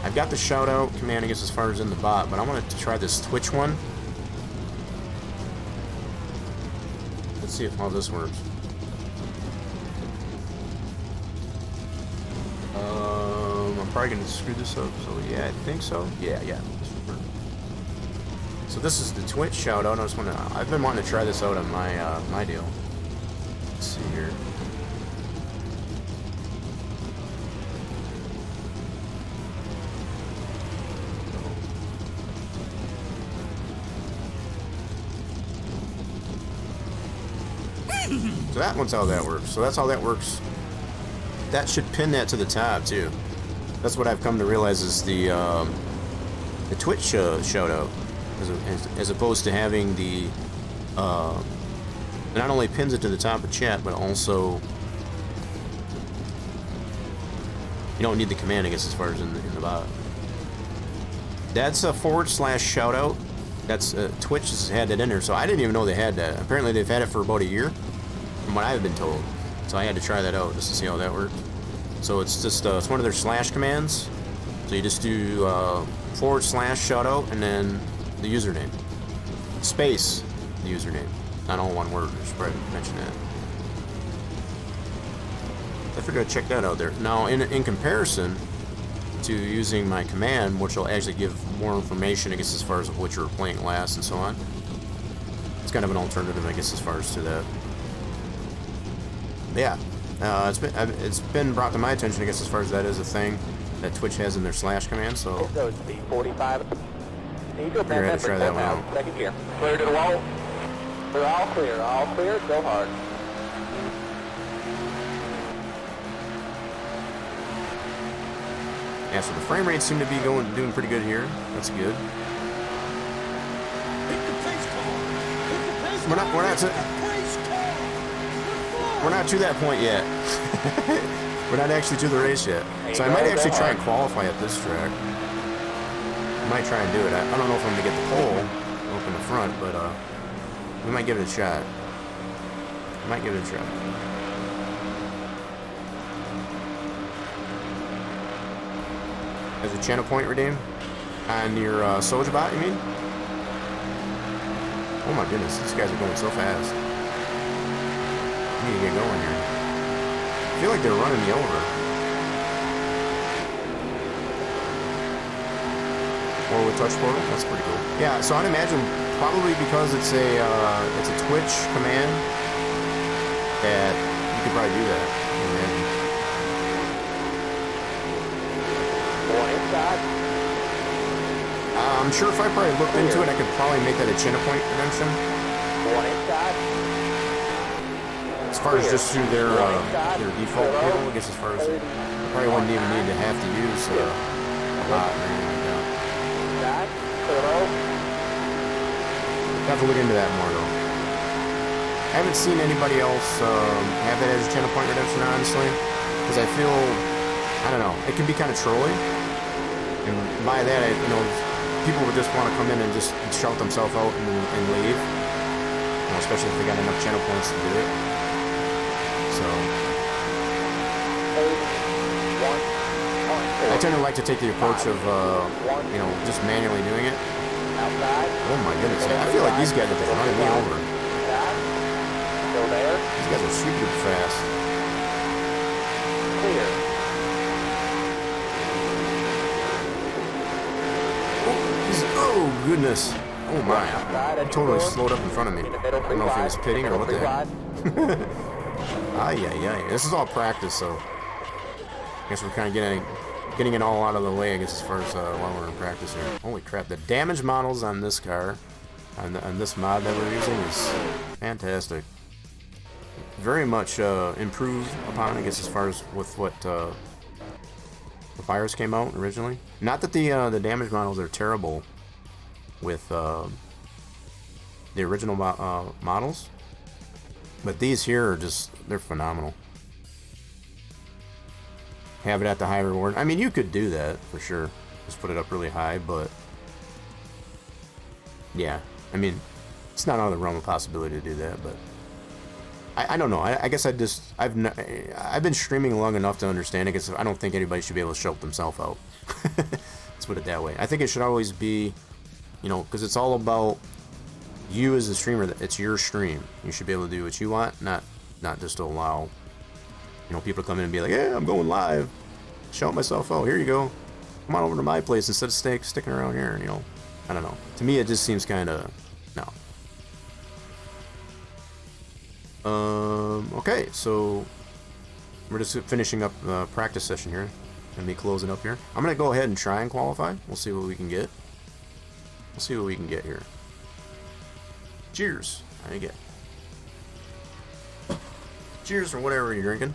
I've got the shout-out command, I guess, as far as in the bot, but I wanted to try this Twitch one. Let's see if how this works. I'm probably going to screw this up, so yeah, I think so. Yeah. So this is the Twitch shout-out. I've been wanting to try this out on my deal. Let's see here. So that one's how that works. So that's how that works. That should pin that to the top too. That's what I've come to realize is the Twitch shout-out, as opposed to having the it not only pins it to the top of chat, but also you don't need the command, I guess, as far as in the bot. That's a / shout-out. That's Twitch has had that in there, so I didn't even know they had that. Apparently they've had it for about a year, from what I've been told. So I had to try that out just to see how that worked. So it's just it's one of their slash commands. So you just do / shout-out and then the username. Space the username. Not all one word, I should probably mention that. I figured I'd check that out there. Now in comparison to using my command, which will actually give more information, I guess, as far as what you're playing last and so on. It's kind of an alternative, I guess, as far as to that. Yeah, it's been brought to my attention, I guess, as far as that is a thing that Twitch has in their slash command. So So speed 45. Need to figure I had to try that one out. Second gear. Clear to the wall. We're all clear. All clear. Go hard. Yeah, so the frame rates seem to be doing pretty good here. That's good. Hit the pace car. Hit the pace We're car. not Hit the pace car. We're not to that point yet. We're not actually to the race yet. So I might actually try and qualify at this track. I might try and do it. I don't know if I'm going to get the pole up in the front, but we might give it a shot. Might give it a try. As a channel point redeem? On your Soja bot, you mean? Oh my goodness, these guys are going so fast. I need to get going here. I feel like they're running me over. Or with touch portal, that's pretty cool. Yeah, so I'd imagine probably because it's a Twitch command that you could probably do that. One inside. I'm sure if I probably looked into it, I could probably make that a channel point redemption. One inside. As far as just through their default portal, I guess as far as I probably wouldn't even need to have to use a bot or anything like that. Inside. Clear low. Have to look into that more though. I haven't seen anybody else have that as a channel point redemption, honestly, because I feel, I don't know, it can be kind of trolly, and by that, people would just want to come in and just shout themselves out and leave, especially if they got enough channel points to do it. So I tend to like to take the approach of just manually doing it. Outside. Oh my goodness, I feel like these guys are just running me over. Still there. These guys are super fast. Clear. Oh goodness. Oh my. He totally slowed up in front of me. I don't know if he was pitting or what the heck. Ay. This is all practice, so I guess we're kind of getting it all out of the way, I guess, as far as while we're in practice here. Holy crap, the damage models on this car, on this mod that we're using, is fantastic. Very much improved upon, I guess, as far as with what the Fires came out originally. Not that the damage models are terrible with the original models, But these here are just, they're phenomenal. Have it at the high reward. I mean, you could do that for sure. Just put it up really high, but yeah, I mean, it's not out of the realm of possibility to do that, but I don't know. I guess I've been streaming long enough to understand it, because I don't think anybody should be able to shout themselves out. Let's put it that way. I think it should always be, you know, because it's all about you as the streamer. It's your stream. You should be able to do what you want, not just to allow, you know, people to come in and be like, yeah, I'm going live. Shout myself out. Here you go. Come on over to my place instead of sticking around here, you know. I don't know. To me, it just seems kind of, no. Okay, so we're just finishing up the practice session here. Gonna be closing up here. I'm gonna go ahead and try and qualify. We'll see what we can get. We'll see what we can get here. Cheers. How you get? Cheers for whatever you're drinking.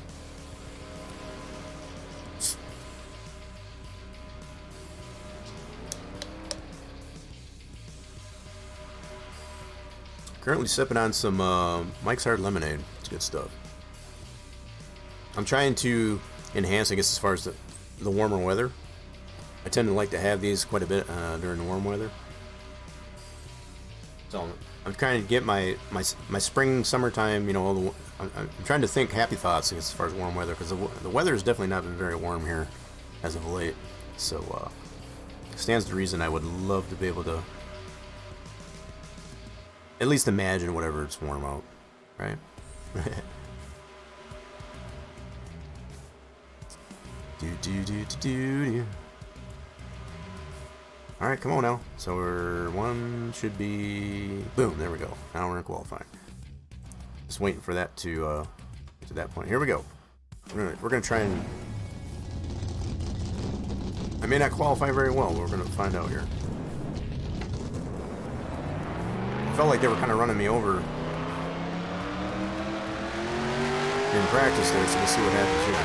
Currently sipping on some Mike's Hard Lemonade. It's good stuff. I'm trying to enhance, I guess, as far as the warmer weather. I tend to like to have these quite a bit during the warm weather. So I'm trying to get my spring, summertime, you know, I'm trying to think happy thoughts as far as warm weather, because the weather has definitely not been very warm here as of late. So stands to reason I would love to be able to at least imagine whatever it's warm out, right? All right, come on now. So one should be, boom, there we go. Now we're in qualifying. Just waiting for that to get to that point. Here we go. We're gonna try and, I may not qualify very well, but we're gonna find out here. I felt like they were kind of running me over in practice there, so we'll see what happens here.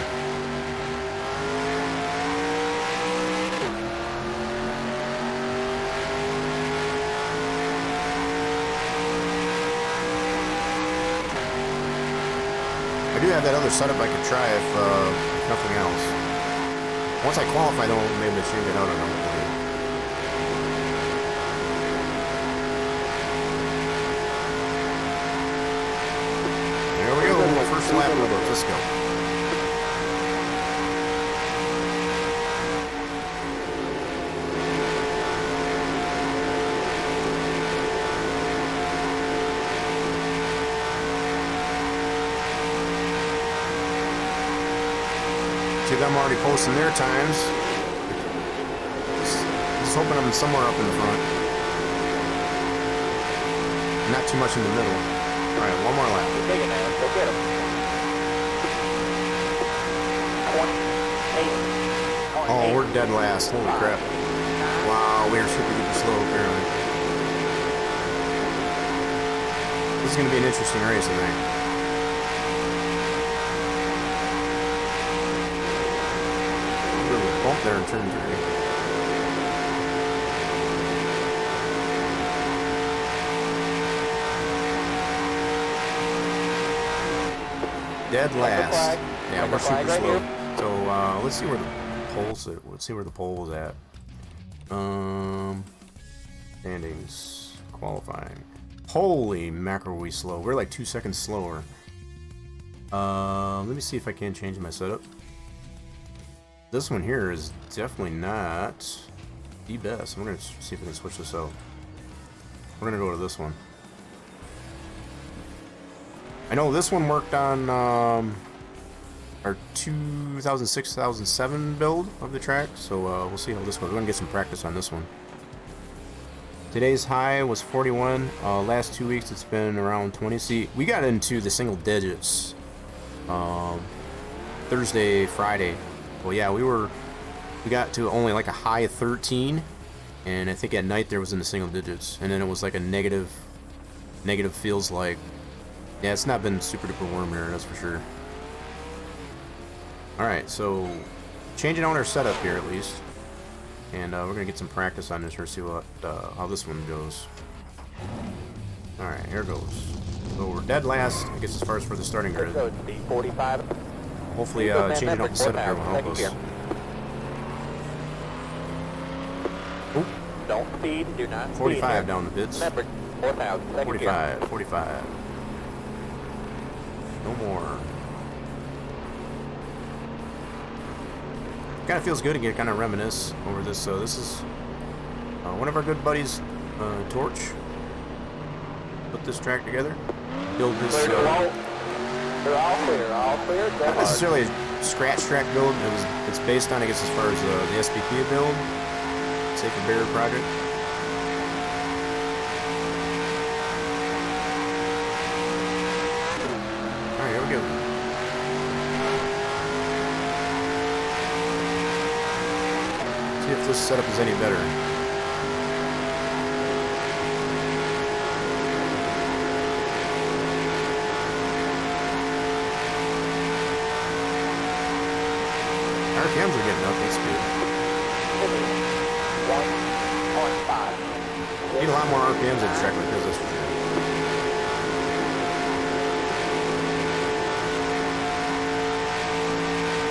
I do have that other setup I could try if nothing else. Once I qualify, though, maybe I should get out another plane. There we go, first lap of the book. Let's go. See, I'm already posting their times. Just hoping I'm somewhere up in the front. Not too much in the middle. Alright, one more lap. You're big enough. Go get him. 28. Oh, we're dead last. Holy crap. Wow, we are super duper slow apparently. This is going to be an interesting race, I think. Bump there in turn 3. Dead last. Yeah, we're super slow. So let's see where the poll's at. Let's see where the poll was at. Standings, qualifying. Holy mackerel, we slow. We're like 2 seconds slower. Let me see if I can change my setup. This one here is definitely not the best. I'm going to see if I can switch this out. We're going to go to this one. I know this one worked on our 2006-2007 build of the track, so we'll see how this goes. We're going to get some practice on this one. Today's high was 41. Last 2 weeks it's been around 20. See, we got into the single digits Thursday, Friday. Well, yeah, we got to only like a high of 13, and I think at night there was in the single digits, and then it was like a negative feels like. Yeah, it's not been super duper warm here, that's for sure. Alright, so changing out our setup here at least, and we're gonna get some practice on this here, see what how this one goes. Alright, here goes. So we're dead last, I guess, as far as for the starting grid. Road speed 45. Hopefully, changing up the setup here will help us. Oop, Don't speed, do not speed. 45 down the pits. Remember, 4,000, second gear. 45, 45. No more. Kind of feels good to get kind of reminisce over this. So this is one of our good buddies, Torch. Put this track together. Build this. They're all clear. Not necessarily a scratch track build. It's based on, I guess, as far as the SPP build, Safer Barrier project. All right, here we go. See if this setup is any better. RPMs are getting up, that's good. 1.5. Need a lot more RPMs in a track like this, that's for sure.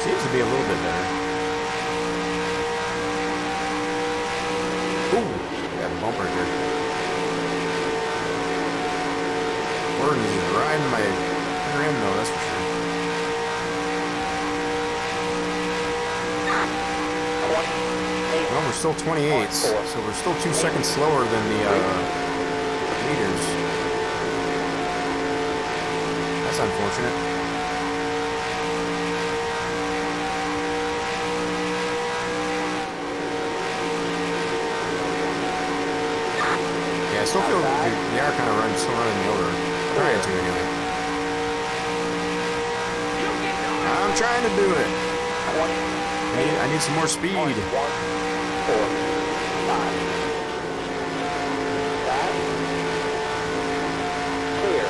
Seems to be a little bit better. Ooh, got a bump right there. Gordon is riding my rear end though, that's for sure. Well, we're still 28s, so we're still 2 seconds slower than the leaders. That's unfortunate. Yeah, I still feel they are kind of still running me over. Trying to anyway. I'm trying to do it. I need some more speed. 1, 4, 5. That. Clear.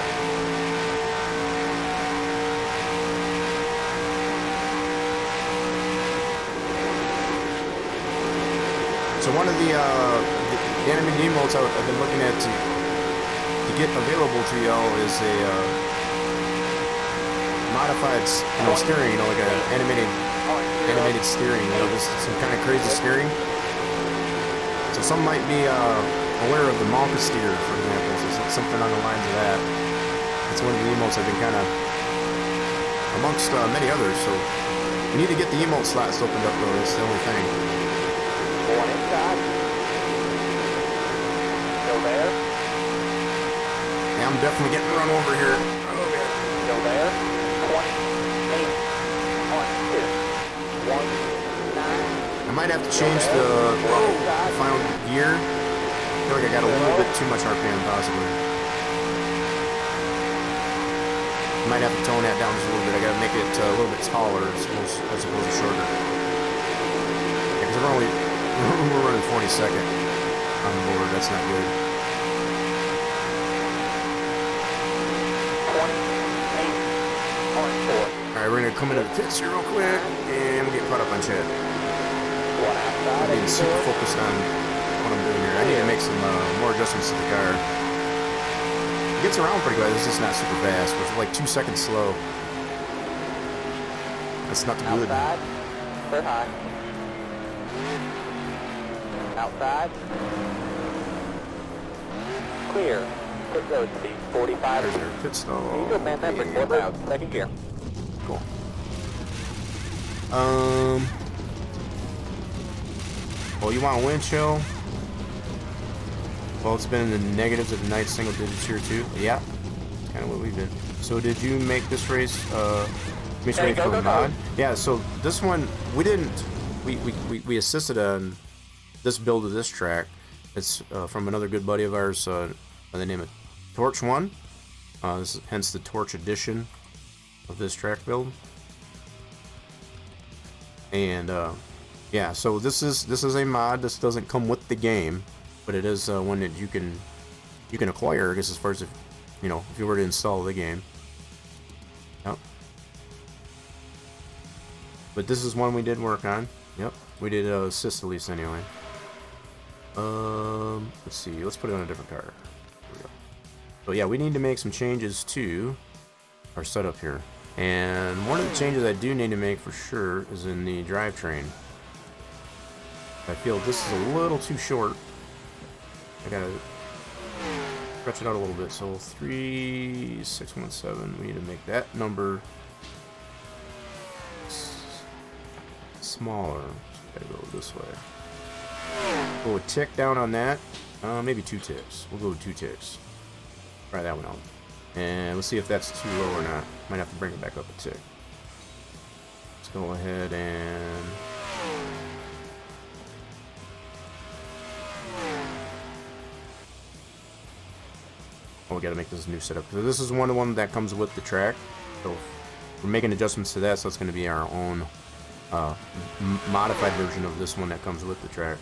So one of the animated emotes I've been looking at to get available to y'all is a modified, steering, like an animated steering, just some kind of crazy steering. So some might be aware of the Malka steer, for example, so something on the lines of that. It's one of the emotes I've been kind of, amongst many others, so we need to get the emote slots opened up though, that's the only thing. Going inside. Still there. Yeah, I'm definitely getting run over here. Still there. 28. 1, 2. 1, 9. I might have to change the final gear. I feel like I got a little bit too much RPM, possibly. I might have to tone that down just a little bit. I gotta make it a little bit taller as opposed to shorter. Yeah, because we're running 42nd on the board. That's not good. 28. 4. Alright, we're gonna come into the pits here real quick and get caught up on chat. I'm being super focused on what I'm doing here. I need to make some more adjustments to the car. It gets around pretty good. It's just not super fast. We're like 2 seconds slow. That's not good. Outside. Clear high. Outside. Clear. Pit road speed 45. There's our pit stall. Eagle man member 4,000. Second gear. Cool. Well, you want wind chill? Well, it's been in the negatives of nice single digits here too. Yeah, that's kind of what we've been. So, did you make this race? Okay, go, for go, mod? go. Yeah. So this one we didn't. We assisted on this build of this track. It's from another good buddy of ours by the name of Torch One. This is hence the Torch edition of this track build. And yeah, so this is a mod. This doesn't come with the game, but it is one that you can acquire, I guess, as far as if you were to install the game. Yep. But this is one we did work on. Yep, we did assist at least anyway. Let's see. Let's put it on a different car. Here we go. So yeah, we need to make some changes to our setup here. And one of the changes I do need to make for sure is in the drivetrain. I feel this is a little too short. I gotta stretch it out a little bit. So 3617, we need to make that number smaller. So gotta go this way. Go a tick down on that. Maybe 2 ticks. We'll go with 2 ticks. Try that one out. And let's see if that's too low or not. Might have to bring it back up a tick. Let's go ahead and... Oh, we gotta make this new setup. So this is one that comes with the track. So we're making adjustments to that, so it's gonna be our own modified version of this one that comes with the track.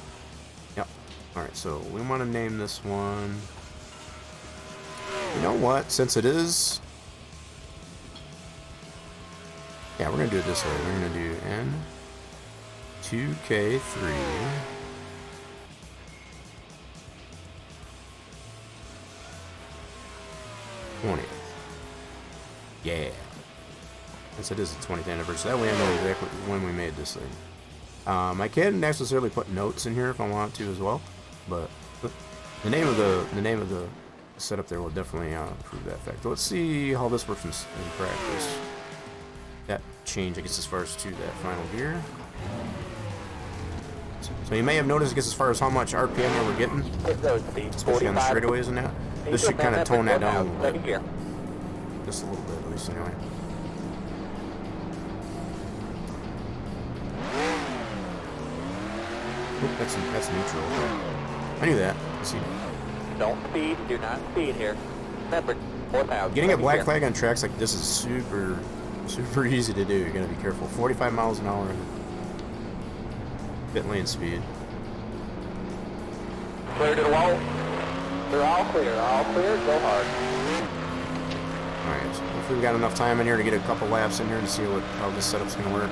Yep. Alright, so we want to name this one... You know what? Since it is... Yeah, we're going to do it this way. We're going to do N2K3 20th. Yeah. Since it is the 20th anniversary, that way I know exactly when we made this thing. I can't necessarily put notes in here if I want to as well, but the name of the setup there will definitely prove that fact. Let's see how this works in practice. That change, I guess, as far as to that final gear. So you may have noticed, I guess, as far as how much RPM we're getting, especially on the straightaways and that. This should kind of tone that down a little bit. Just a little bit, at least, anyway. Oop, that's neutral. I knew that. Let's see. Don't speed. Do not speed here. Remember, 4,000. Getting a black flag on tracks like this is super easy to do. You're gonna be careful. 45 miles an hour in pit lane speed. Clear to the wall. They're all clear. All clear. Go hard. Alright, so hopefully we got enough time in here to get a couple laps in here to see how this setup's gonna work.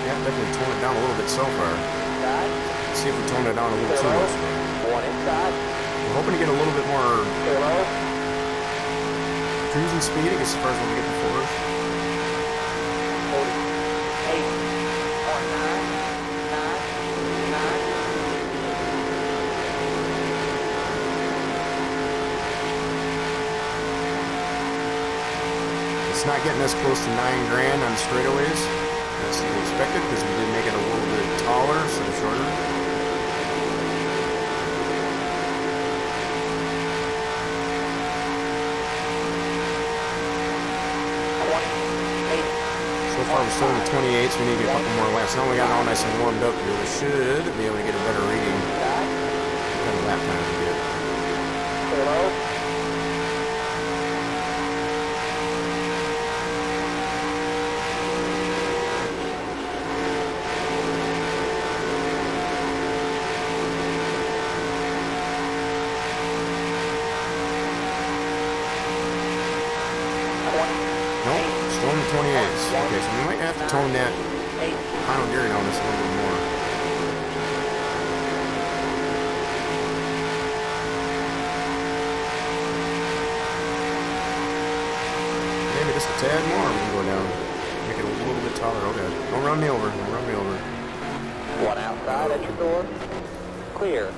Definitely tone it down a little bit so far. Let's see if we tone it down a little too much. One inside. We're hoping to get a little bit more cruising speed, I guess, as far as when we get to 4s. 48.999. It's not getting us close to $9 grand on straightaways. That's to be expected because we did make it a little bit taller instead of shorter. So far we're still in the 28s. We need to get a couple more laps. Now we got it all nice and warmed up here. We should be able to get a better reading. What kind of lap time we get. Okay, so we might have to tone that final gear down just a little bit more. Maybe just a tad more we can go down. Make it a little bit taller. Okay. Don't run me over. Don't run me over. One outside at your door. Clear.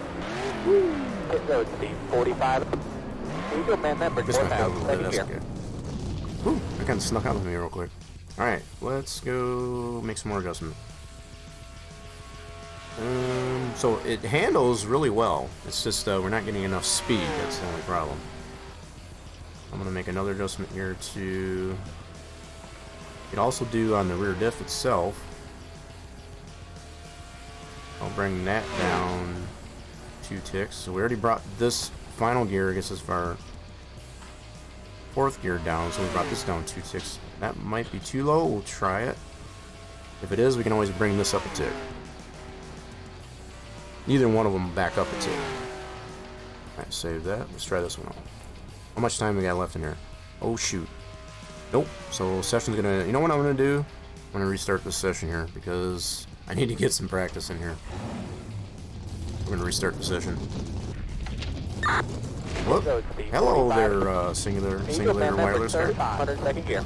Pit road speed 45. Here you go, man. Remember, This might be a 4,000. little bit. That's okay. Whew, that kind of snuck out of me real quick. Alright, let's go make some more adjustments. So it handles really well. It's just we're not getting enough speed. That's the only problem. I'm going to make another adjustment here to... You could also do on the rear diff itself. I'll bring that down 2 ticks. So we already brought this final gear, I guess, as far... 4th gear down, so we brought this down 2 ticks. That might be too low. We'll try it. If it is, we can always bring this up a tick. Neither one of them back up a tick. Alright, save that. Let's try this one out. How much time we got left in here? Oh shoot. Nope. So session's gonna, you know what I'm gonna do? I'm gonna restart this session here because I need to get some practice in here. We're gonna restart the session. Whoop. Hello there, Singular Wireless car. 102nd gear.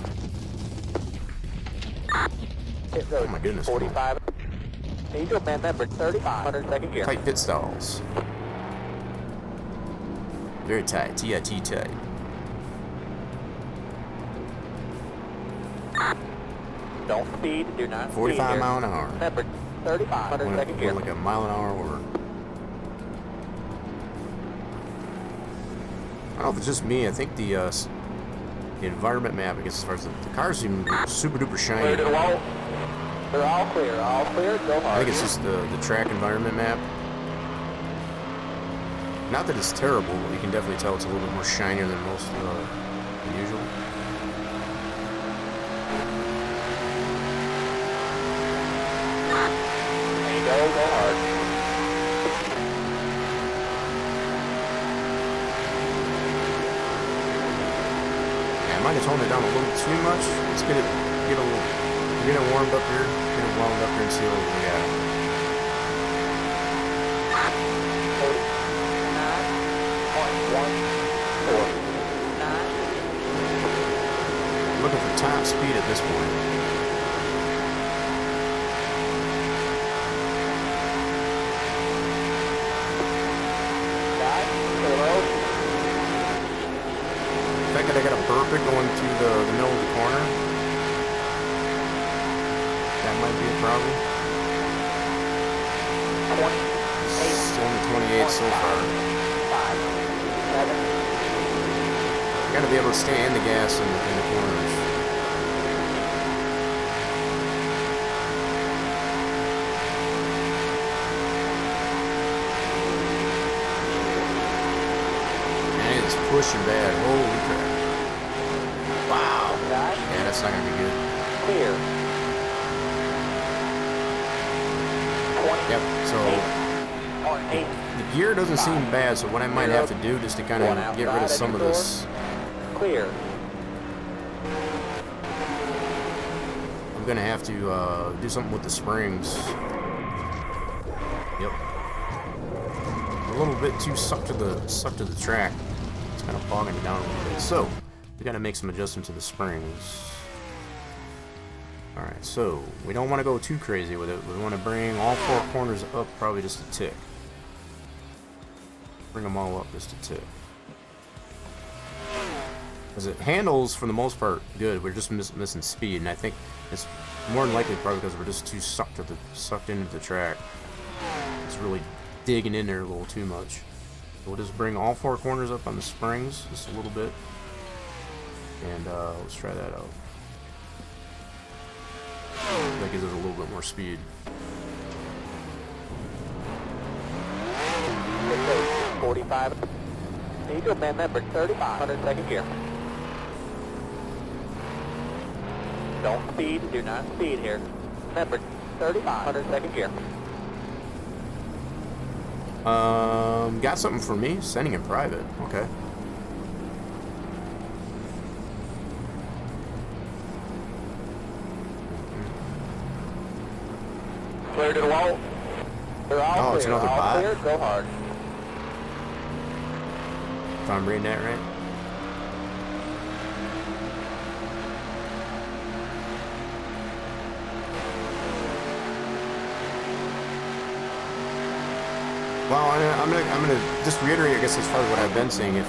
Pit road. Oh my goodness. 45. Angel man number 35. 102nd gear. Tight pit stalls. Very tight. TIT tight. Don't speed. Do not 45 speed mile an hour. Number 35. 102nd gear. Like a mile an hour over. I don't know if it's just me. I think the environment map, I guess, as far as the cars seem super duper shiny. Clear to the wall. They're all clear. All clear. Go hard. I think it's just the track environment map. Not that it's terrible, but you can definitely tell it's a little bit more shinier than most than usual. There you go. Go hard. Yeah, I might have toned it down a little too much. Let's get it warmed up here. Get it wound up here and see what we got. 49.149. Looking for top speed at this point. The fact that I got a burp it going through the middle of the corner, that might be a problem. It's only 28 so far. 5, 7. You gotta be able to stay in the gas in the corners. And it's pushing bad. Holy crap. Wow. Yeah, that's not gonna be good. Clear. 20. Yep, so 8. the gear doesn't seem bad, so what I might have to do just to kind of get rid of some of this, Clear. I'm gonna have to do something with the springs. Yep. A little bit too sucked to the track. It's kind of bogging it down a little bit. So we gotta make some adjustments to the springs. Alright, so we don't want to go too crazy with it. We want to bring all four corners up probably just a tick. Bring them all up just a tick. Because it handles, for the most part, good. We're just missing speed, and I think it's more than likely probably because we're just too sucked into the track. It's really digging in there a little too much. So we'll just bring all four corners up on the springs just a little bit. And let's try that out. That gives us a little bit more speed. 45. Angel man number 35. 102nd gear. Don't speed. Do not speed here. Number 35. 102nd gear. Got something for me? Sending in private. Okay. Clear to the wall. They're all Oh, clear. it's another all bot? clear. Go hard. If I'm reading that right. Well, I'm gonna just reiterate, I guess, as far as what I've been saying. If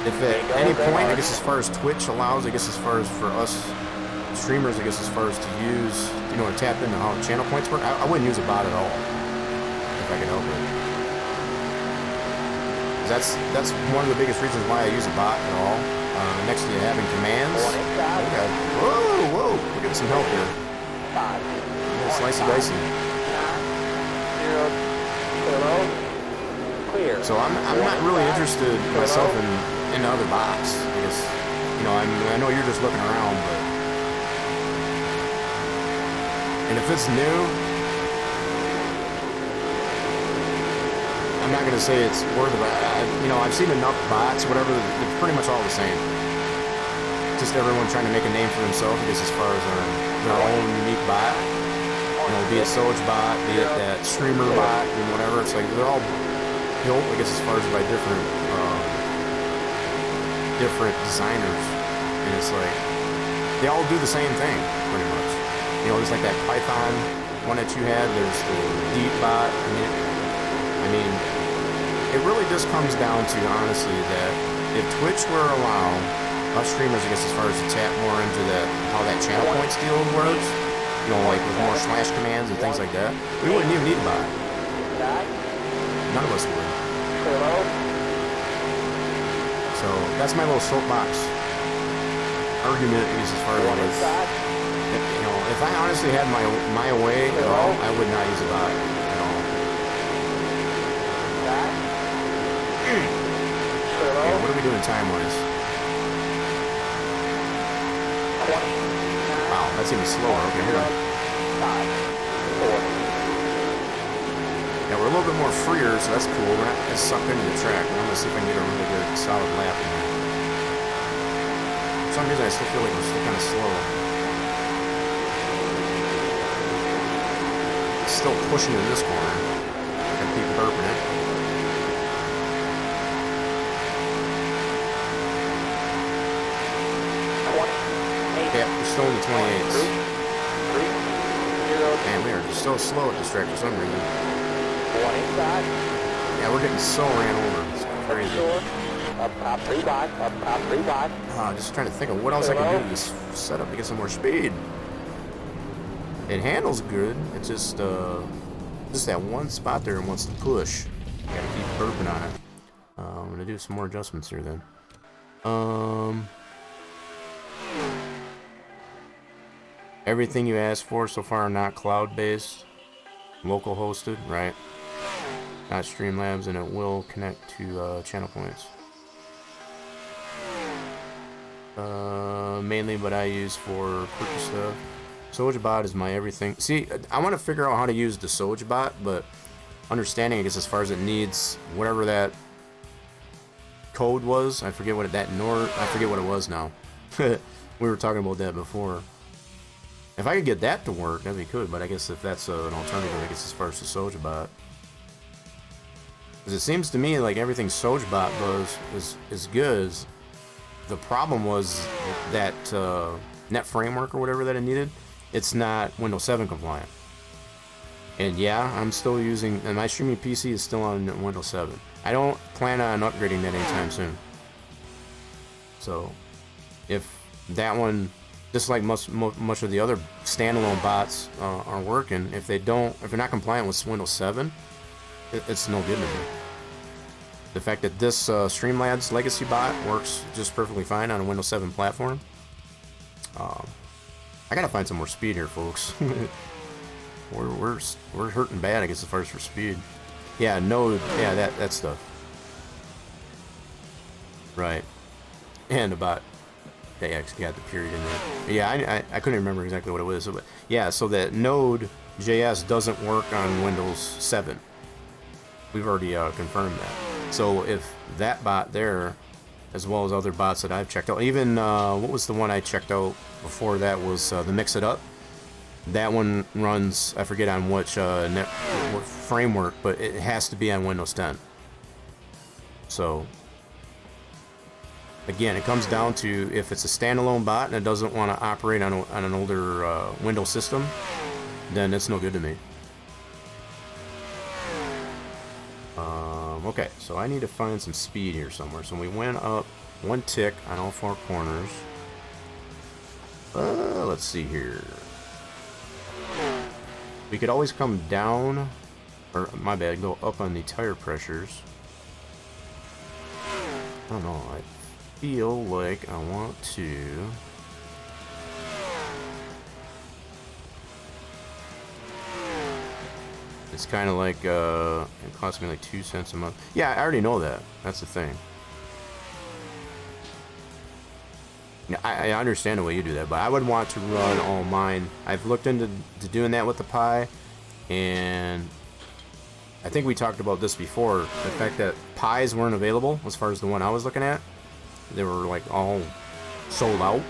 at any point, I guess, as far as Twitch allows, I guess, as far as for us streamers, I guess, as far as to use, you know, to tap into how channel points work, I wouldn't use a bot at all if I could help it. 'Cause that's one of the biggest reasons why I use a bot at all. Next to having commands. Okay. Whoa! We're getting some help here. 5. Slicey dicey. 0. Clear. So I'm not really interested myself in other bots. I guess, you know, I know you're just looking around, but and if it's new, I'm not gonna say it's worth it. You know, I've seen enough bots, whatever. They're pretty much all the same. just everyone trying to make a name for themselves, I guess, as far as their own unique bot. You know, be it Solj bot, be it that streamer bot, and whatever. It's like they're all built, I guess, as far as by different designers, and it's like they all do the same thing pretty much. You know, there's like that Python one that you had. There's the Deep bot. I mean, it really just comes down to honestly that if Twitch were to allow us streamers, I guess, as far as to tap more into that how that channel points deal works. You know, like with more slash commands and things like that, we wouldn't even need a bot. None of us would. So that's my little soapbox argument, I guess, as far as you know, if I honestly had my way at all, I would not use a bot at all. Yeah, what are we doing time-wise? Wow, that's even slower. Okay, hold on. Yeah, we're a little bit more freer, so that's cool. We're not as sucked into the track. I'm gonna see if I can get a really good solid lap in here. For some reason, I still feel like we're still kind of slow. Still pushing in this corner. Gotta keep burping it. Yeah, we're still in the 28s. Man, we are just so slow at this track for some reason. Yeah, we're getting so ran over. It's crazy. Just trying to think of what else I can do to this setup to get some more speed. It handles good. It's just that one spot there it wants to push. You gotta keep burping on it. I'm gonna do some more adjustments here then. Everything you asked for so far not cloud-based, local hosted, right? Not Streamlabs, and it will connect to channel points. Mainly what I use for quicker stuff. Sojabot is my everything. See, I want to figure out how to use the Sojabot, but understanding, I guess, as far as it needs whatever that code was. I forget what I forget what it was now. We were talking about that before. If I could get that to work, that'd be good. But I guess if that's an alternative, I guess as far as the Sojabot, because it seems to me like everything Sojabot does is good. The problem was that net framework or whatever that it needed. It's not Windows 7 compliant. And yeah, I'm still using, and my streaming PC is still on Windows 7. I don't plan on upgrading that anytime soon. So if that one, just like much of the other standalone bots are working, if they're not compliant with Windows 7, it's no good to me. The fact that this Streamlabs legacy bot works just perfectly fine on a Windows 7 platform. I gotta find some more speed here, folks. we're hurting bad, I guess, as far as for speed. Yeah, Node. Yeah, that stuff. Right. And about they actually got the period in there. Yeah, I couldn't remember exactly what it was. But yeah, so that Node.js doesn't work on Windows 7. We've already confirmed that. So if that bot there, as well as other bots that I've checked out, even what was the one I checked out before that was the Mix It Up. That one runs, I forget on which what framework, but it has to be on Windows 10. So again, it comes down to if it's a standalone bot and it doesn't want to operate on an older Windows system, then it's no good to me. Okay, so I need to find some speed here somewhere. So we went up one tick on all four corners. Let's see here. We could always come down, or my bad, go up on the tire pressures. I don't know, I feel like I want to... It's kind of like, it costs me like 2 cents a month. Yeah, I already know that. That's the thing. I understand the way you do that, but I would want to run all mine. I've looked into doing that with the Pi, and I think we talked about this before. The fact that Pis weren't available, as far as the one I was looking at. They were like all sold out.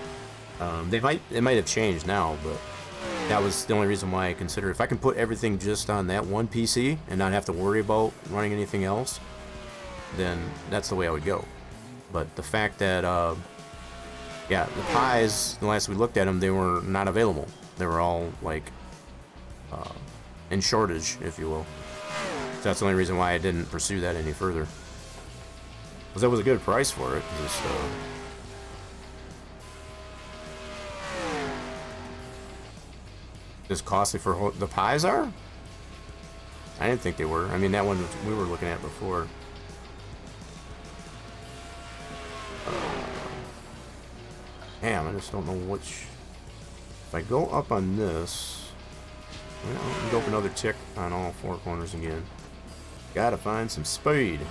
It might have changed now, but that was the only reason why I consider if I can put everything just on that one PC and not have to worry about running anything else, then that's the way I would go. But the fact that yeah, the Pies, the last we looked at them, they were not available. They were all like in shortage, if you will. So that's the only reason why I didn't pursue that any further. Because that was a good price for it. Just costly for the Pies are? I didn't think they were. I mean, that one we were looking at before. Damn, I just don't know which. If I go up on this, well, I'm gonna go up another tick on all four corners again. Gotta find some speed.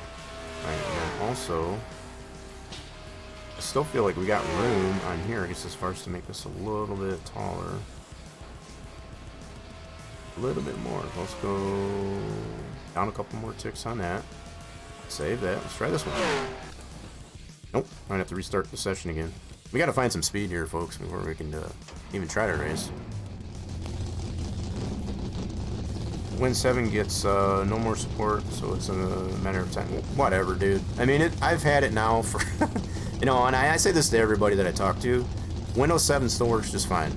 Right, and then also, I still feel like we got room on here, I guess, as far as to make this a little bit taller. A little bit more. Let's go down a couple more ticks on that. Save that. Let's try this one. Nope. Might have to restart the session again. We gotta find some speed here, folks, before we can even try to race. Win 7 gets no more support, so it's a matter of time. Whatever, dude. I mean, I've had it now for, you know, and I say this to everybody that I talk to. Windows 7 still works just fine.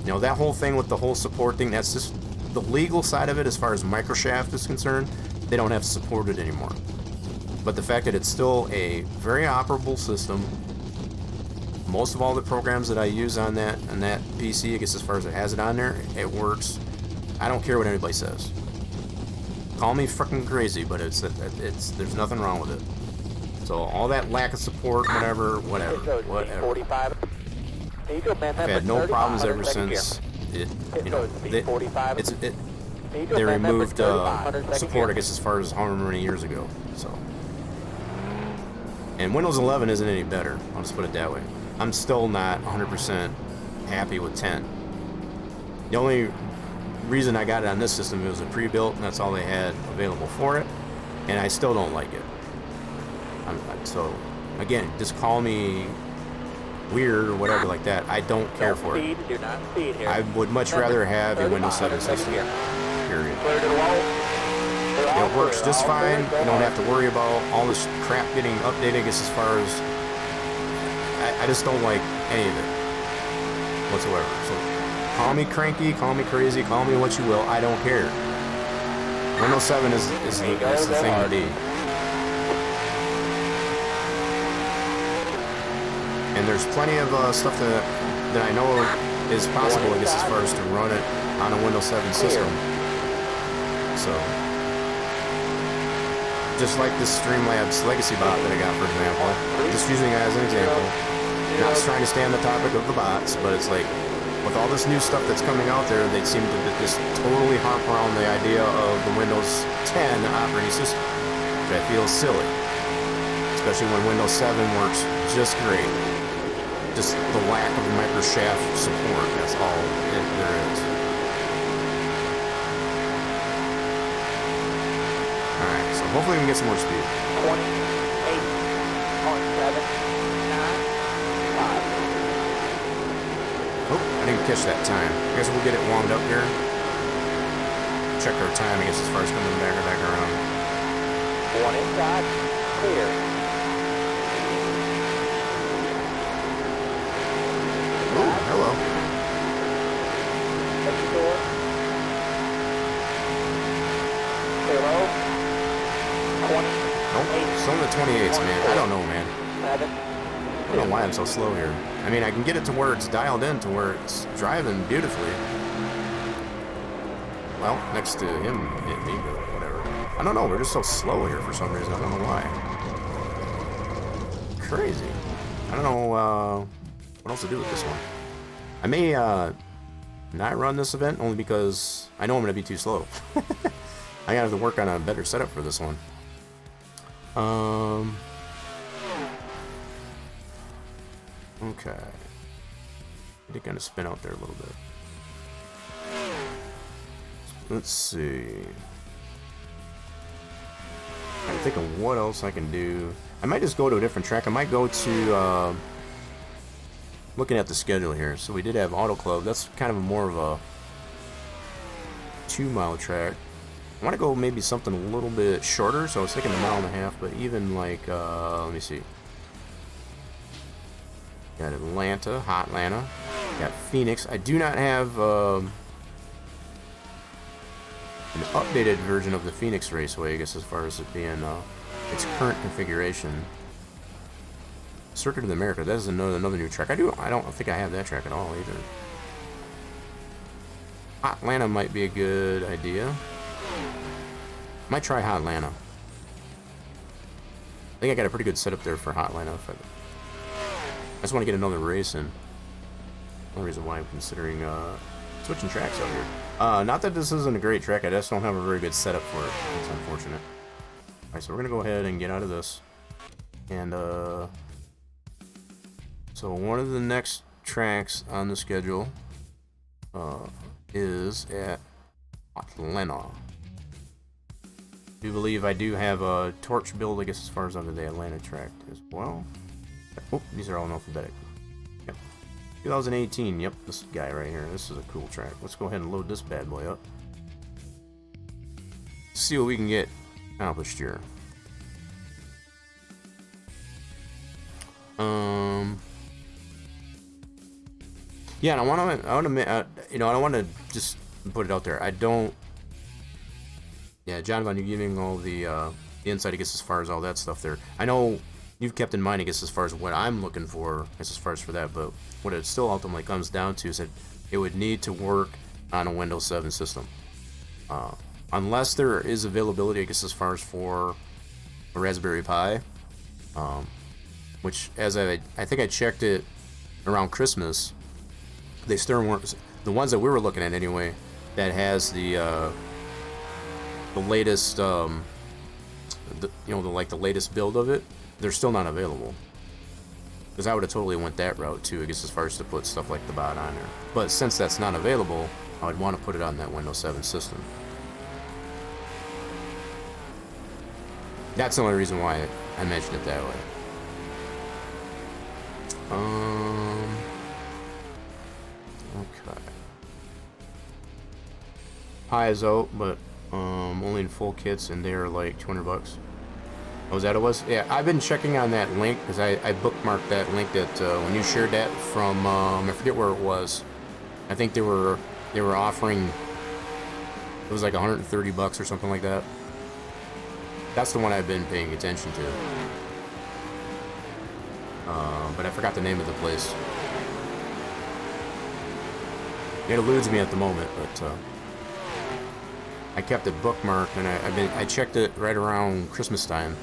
You know, that whole thing with the whole support thing, that's just the legal side of it as far as Microshaft is concerned. They don't have to support it anymore. But the fact that it's still a very operable system, most of all the programs that I use on that PC, I guess as far as it has it on there, it works. I don't care what anybody says. Call me freaking crazy, but it's there's nothing wrong with it. So all that lack of support, whatever. I've had no problems ever since it, you know, they removed support, I guess, as far as however many years ago. So, and Windows 11 isn't any better. I'll just put it that way. I'm still not 100% happy with 10. The only reason I got it on this system, it was a pre-built, and that's all they had available for it, and I still don't like it. So, again, just call me weird or whatever like that. I don't care for it. I would much rather have a Windows 7 system, period. It works just fine. You don't have to worry about all this crap getting updated, I guess, as far as I just don't like any of it whatsoever. So call me cranky, call me crazy, call me what you will. I don't care. Windows 7 is the thing to be. And there's plenty of stuff that I know is possible, I guess, as far as to run it on a Windows 7 system. So, just like this Streamlabs Legacy bot that I got, for example, just using it as an example. Not trying to stay on the topic of the bots, but it's like, with all this new stuff that's coming out there, they seem to just totally harp around the idea of the Windows 10 operating system, which I feel is silly. Especially when Windows 7 works just great. Just the lack of Microshaft support, that's all there is. Alright, so hopefully we can get some more speed. 28.795. Oh, I didn't catch that time. I guess we'll get it warmed up here. Check our time, I guess, as far as coming back around. One inside, clear. Oh, hello. Next door. Hello. 20. Nope, still in the 28s, man. I don't know, man. 7. I don't know why I'm so slow here. I mean, I can get it to where it's dialed in, to where it's driving beautifully. Well, next to him, hit me, but whatever. I don't know, we're just so slow here for some reason. I don't know why. Crazy. I don't know what else to do with this one. I may not run this event, only because I know I'm going to be too slow. I have to work on a better setup for this one. Okay. I think I'm gonna spin out there a little bit. Let's see. I'm thinking what else I can do. I might just go to a different track. I might go to looking at the schedule here. So we did have Auto Club. That's kind of more of a 2-mile track. I want to go maybe something a little bit shorter, so I was thinking 1.5 miles, but even like, let me see. Got Atlanta, Hotlanta. Got Phoenix. I do not have an updated version of the Phoenix Raceway, I guess, as far as it being its current configuration. Circuit of America. That is another new track. I don't think I have that track at all either. Hotlanta might be a good idea. Might try Hotlanta. I think I got a pretty good setup there for Hotlanta. I just want to get another race in. One reason why I'm considering switching tracks out here. Not that this isn't a great track, I just don't have a very good setup for it. It's unfortunate. Alright, so we're going to go ahead and get out of this. And, so one of the next tracks on the schedule is at Atlanta. I do believe I do have a torch build, I guess, as far as under the Atlanta track as well. Oh, these are all in alphabetic. Yep. 2018, yep, this guy right here. This is a cool track. Let's go ahead and load this bad boy up. See what we can get accomplished here. Yeah, and I want to, you know, I don't want to just put it out there. I don't. Yeah, John Von, you're giving all the insight, I guess, as far as all that stuff there. I know you've kept in mind, I guess, as far as what I'm looking for, I guess, as far as for that, but what it still ultimately comes down to is that it would need to work on a Windows 7 system. Unless there is availability, I guess, as far as for a Raspberry Pi, which, as I think I checked it around Christmas, they still weren't, the ones that we were looking at anyway, that has the latest, the latest build of it, they're still not available. Because I would have totally went that route too, I guess, as far as to put stuff like the bot on there. But since that's not available, I would want to put it on that Windows 7 system. That's the only reason why I mentioned it that way. Okay. Pi is out, but only in full kits, and they are like $200. Oh, was that what it was? Yeah, I've been checking on that link because I bookmarked that link that when you shared that from I forget where it was. I think they were offering, it was like $130 or something like that. That's the one I've been paying attention to. But I forgot the name of the place. It eludes me at the moment, but I kept it bookmarked, and I checked it right around Christmas time,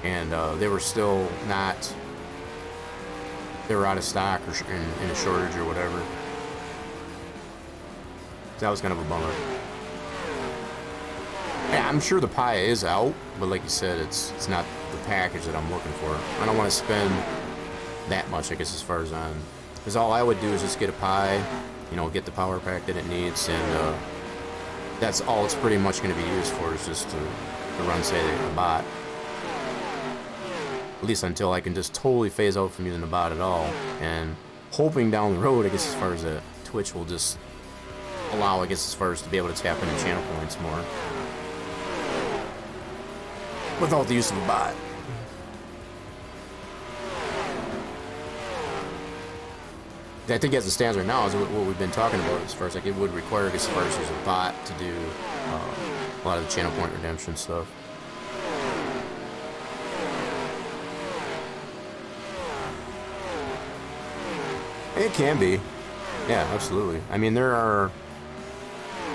and they were still not. They were out of stock or in a shortage or whatever. So that was kind of a bummer. Yeah, I'm sure the Pi is out, but like you said, it's not the package that I'm looking for. I don't want to spend that much, I guess, as far as on, because all I would do is just get a Pi, you know, get the power pack that it needs, and that's all it's pretty much going to be used for, is just to run, say, a bot. At least until I can just totally phase out from using the bot at all, and hoping down the road, I guess, as far as the Twitch will just allow, I guess, as far as to be able to tap into channel points more without the use of a bot. I think as it stands right now is what we've been talking about, as far as like it would require, I guess, as far as using a bot to do a lot of the channel point redemption stuff. It can be. Yeah, absolutely. I mean, there are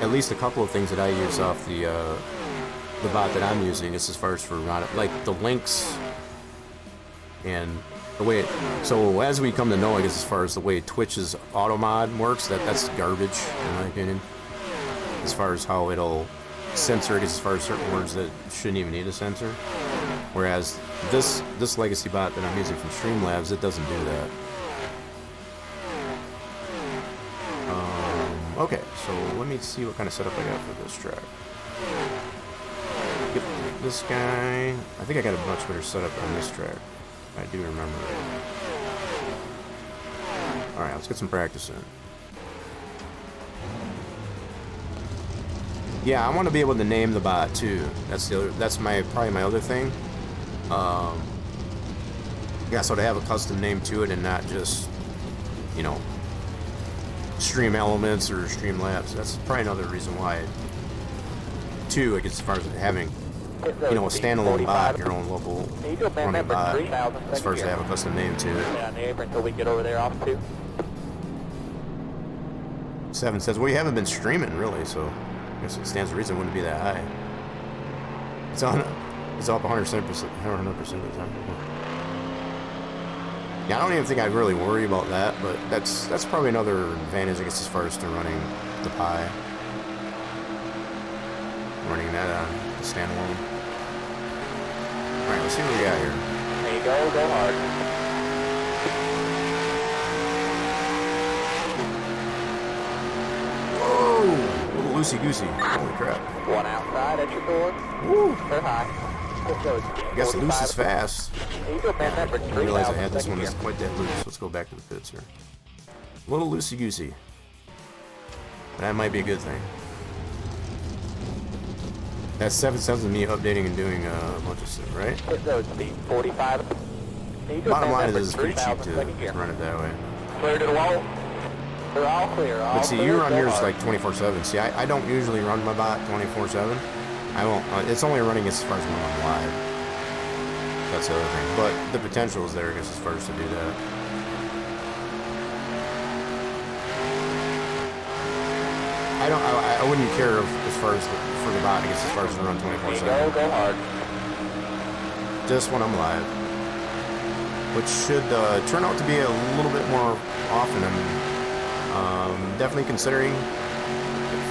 at least a couple of things that I use off the bot that I'm using, as far as for like the links and the way so as we come to know, I guess, as far as the way Twitch's auto mod works, that's garbage in my opinion, as far as how it'll censor, I guess, as far as certain words that shouldn't even need a censor, whereas this legacy bot that I'm using from Streamlabs, it doesn't do that. Okay, so let me see what kind of setup I got for this track. Yep, this guy, I think I got a much better setup on this track. I do remember it. Alright, let's get some practice in. Yeah, I want to be able to name the bot too. That's probably my other thing. Yeah, so to have a custom name to it and not just, you know, Stream Elements or Stream Labs. That's probably another reason why. Too, like as far as having, you know, a standalone bot, your own local running bot, as far as to have a custom name to it. Yeah, on the apron until we get over there off 2. 7 says, well, you haven't been streaming really, so I guess it stands to reason it wouldn't be that high. It's up 100% of the time. Yeah, I don't even think I'd really worry about that, but that's probably another advantage, I guess, as far as to running the Pi. Running that on standalone. Alright, let's see what we got here. There you go, go hard. Whoa! A little loosey-goosey. Holy crap. One outside at your door. Woo! They're high. I guess loose is fast. Eagle band number I didn't realize I 3000, had this second one gear. that's quite that loose. Let's go back to the pits here. A little loosey-goosey. That might be a good thing. That's 7 cents of me updating and doing a bunch of stuff, right? Pit road speed 45. Eagle Bottom band line is number it's pretty cheap 3000, second gear. to run it that way. Clear to the wall. They're all clear. All But see, clear, you run go yours hard. like 24/7. See, I don't usually run my bot 24/7. I won't. It's only running as far as when I'm live. That's the other thing. But the potential is there, I guess, as far as to do that. I wouldn't care as far as for the bot, I guess, as far as to run There you 24/7. go, go hard. Just when I'm live, which should turn out to be a little bit more often. I'm definitely considering,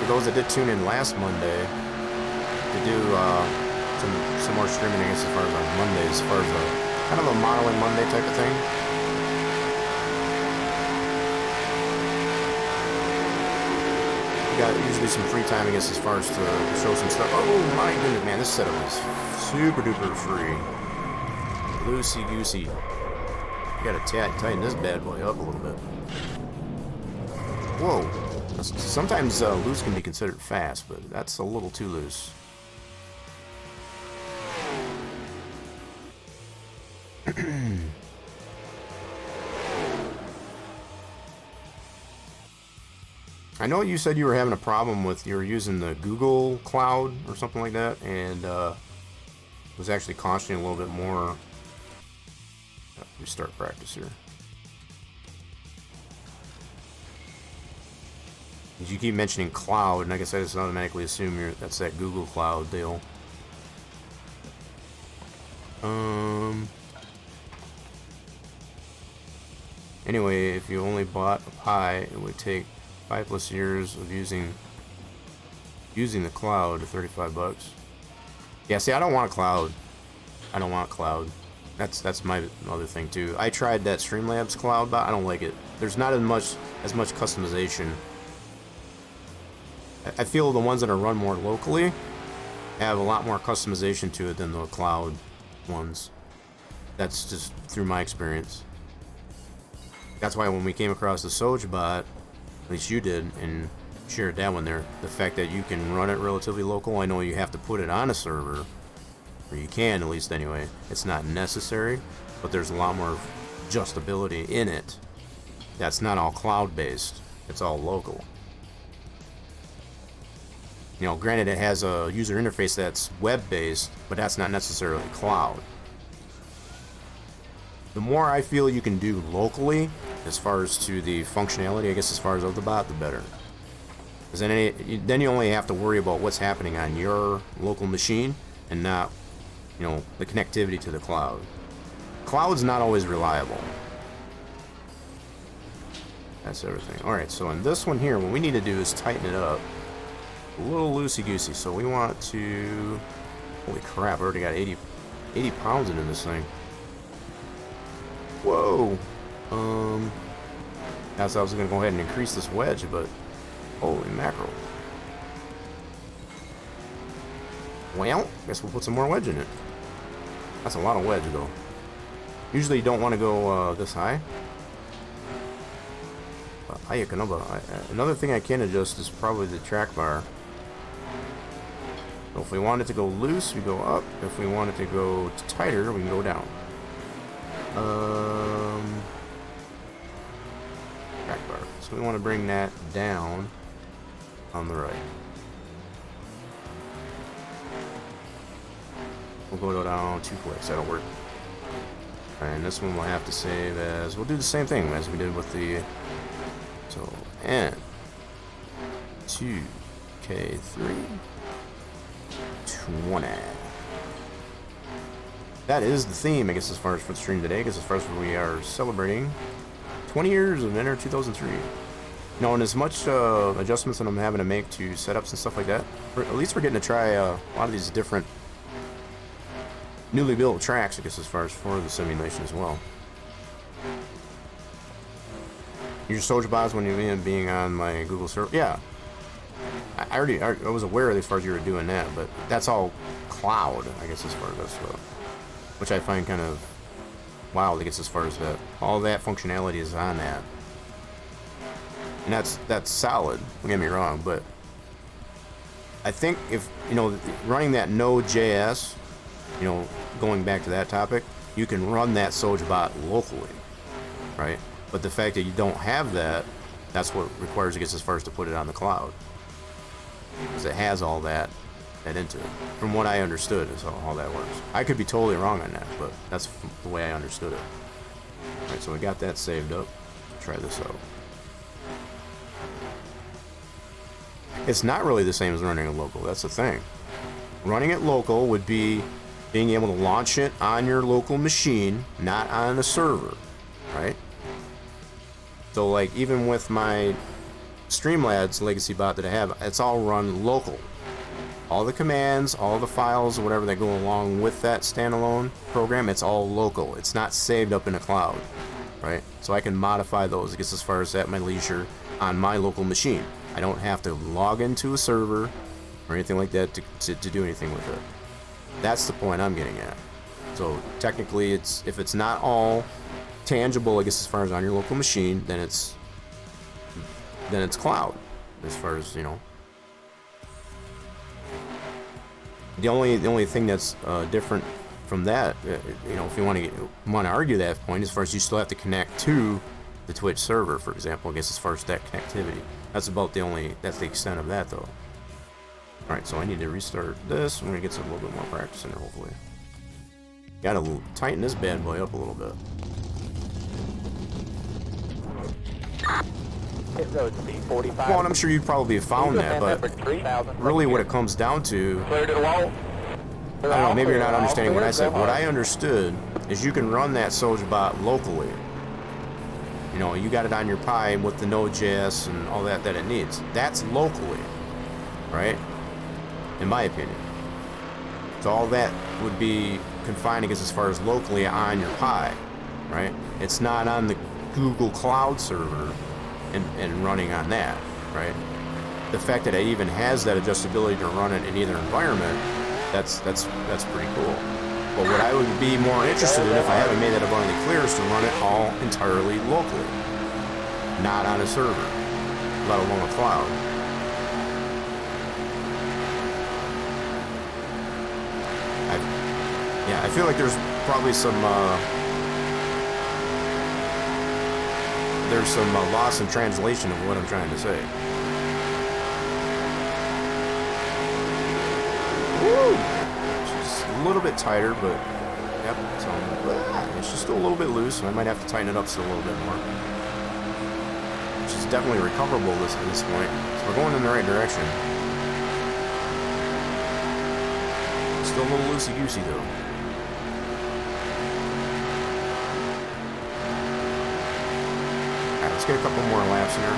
for those that did tune in last Monday, to do some more streaming, I guess, as far as on Mondays, as far as a kind of a modeling Monday type of thing. We got usually some free time, I guess, as far as to show some stuff. Oh my goodness, man, this setup is super duper free. Loosey goosey. You gotta tighten this bad boy up a little bit. Whoa. Sometimes loose can be considered fast, but that's a little too loose. I know you said you were having a problem with you were using the Google Cloud or something like that, and was actually costing you a little bit more. Restart practice here. You keep mentioning cloud, and I guess I just automatically assume that's that Google Cloud deal. Anyway, if you only bought a Pi, it would take 5+ years of using the cloud to $35. Yeah, see, I don't want a cloud. I don't want cloud. That's my other thing too. I tried that Streamlabs cloud, but I don't like it. There's not as much customization. I feel the ones that are run more locally have a lot more customization to it than the cloud ones. That's just through my experience. That's why when we came across the Soj bot, at least you did, and shared that one there, the fact that you can run it relatively local. I know you have to put it on a server, or you can at least anyway. It's not necessary, but there's a lot more adjustability in it. That's not all cloud-based. It's all local. You know, granted it has a user interface that's web-based, but that's not necessarily cloud. The more I feel you can do locally, as far as to the functionality, I guess as far as of the bot, the better. Because then you only have to worry about what's happening on your local machine and not, you know, the connectivity to the cloud. Cloud's not always reliable. That's everything. Alright, so in this one here, what we need to do is tighten it up. A little loosey-goosey, so we want to... Holy crap, I already got 80 pounds into this thing. Whoa! I was going to go ahead and increase this wedge, but... Holy mackerel. Well, guess we'll put some more wedge in it. That's a lot of wedge, though. Usually you don't want to go this high. Another thing I can adjust is probably the track bar. So if we want it to go loose, we go up. If we want it to go tighter, we can go down. Track bar. So we want to bring that down on the right. We'll go down 2 clicks. That'll work. And this one we'll have to save as... We'll do the same thing as we did with the... So, N2K3 20. That is the theme, I guess, as far as for the stream today, because as far as we are celebrating 20 years of NR 2003. And as much adjustments that I'm having to make to setups and stuff like that, at least we're getting to try a lot of these different newly built tracks, I guess, as far as for the simulation as well. Your Soldier bots when you're being on my Google server, yeah. I was aware as far as you were doing that, but that's all cloud, I guess, as far as that's which I find kind of wild, I guess, as far as that. All that functionality is on that, and that's solid. Don't get me wrong, but I think if running that Node.js, going back to that topic, you can run that Soldier bot locally, right? But the fact that you don't have that, that's what requires, I guess, as far as to put it on the cloud. Because it has all that into it. From what I understood is how that works. I could be totally wrong on that, but that's the way I understood it. Alright, so we got that saved up. Try this out. It's not really the same as running it local, that's the thing. Running it local would be being able to launch it on your local machine, not on a server, right? So like even with my Streamlabs legacy bot that I have, it's all run local. All the commands, all the files, or whatever that go along with that standalone program, it's all local. It's not saved up in a cloud, right? So I can modify those, I guess, as far as at my leisure on my local machine. I don't have to log into a server or anything like that to do anything with it. That's the point I'm getting at. So technically, if it's not all tangible, I guess, as far as on your local machine, then it's cloud, as far as the only thing that's different from that, if you want to argue that point, as far as you still have to connect to the Twitch server, for example, I guess, as far as that connectivity. That's the extent of that, though. All right, so I need to restart this. I'm gonna get some a little bit more practice in there, hopefully. Gotta tighten this bad boy up a little bit. Hit road speed 45. Well, and I'm sure you probably have found that, but really what it comes down to, Clear to the wall. I don't know, maybe you're not understanding what I said. What I understood is you can run that Soldier bot locally. You got it on your Pi with the Node.js and all that it needs. That's locally, right? In my opinion. So all that would be confined, I guess, as far as locally on your Pi, right? It's not on the Google Cloud server and running on that, right? The fact that it even has that adjustability to run it in either environment, that's pretty cool. But what I would be more interested in, if I haven't made that abundantly clear, is to run it all entirely locally, not on a server, let alone a cloud. I feel like there's probably some loss in translation of what I'm trying to say. Woo! Just a little bit tighter, but yep. So it's just still a little bit loose. I might have to tighten it up still a little bit more, which is definitely recoverable at this point. So we're going in the right direction. Still a little loosey-goosey though. Alright, let's get a couple more laps here.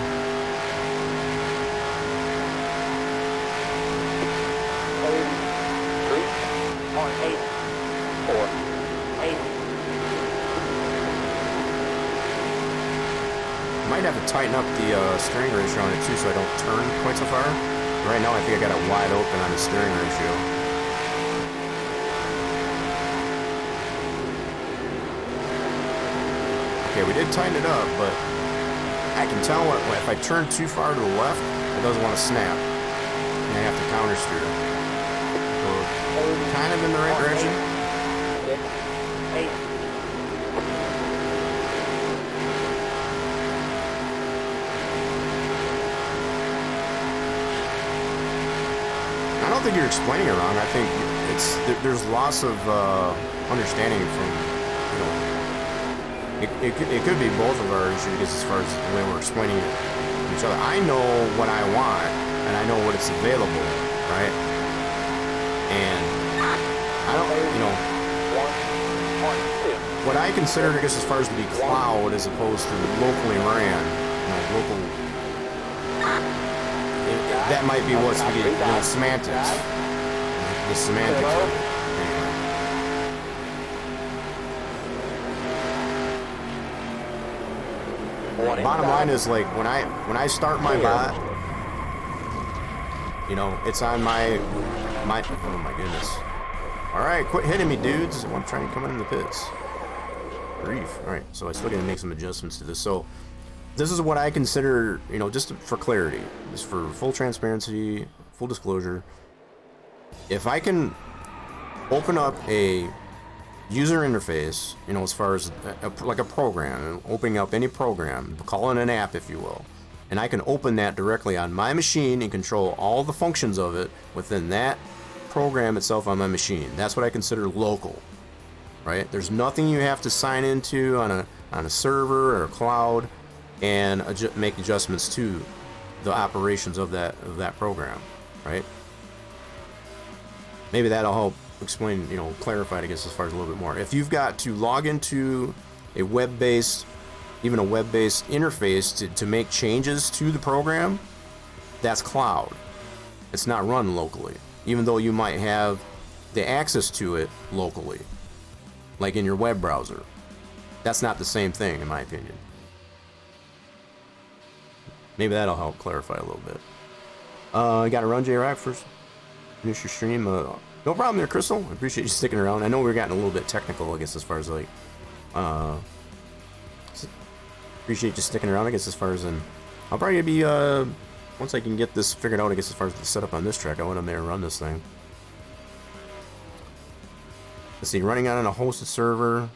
Might have to tighten up the steering ratio on it too, so I don't turn quite so far. Right now I think I got it wide open on the steering ratio. Okay, we did tighten it up, but I can tell if I turn too far to the left, it doesn't want to snap. And I have to counter steer. So kind of in the right direction. 6, 8. I don't think you're explaining it wrong. I think there's lots of understanding from, you know, it could be both of our issues as far as the way we're explaining it to each other. I know what I want, and I know what it's available, right? And I don't, you know, 1, 1, 2. what I consider, I guess, as far as to be cloud as opposed to locally ran, you know, local. That might be what's the, you know, semantics. The semantics of it. Anyway. Bottom line is, like, when I start my bot, you know, it's on my oh my goodness. Alright, quit hitting me, dudes. I'm trying to come in the pits. Grief. Alright, so I still gotta make some adjustments to this. So this is what I consider, you know, just for clarity, just for full transparency, full disclosure. If I can open up a user interface, you know, as far as like a program, opening up any program, call it an app if you will, and I can open that directly on my machine and control all the functions of it within that program itself on my machine. That's what I consider local, right? There's nothing you have to sign into on a server or a cloud and make adjustments to the operations of that program, right? Maybe that'll help explain, you know, clarify it, I guess, as far as a little bit more. If you've got to log into a web-based, even a web-based interface to make changes to the program, that's cloud. It's not run locally, even though you might have the access to it locally, like in your web browser. That's not the same thing, in my opinion. Maybe that'll help clarify a little bit. You got to run J-Rock first. Finish your stream. No problem there, Crystal. I appreciate you sticking around. I know we're getting a little bit technical, I guess, as far as like, appreciate you sticking around, I guess, as far as I'll probably be, once I can get this figured out, I guess, as far as the setup on this track, I want to there run this thing. Let's see, running on a hosted server,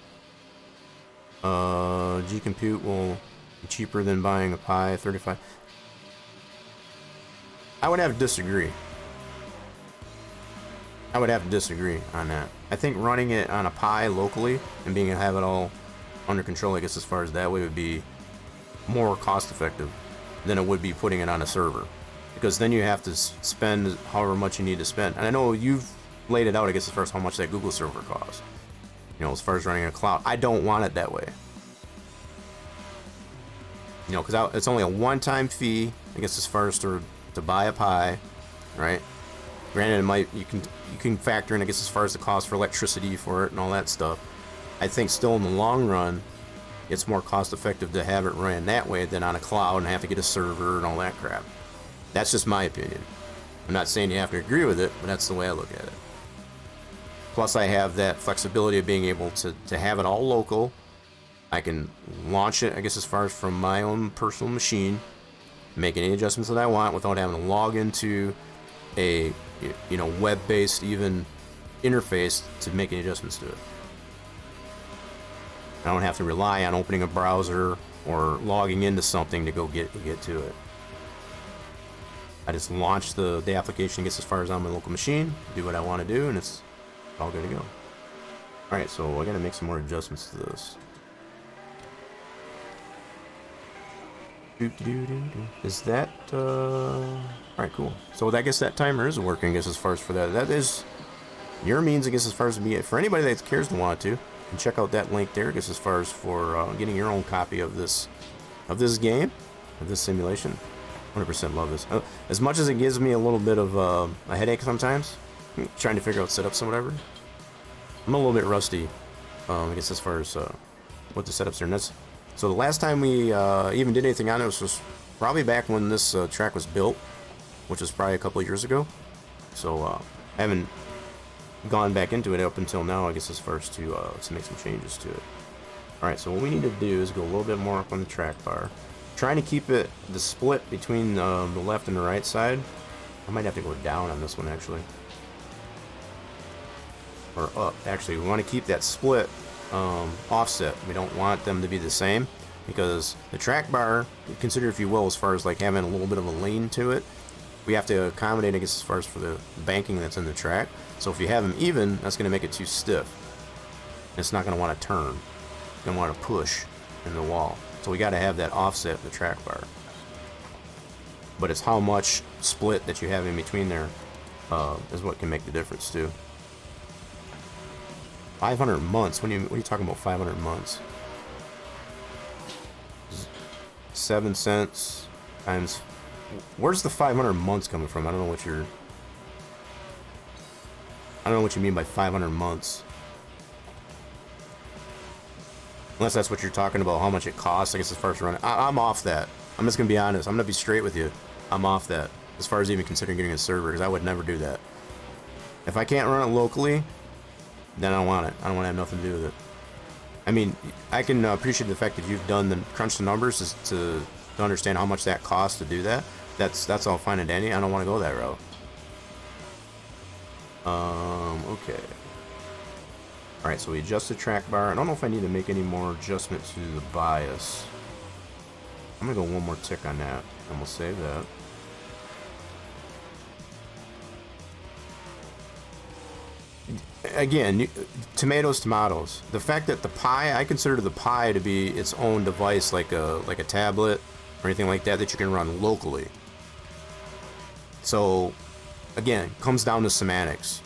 G-Compute will be cheaper than buying a Pi 35. I would have to disagree. I would have to disagree on that. I think running it on a Pi locally and being able to have it all under control, I guess, as far as that way, would be more cost effective than it would be putting it on a server, because then you have to spend however much you need to spend. And I know you've laid it out, I guess, as far as how much that Google server costs, you know, as far as running a cloud. I don't want it that way, you know, because it's only a one-time fee, I guess, as far as to buy a Pi, right? Granted, it might, you can factor in, I guess, as far as the cost for electricity for it and all that stuff. I think still in the long run, it's more cost effective to have it ran that way than on a cloud and have to get a server and all that crap. That's just my opinion. I'm not saying you have to agree with it, but that's the way I look at it. Plus, I have that flexibility of being able to have it all local. I can launch it, I guess, as far as from my own personal machine, make any adjustments that I want without having to log into a, you know, web-based even interface to make any adjustments to it. I don't have to rely on opening a browser or logging into something to go get to it. I just launch the application, gets as far as on my local machine, do what I want to do, and it's all good to go. Alright, so I gotta make some more adjustments to this. Is that alright, cool. So I guess that timer is working, I guess, as far as for that. That is your means, I guess, as far as me. For anybody that cares to want to, you can check out that link there, I guess, as far as for getting your own copy of this game, of this simulation. 100% love this. As much as it gives me a little bit of a headache sometimes, trying to figure out setups and whatever, I'm a little bit rusty, I guess, as far as what the setups are. And that's, so the last time we even did anything on it was probably back when this track was built, which was probably a couple of years ago. So I haven't gone back into it up until now, I guess, as far as to make some changes to it. Alright, so what we need to do is go a little bit more up on the track bar. trying to keep it the split between the left and the right side. I might have to go down on this one actually, or up. Actually, we want to keep that split offset. We don't want them to be the same because the track bar, consider if you will, as far as like having a little bit of a lean to it, we have to accommodate, I guess, as far as for the banking that's in the track. So if you have them even, that's going to make it too stiff. It's not going to want to turn. It's going to want to push in the wall. So we got to have that offset of the track bar. But it's how much split that you have in between there is what can make the difference too. 500 months. What are you talking about? 500 months. 7 cents times. Where's the 500 months coming from? I don't know what you're. I don't know what you mean by 500 months. Unless that's what you're talking about, how much it costs, I guess, as far as running. I'm off that. I'm just going to be honest. I'm going to be straight with you. I'm off that. As far as even considering getting a server, because I would never do that. If I can't run it locally, then I don't want it. I don't want to have nothing to do with it. I mean, I can appreciate the fact that you've done the crunch the numbers to understand how much that costs to do that. That's all fine and dandy. I don't want to go that route. Okay. Alright, so we adjust the track bar. I don't know if I need to make any more adjustment to the bias. I'm going to go one more tick on that, and we'll save that. Again, tomatoes. The fact that the Pi, I consider the Pi to be its own device, like a tablet or anything like that you can run locally. So, again, comes down to semantics.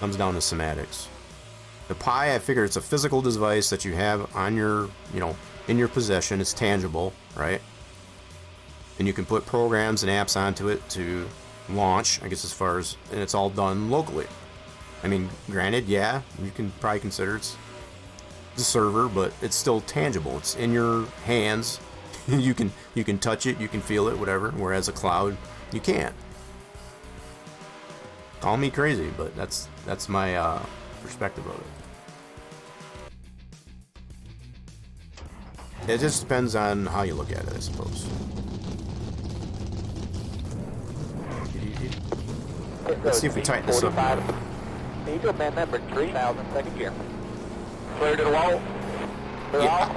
The Pi, I figure it's a physical device that you have on your, in your possession. It's tangible, right? And you can put programs and apps onto it to launch, I guess, and it's all done locally. I mean, granted, yeah, you can probably consider it's the server, but it's still tangible. It's in your hands. you can touch it, you can feel it, whatever. Whereas a cloud, you can't. Call me crazy, but that's my perspective of it. It just depends on how you look at it, I suppose. Let's see if we tighten this up. Need to amend number 3000, second gear. Clear to the wall.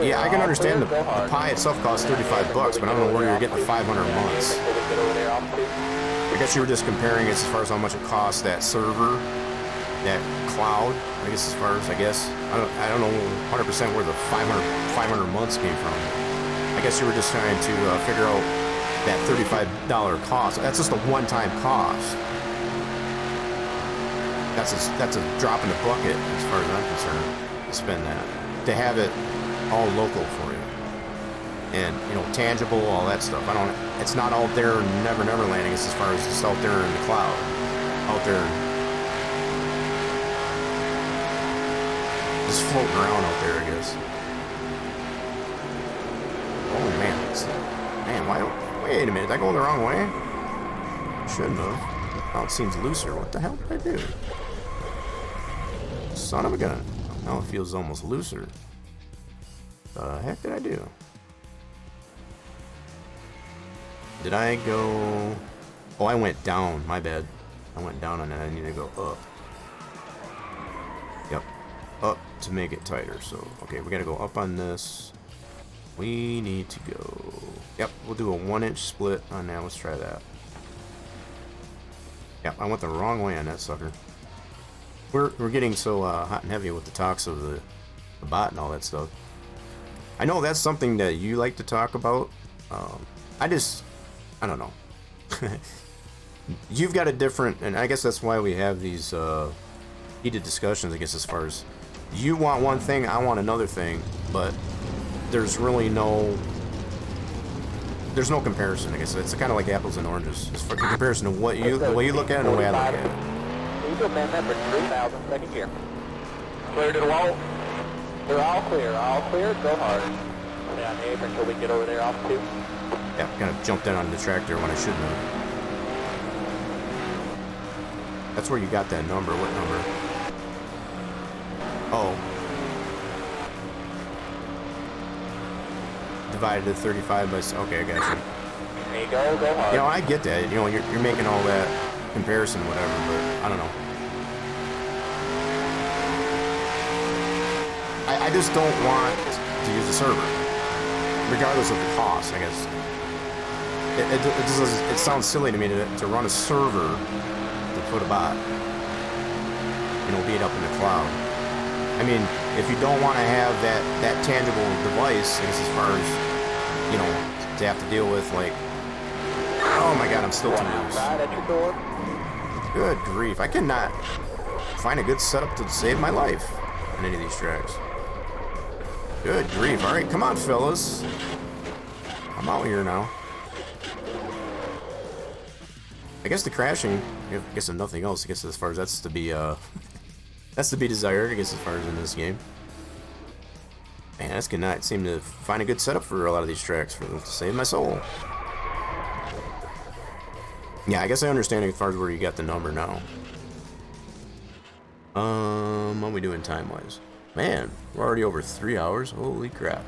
Yeah, I can understand the Pi itself costs $35, but I don't know where you're getting the 500 months. I guess you were just comparing it as far as how much it costs, that server, that cloud. I guess as far as, I don't know 100% where the 500 months came from. I guess you were just trying to figure out that $35 cost. That's just a one-time cost. That's a drop in the bucket as far as I'm concerned to spend that, to have it all local for you, and tangible, all that stuff. It's not out there never landing. It's as far as it's out there in the cloud, out there just floating around out there, I guess. Oh man, wait a minute, did I go the wrong way? Shouldn't have. Now it seems looser. What the hell did I do? Son of a gun. Now it feels almost looser. The heck did I do? Did I go... Oh, I went down. My bad. I went down on that. I need to go up. Yep. Up to make it tighter. So, okay, we gotta go up on this. We need to go... Yep, we'll do a 1-inch split on that. Let's try that. Yep, I went the wrong way on that sucker. We're getting so hot and heavy with the talks of the bot and all that stuff. I know that's something that you like to talk about. I don't know. You've got a different, and I guess that's why we have these heated discussions, I guess, as far as you want one thing, I want another thing, but there's really there's no comparison, I guess. It's kind of like apples and oranges. It's for comparison to the way you look at it and the way I look at it. Need to amend number 3000, second gear. Clear to the wall. They're all clear, go hard. Down here until we get over there off 2. Yeah, kind of jumped in on the tractor when I shouldn't have. That's where you got that number. What number? Oh. divided to 35 by... Okay, I got you. There you go, go hard. You know, I get that. You know, you're making all that comparison, whatever, but I don't know. I just don't want to use a server, regardless of the cost, I guess. It sounds silly to me to run a server to put a bot, you know, be it up in the cloud. I mean, if you don't want to have that tangible device, I guess as far as, you know, to have to deal with, like, oh my god, I'm still too loose. At your door. Good grief, I cannot find a good setup to save my life on any of these tracks. Good grief, alright, come on fellas. I'm out here now. I guess the crashing, I guess if nothing else, I guess as far as that's to be desired, I guess as far as in this game. Man, I just cannot seem to find a good setup for a lot of these tracks to save my soul. Yeah, I guess I understand as far as where you got the number now. What are we doing time-wise? Man, we're already over 3 hours. Holy crap.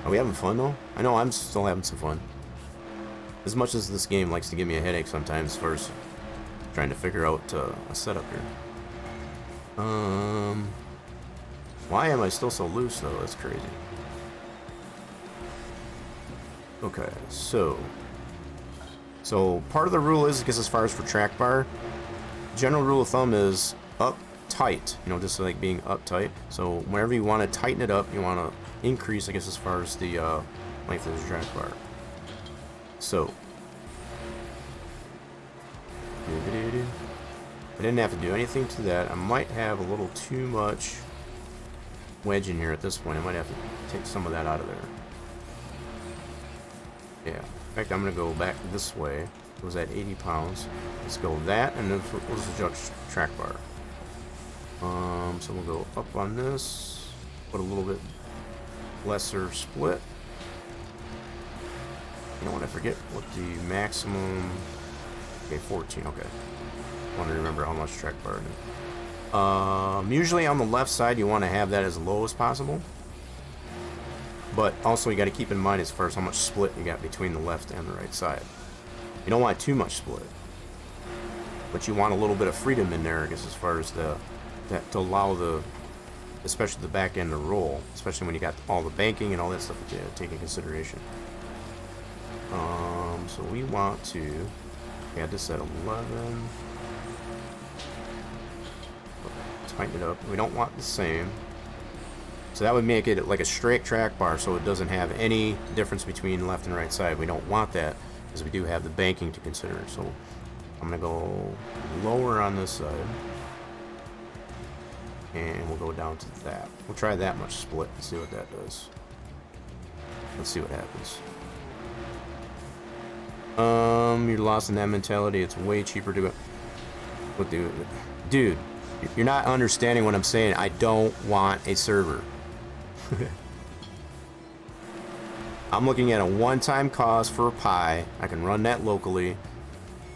Are we having fun, though? I know I'm still having some fun. As much as this game likes to give me a headache sometimes as far as trying to figure out a setup here. Why am I still so loose, though? That's crazy. Okay, so part of the rule is, I guess as far as for track bar, general rule of thumb is up tight, you know, just like being uptight. So whenever you want to tighten it up, you want to increase, I guess, as far as the length of the track bar. So I didn't have to do anything to that. I might have a little too much wedge in here at this point. I might have to take some of that out of there. Yeah. In fact, I'm going to go back this way. It was at 80 pounds. Let's go that, and then let's adjust track bar. So we'll go up on this, put a little bit lesser split. You know what, I forget what the maximum... Okay, 14, okay. I want to remember how much track bar it is. Usually on the left side, you want to have that as low as possible. But also you got to keep in mind as far as how much split you got between the left and the right side. You don't want too much split. But you want a little bit of freedom in there, I guess, as far as to allow especially the back end to roll, especially when you got all the banking and all that stuff to take in consideration. So we want to add this at 11. Tighten it up. We don't want the same. So that would make it like a straight track bar, so it doesn't have any difference between left and right side. We don't want that because we do have the banking to consider. So I'm gonna go lower on this side. And we'll go down to that. We'll try that much split and see what that does. Let's see what happens. You're lost in that mentality. It's way cheaper to go. What do, dude? You're not understanding what I'm saying. I don't want a server. I'm looking at a one-time cost for a Pi. I can run that locally.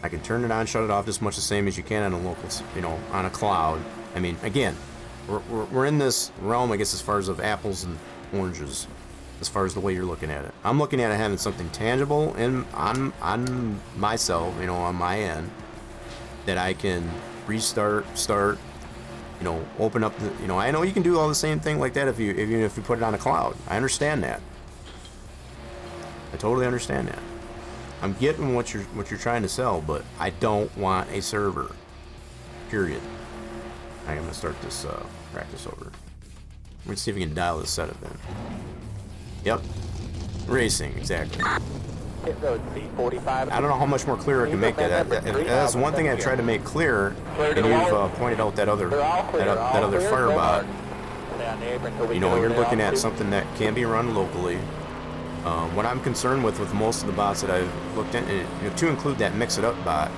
I can turn it on, shut it off just much the same as you can on a local, you know, on a cloud. I mean, again, we're in this realm, I guess, as far as of apples and oranges, as far as the way you're looking at it. I'm looking at it having something tangible and on myself, you know, on my end, that I can restart, start, you know, open up the, you know, I know you can do all the same thing like that even if you put it on a cloud. I understand that. I totally understand that. I'm getting what you're trying to sell, but I don't want a server. Period. I'm gonna start this practice over. Let's see if we can dial this setup in. Yep. Racing, exactly. Hit road speed 45. I don't know how much more clear I can make that. That's one thing I tried to make clear, and you've pointed out that other firebot. You know, you're looking at something that can be run locally. What I'm concerned with most of the bots that I've looked at, you know, to include that mix-it-up bot,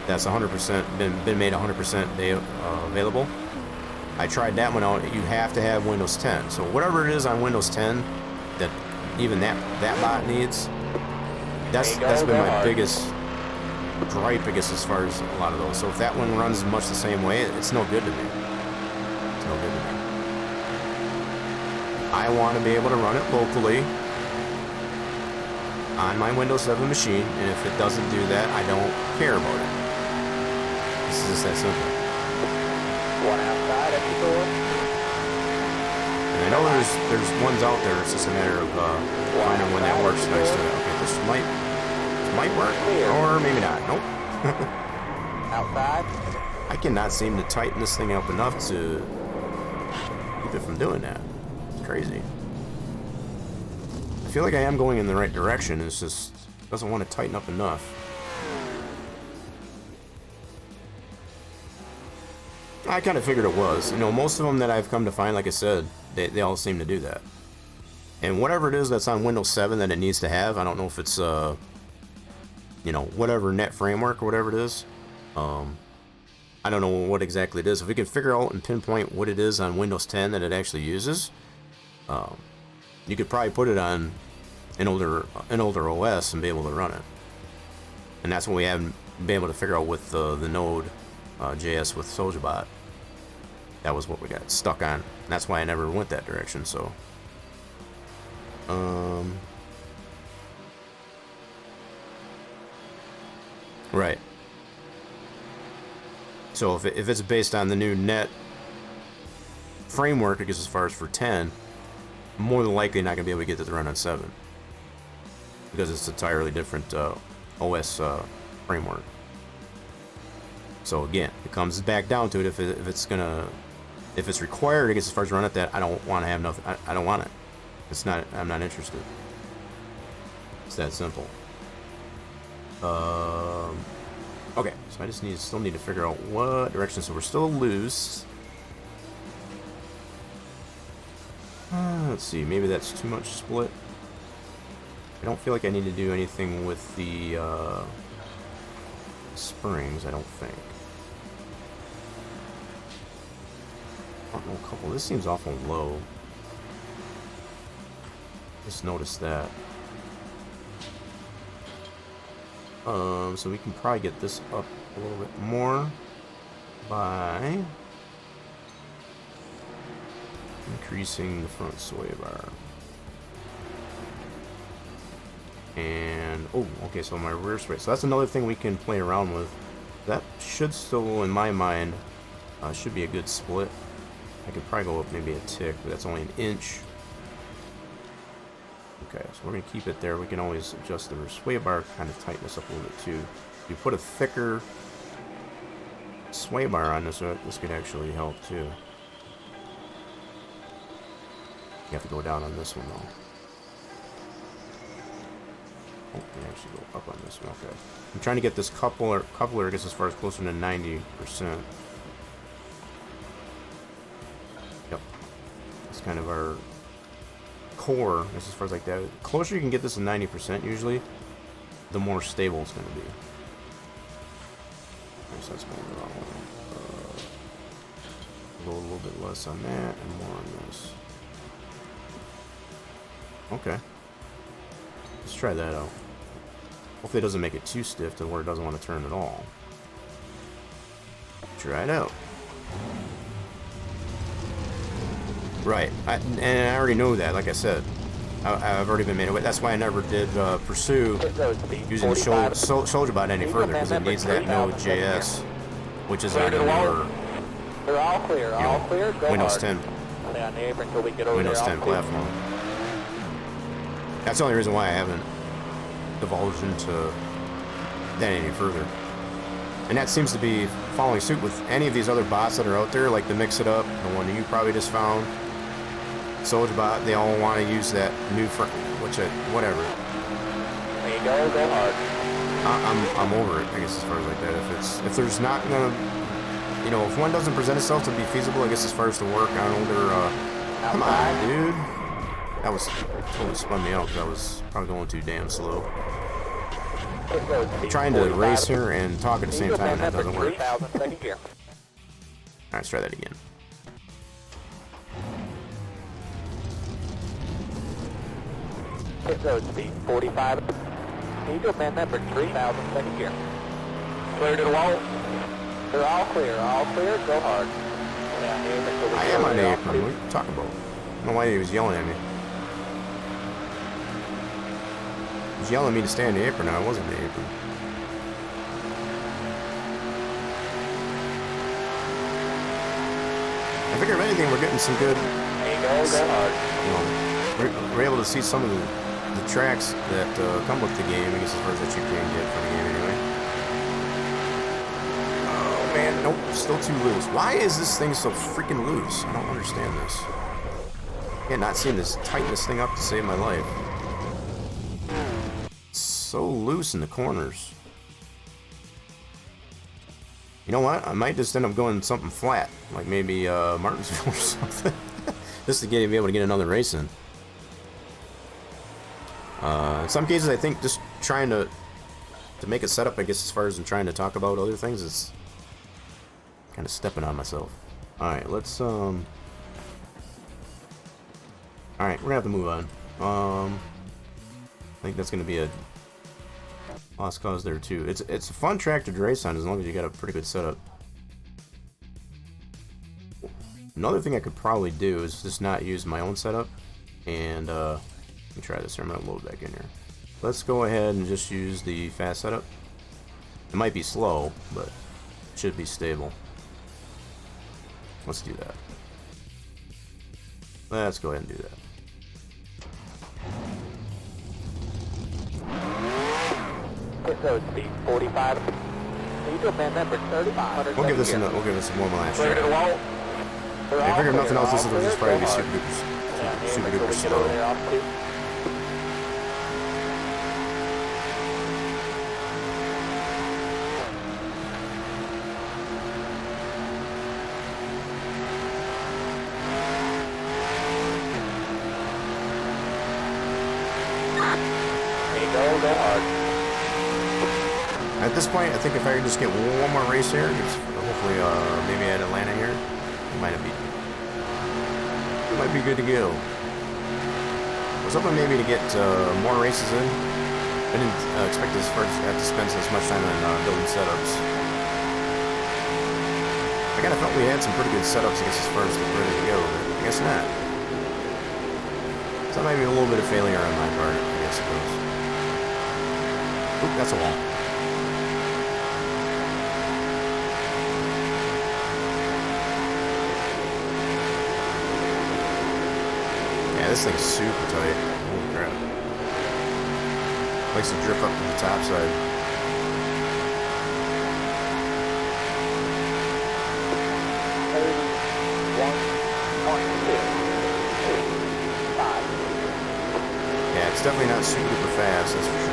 that's 100% been made 100% available. I tried that one out. You have to have Windows 10. So whatever it is on Windows 10 that even that bot needs, that's been my biggest gripe, I guess, as far as a lot of those. So if that one runs much the same way, it's no good to me. It's no good to me. I want to be able to run it locally on my Windows 7 machine, and if it doesn't do that, I don't care about it. This is just that simple. One outside at the door. And I know there's ones out there. It's just a matter of finding when that works next to it. Okay, this might work, or maybe not. Nope. Outside. I cannot seem to tighten this thing up enough to keep it from doing that. It's crazy. I feel like I am going in the right direction. It's just doesn't want to tighten up enough. I kind of figured it was. You know, most of them that I've come to find, like I said, they all seem to do that. And whatever it is that's on Windows 7 that it needs to have, I don't know if it's, you know, whatever net framework or whatever it is. I don't know what exactly it is. If we can figure out and pinpoint what it is on Windows 10 that it actually uses, you could probably put it on an older OS and be able to run it. And that's what we haven't been able to figure out with the Node JS with SoldierBot. That was what we got stuck on. And that's why I never went that direction. So, right. So if it's based on the new net framework, I guess as far as for 10, more than likely not gonna be able to get it to run on 7 because it's entirely different OS framework. So again, it comes back down to it. If it's required, I guess as far as run at that, I don't want to have nothing. I don't want it. It's not. I'm not interested. It's that simple. Okay, so I still need to figure out what direction. So we're still loose. Let's see. Maybe that's too much split. I don't feel like I need to do anything with the springs. I don't think. A couple. This seems awful low. Just noticed that. So we can probably get this up a little bit more by increasing the front sway bar. And oh, okay. So my rear sway. So that's another thing we can play around with. That should still, in my mind, should be a good split. I could probably go up maybe a tick, but that's only an inch. Okay, so we're going to keep it there. We can always adjust the sway bar, kind of tighten this up a little bit too. If you put a thicker sway bar on this, this could actually help too. You have to go down on this one though. Oh, you can actually go up on this one. Okay. I'm trying to get this coupler I guess as far as closer to 90%. Yep. That's kind of our core, as far as like that. The closer you can get this to 90% usually, the more stable it's going to be. Okay, so that's going the wrong way. Go a little bit less on that and more on this. Okay. Let's try that out. Hopefully it doesn't make it too stiff to where it doesn't want to turn at all. Try it out. Right, and I already know that, like I said. I've already been made aware. That's why I never did pursue using the SoldierBot any further, because it needs that Node.js, which is on the newer, They're all clear, all clear. Go Windows hard. 10. Stay on the apron until we get over Windows there. 10 platform. That's the only reason why I haven't divulged into that any further. And that seems to be following suit with any of these other bots that are out there, like the Mix It Up, the one that you probably just found, SoldierBot. They all want to use that new whatever. There you go, go hard. I'm over it, I guess, as far as like that. If there's not gonna, you know, if one doesn't present itself to be feasible, I guess as far as to work on older, come on, dude. That was totally spun me out because I was probably going too damn slow. I'm trying to race here and talk at the same time, and that doesn't work. Alright, let's try that again. Pit road speed 45. Need to amend that for 3,000 second gear. Clear to the wall. They're all clear, go hard. I am on the apron, what are you talking about? I don't know why he was yelling at me. He's yelling at me to stay in the apron. I wasn't in the apron. I figure if anything, we're getting some good. You know, we're able to see some of the tracks that come with the game. I guess as far as that you can get from the game anyway. Oh man, nope, still too loose. Why is this thing so freaking loose? I don't understand this. Yeah, not seeing this tighten this thing up to save my life. It's so loose in the corners. You know what? I might just end up going something flat, like maybe Martinsville or something, just to be able to get another race in. In some cases, I think just trying to make a setup, I guess, as far as I'm trying to talk about other things, is kind of stepping on myself. All right, let's all right, we're gonna have to move on. I think that's gonna be a lost cause there too. It's a fun track to race on as long as you got a pretty good setup. Another thing I could probably do is just not use my own setup, and let me try this here. I'm gonna load back in here. Let's go ahead and just use the fast setup. It might be slow, but it should be stable. Let's do that. Let's go ahead and do that. So speed 45. Need to amend number 35. We'll give this one more last Clear to year. the wall. I figured nothing else, this will just probably be super duper slow. Go hard. At this point, I think if I could just get one more race here, hopefully maybe at Atlanta here, it might be good to go. I was hoping maybe to get more races in. I didn't expect this first have to spend as much time on building setups. I kind of felt we had some pretty good setups, I guess, as far as ready to go, but I guess not. So maybe a little bit of failure on my part, I guess. Oop, that's a wall. Yeah, this thing's super tight. Holy crap. Likes to drift up to the top side. Yeah, it's definitely not super duper fast, that's for sure.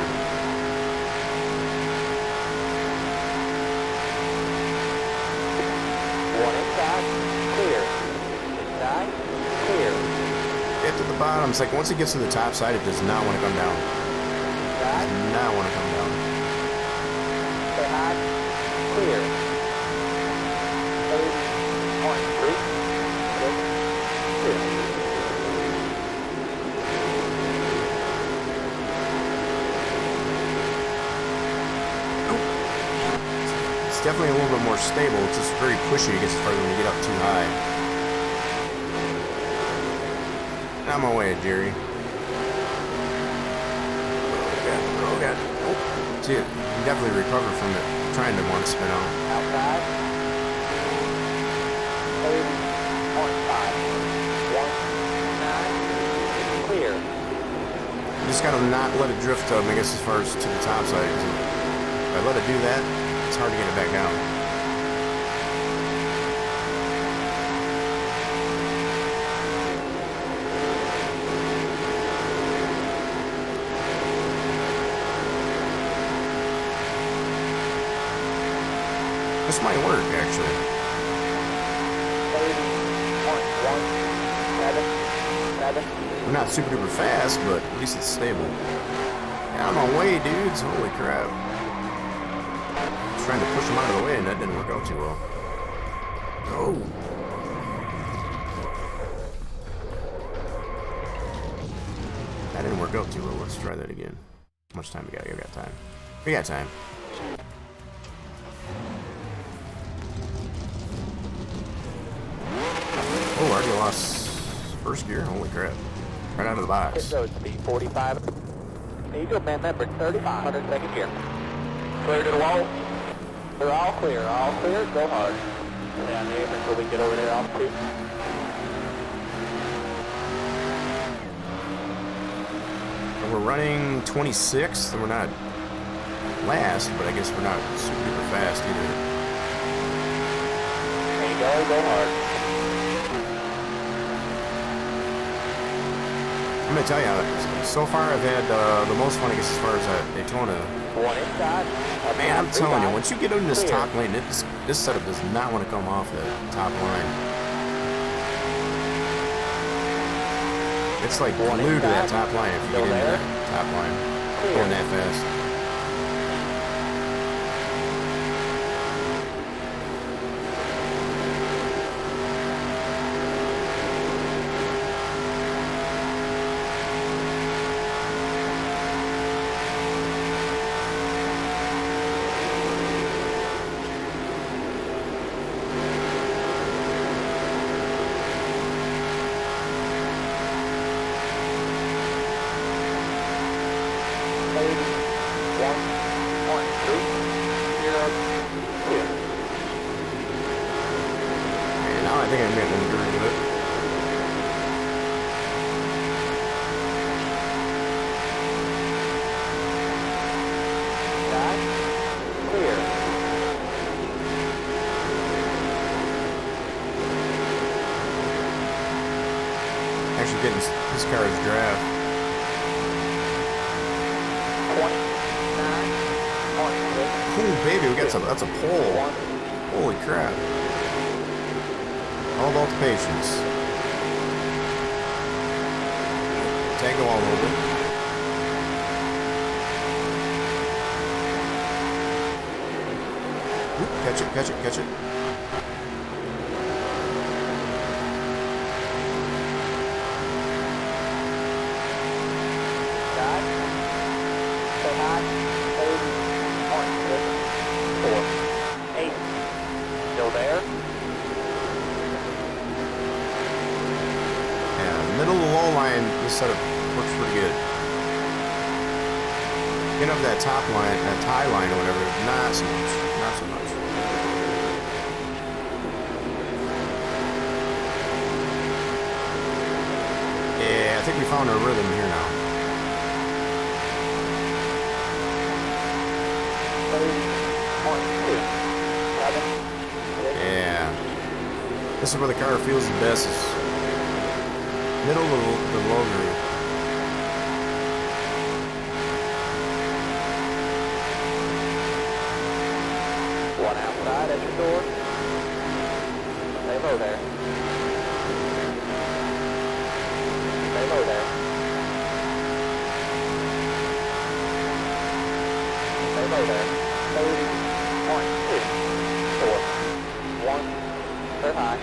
Get to the bottom. It's like once it gets to the top side, it does not want to come down. It does not want to come down. Stay high. Clear. 3, 2. It's definitely a little bit more stable. It's just very pushy. It gets farther when you get up too high. Out my way, Jerry. Oh god. Oh. See, you definitely recover from it. Trying to want to spin out. Outside. 30.5. 1, 9. Clear. You just gotta not let it drift up, I guess, as far as to the top side. If I let it do that, it's hard to get it back down. This might work, actually. 30.177. We're not super duper fast, but at least it's stable. Yeah, I'm on my way, dudes. Holy crap. I was trying to push them out of the way, and that didn't work out too well. Oh. That didn't work out too well. Let's try that again. How much time we got? We got time. We got time. Oh, I already lost first gear? Holy crap. Right out of the box. Road speed 45. Need to amend number 3500 second gear. Clear to the wall. They're all clear, go hard. Down there until we get over there altitude. And we're running 26th, and we're not last, but I guess we're not super fast either. There you go hard. I'm gonna tell you, so far I've had the most fun, I guess, as far as Daytona. One inside. Man, I'm telling you, once you get in this top lane, this setup does not want to come off the top line. It's like glued to that top line if you get into that top line, going that fast. I think I'm getting in the groove of it. Clear. Actually getting this car's draft. 29. Ooh, baby, that's a pole. Holy crap. All about the patience. Tag the wall a little bit. Oop, catch it, catch it, catch it. Guys, say hi. 4, 8. Still there? Middle of the low line, this setup works pretty good. Getting up that top line, that tie line or whatever, not so much. Not so much. Yeah, I think we found our rhythm here now. 7. Yeah. This is where the car feels the best. Is middle of the low groove. One outside at your door. Stay low there. Stay low there. Stay low there. 30, 1, 2, 4, 1. Stay high.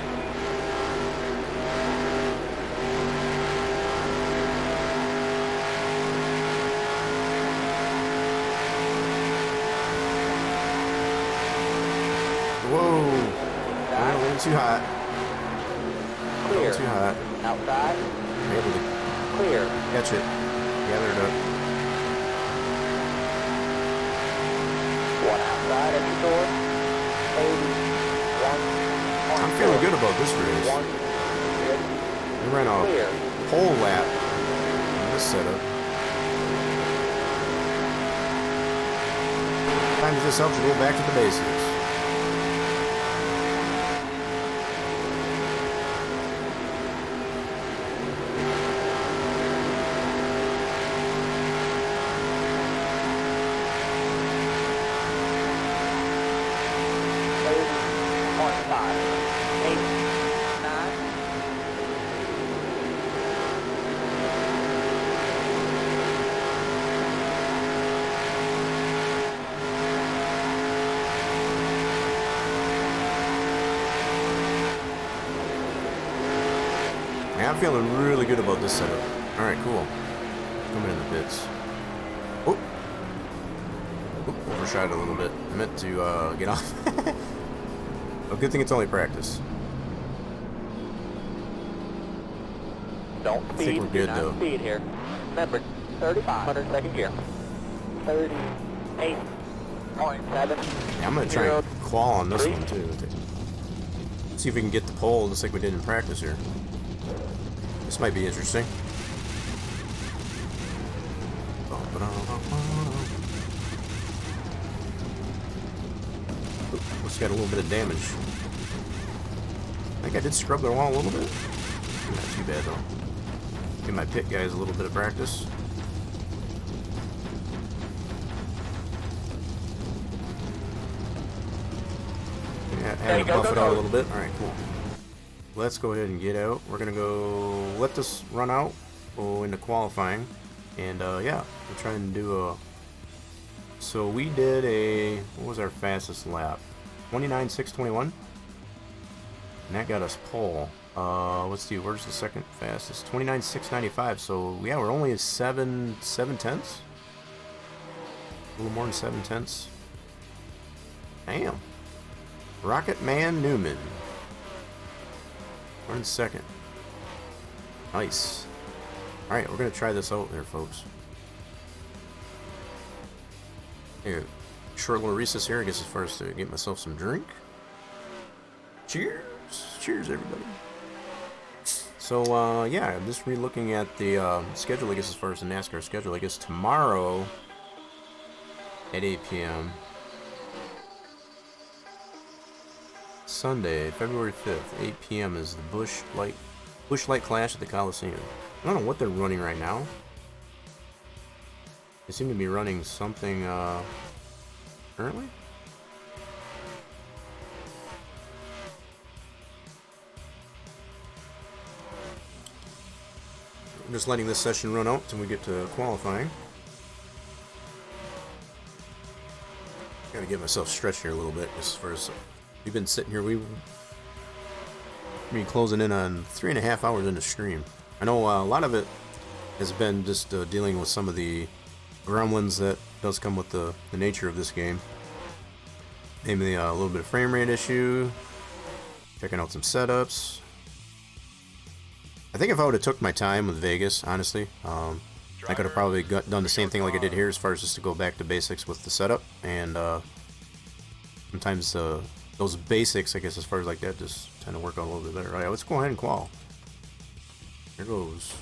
Whoa! A little too hot. A Clear. little too hot. Outside. Able to Clear. catch it. Gather it up. One outside at your door. 81. I'm feeling good about this race. 1. We ran a Clear. whole lap in this setup. Sometimes this helps you go back to the basics. I'm feeling really good about this setup. Alright, cool. Coming in the pits. Oop. Oop, overshot a little bit. I meant to get off. Oh, good thing it's only practice. Don't I speed. think we're good, Do not though. speed here. Remember, 35. 102nd gear. 38.7. Yeah, I'm gonna try and qual on this one too. See if we can get the pole just like we did in practice here. This might be interesting. It's got a little bit of damage. I think I did scrub the wall a little bit. Not too bad though. Give my pit guys a little bit of practice. Yeah, had to buff it out a little bit. Alright, cool. Let's go ahead and get out. We're gonna go let this run out, go into qualifying, and yeah, we're trying to do a. So we did a, what was our fastest lap? 29.621, and that got us pole. Let's see, where's the second fastest? 29.695. So yeah, we're only at 7/10. A little more than 7/10. Damn. Rocket Man Newman. We're in second. Nice. Alright, we're going to try this out there, folks. Here, short little recess here, I guess, as far as to get myself some drink. Cheers. Cheers, everybody. So, yeah, I'm just re-looking at the schedule, I guess, as far as the NASCAR schedule. I guess tomorrow at 8 p.m. Sunday, February 5th, 8 p.m. is the Busch Light Clash at the Coliseum. I don't know what they're running right now. They seem to be running something currently. I'm just letting this session run out until we get to qualifying. Gotta get myself stretched here a little bit as far as. We've been sitting here, we've been closing in on 3.5 hours into stream. I know a lot of it has been just dealing with some of the gremlins that does come with the nature of this game. Namely a little bit of frame rate issue, checking out some setups. I think if I would have took my time with Vegas, honestly, I could have probably done the same thing like I did here as far as just to go back to basics with the setup. And sometimes those basics, I guess, as far as like that, just tend to work out a little bit better. Alright, let's go ahead and qual. Here goes.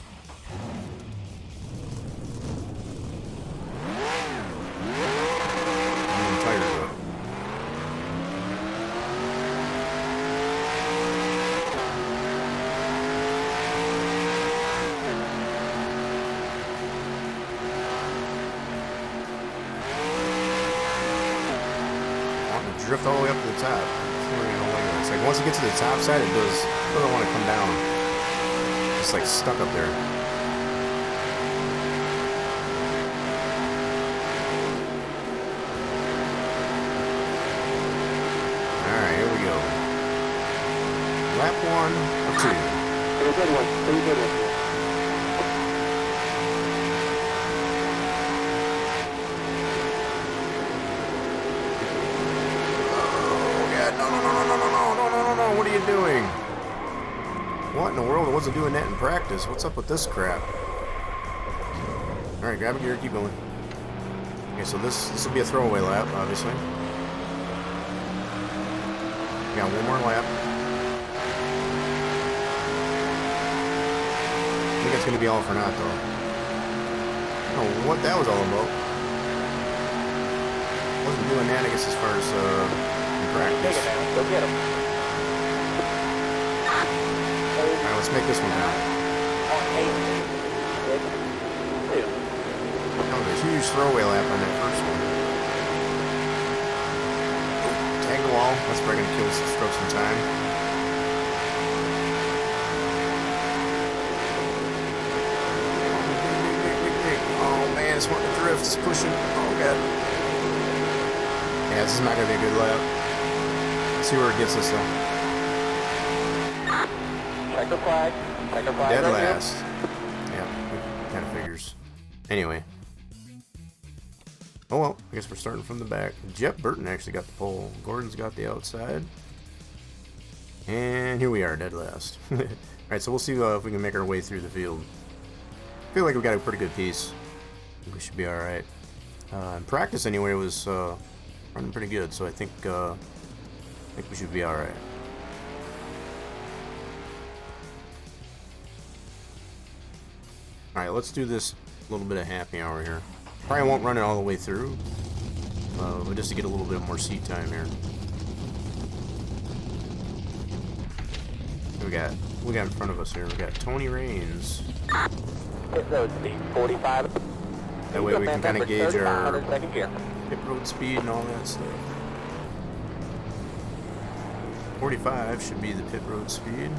I'm tired of it. Drift all the way up to the top. It's like once it gets to the top side, it doesn't want to come down. It's like stuck up there. Alright, here we go. Lap 1 of 2. Pretty good one. Pretty good one. What are you doing? What in the world? I wasn't doing that in practice. What's up with this crap? Alright, grab a gear, keep going. Okay, so this will be a throwaway lap, obviously. Got one more lap. I think it's going to be all for naught, though. I don't know what that was all about. Wasn't doing that, I guess, as far as in practice. Take it down. Go get him. Alright, let's make this one count. That was a huge throwaway lap on that first one. Tag the wall. That's probably going to throw some time. Oh man, it's wanting to drift. It's pushing. Oh god. Yeah, this is not going to be a good lap. Let's see where it gets us though. Checker flag. Checker flag. Dead right last. Yeah, kind of figures. Anyway. Oh well, I guess we're starting from the back. Jeff Burton actually got the pole. Gordon's got the outside. And here we are, dead last. Alright, so we'll see if we can make our way through the field. I feel like we got a pretty good piece. We should be all right. In practice, anyway, was running pretty good, so I think we should be all right. All right, let's do this little bit of happy hour here. Probably won't run it all the way through, but just to get a little bit more seat time here. We got in front of us here. We got Tony Raines. Pit road speed 45. That way we can kind of gauge our 102nd gear. pit road speed and all that stuff. 45 should be the pit road speed.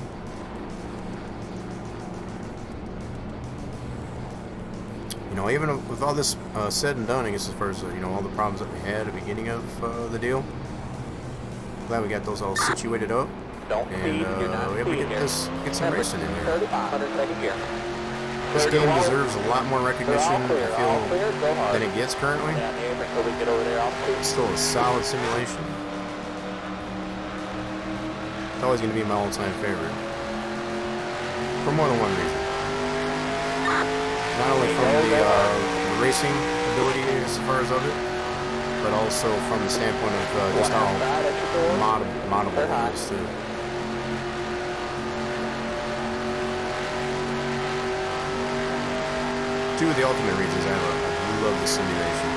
You know, even with all this said and done, I guess as far as you know, all the problems that we had at the beginning of the deal, glad we got those all situated up. Don't And speed, do not we're able to speed get some racing in here. 35, 102nd gear. This game deserves a lot more recognition, I All feel, clear, go hard. than it gets currently. Down here until we get over there off It's still a solid simulation. It's always going to be my all-time favorite. For more than one reason. Not only from the racing ability as far as of it, but also from the standpoint of just how moddable it is too. Two of the ultimate reasons I love this simulation.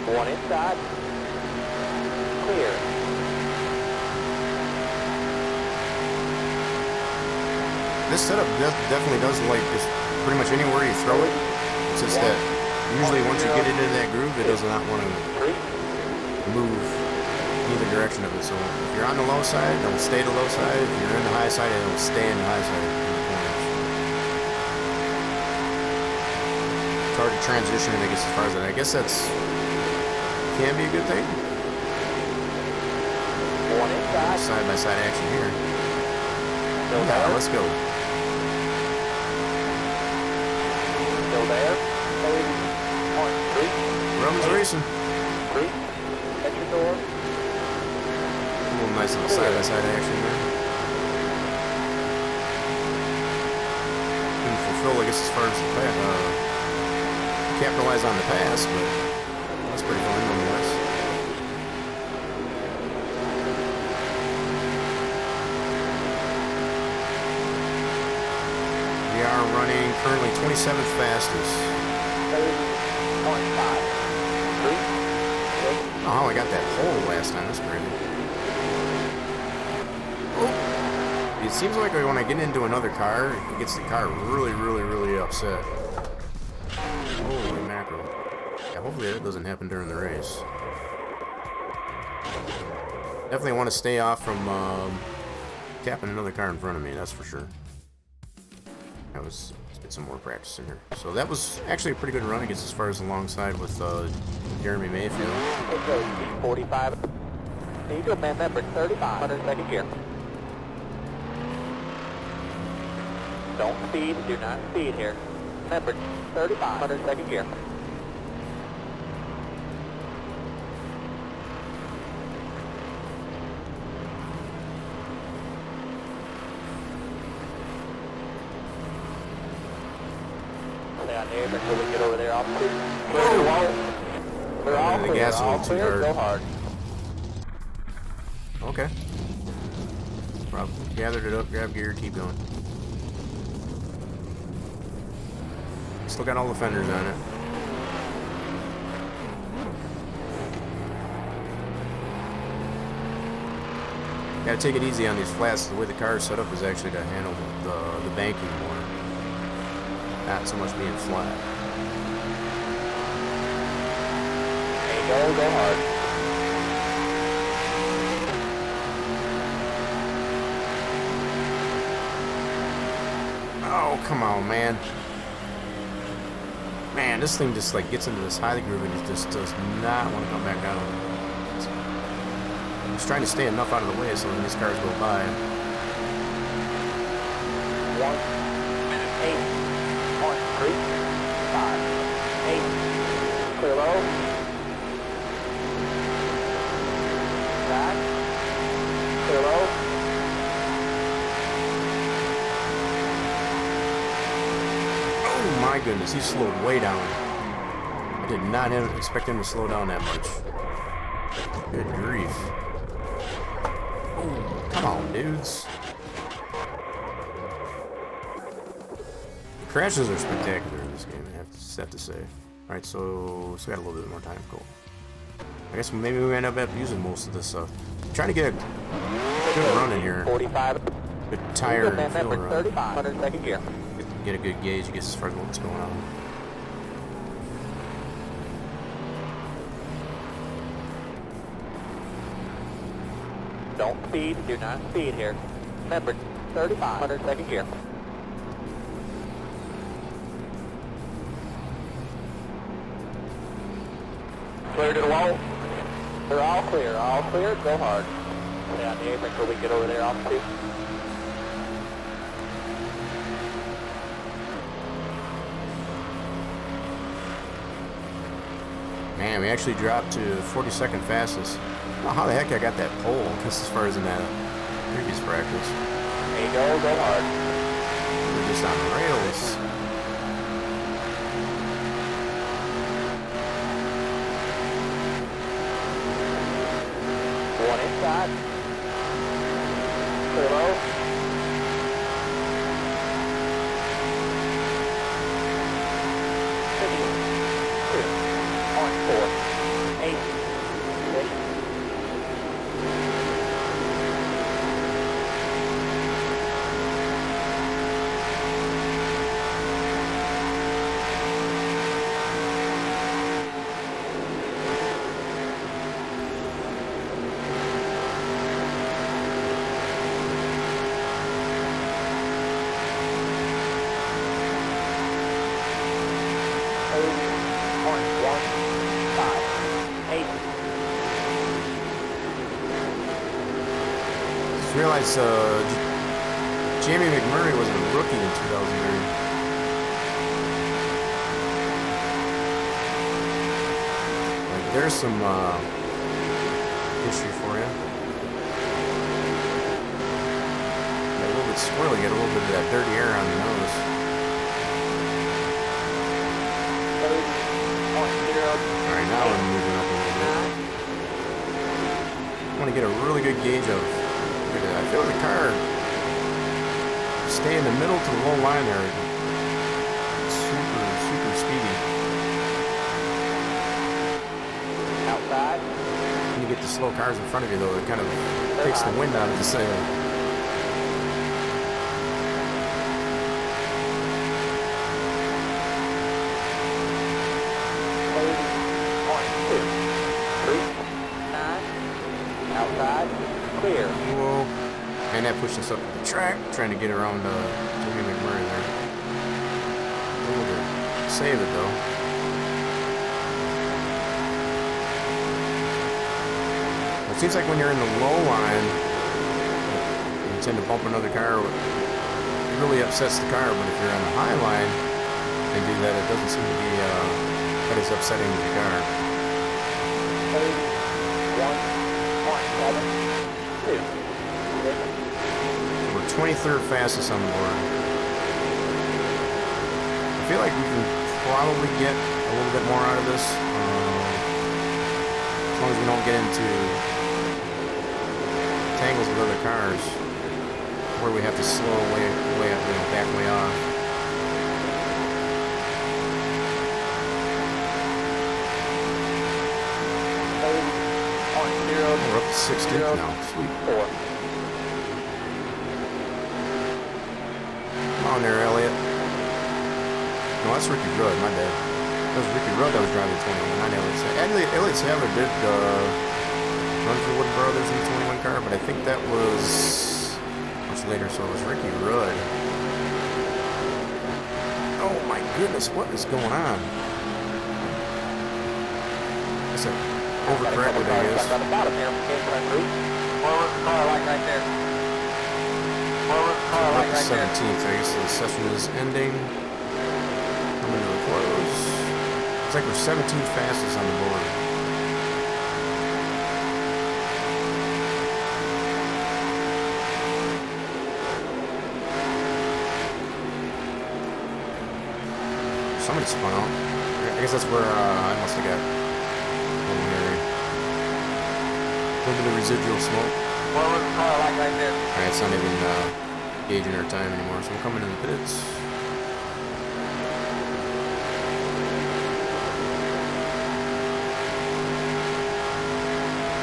1 inside. Clear. This setup definitely does like just pretty much anywhere you throw it. It's just that usually once you get it into that groove, it does not want to move either direction of it. So if you're on the low side, it'll stay the low side. If you're in the high side, it'll stay in the high side. It's hard to transition, I guess, as far as that. I guess that's can be a good thing. 1 inside. Side by side action here. Still Yeah, there. let's go. Still there. 3. Rum's racing. 3. At your door. A little nice little side by side action there. Couldn't fulfill, I guess, as far as the capitalize on the pass, but that's pretty fun nonetheless. We are running currently 27th fastest. 30.5. 3. Oh, I got that hole last time. That's crazy. Oh. It seems like when I get into another car, it gets the car really, really, really upset. Holy mackerel. Yeah, hopefully that doesn't happen during the race. Definitely want to stay off from tapping another car in front of me, that's for sure. Let's get some more practice in here. So that was actually a pretty good run, I guess, as far as alongside with Jeremy Mayfield. It goes speed 45. Eagle man member 35. 102nd gear. Don't speed. Do not speed here. Member 35. 102nd gear. Stay on there until we get over there. All clear. We're all The clear. gas a All little too clear. hard. Go hard. Okay. Probably gathered it up, grab gear, keep going. Still got all the fenders on it. Gotta take it easy on these flats. The way the car is set up is actually to handle the banking more. Not so much being flat. There you go. Go hard. Oh, come on, man. Man, this thing just like gets into this high groove and it just does not want to come back down. I'm just trying to stay enough out of the way so when these cars go by. Clear low. Back. Clear low. Oh my goodness, he slowed way down. I did not expect him to slow down that much. Good grief. Oh, come on, dudes. The crashes are spectacular in this game, I have to say. Alright, so we got a little bit more time. Cool. I guess maybe we end up using most of this stuff. Trying to get a good run in here. 45. Good tire and fuel Number run. 35. 100 second gear. Get a good gauge, I guess, as far as what's going on. Don't speed. Do not speed here. Remember, 35. 100 second gear. Clear to the wall. They're all clear. All clear. Go hard. Stay on the apron till we get over there off two. Man, we actually dropped to 42nd fastest. I don't know how the heck I got that pole, because as far as in that previous practice. There you go. Go hard. We're just on rails. One inside. Clear low. Realize Jamie McMurray was a rookie in 2003. Like, there's some history for you. Got a little bit swirly, got a little bit of that dirty air on the nose. Alright, now we're moving up a little bit. I want to get a really good gauge of. I feel the car stay in the middle to the low line there. Super speedy. Outside. When you get the slow cars in front of you, though, it kind of takes the wind out of the sail. Outside. Clear. Whoa. And that pushed us up the track, trying to get around Jimmy McMurray there. Able to save it though. It seems like when you're in the low line, you tend to bump another car. It really upsets the car, but if you're on the high line and do that, it doesn't seem to be quite as upsetting to the car. 1.72. We're 23rd fastest on the board. I feel like we can probably get a little bit more out of this. As long as we don't get into tangles with other cars where we have to slow way up, back way off. We're up to 16th now. Sweet. Come on there, Elliott. No, that's Ricky Rudd, my bad. That was Ricky Rudd that was driving the 21, not Elliott. Elliott Sadler did run for Wood Brothers in the 21 car, but I think that was much later, so it was Ricky Rudd. Oh my goodness, what is going on? I said overcorrected, I guess. Got the bottom here. Car like right there. We're up to 17th. I guess the session is ending. Coming to a close. Looks like we're 17th fastest on the board. Somebody spun out. I guess that's where I must have got over here. A little bit of residual smoke. Alright, it's not even gauging our time anymore, so we're coming in the pits.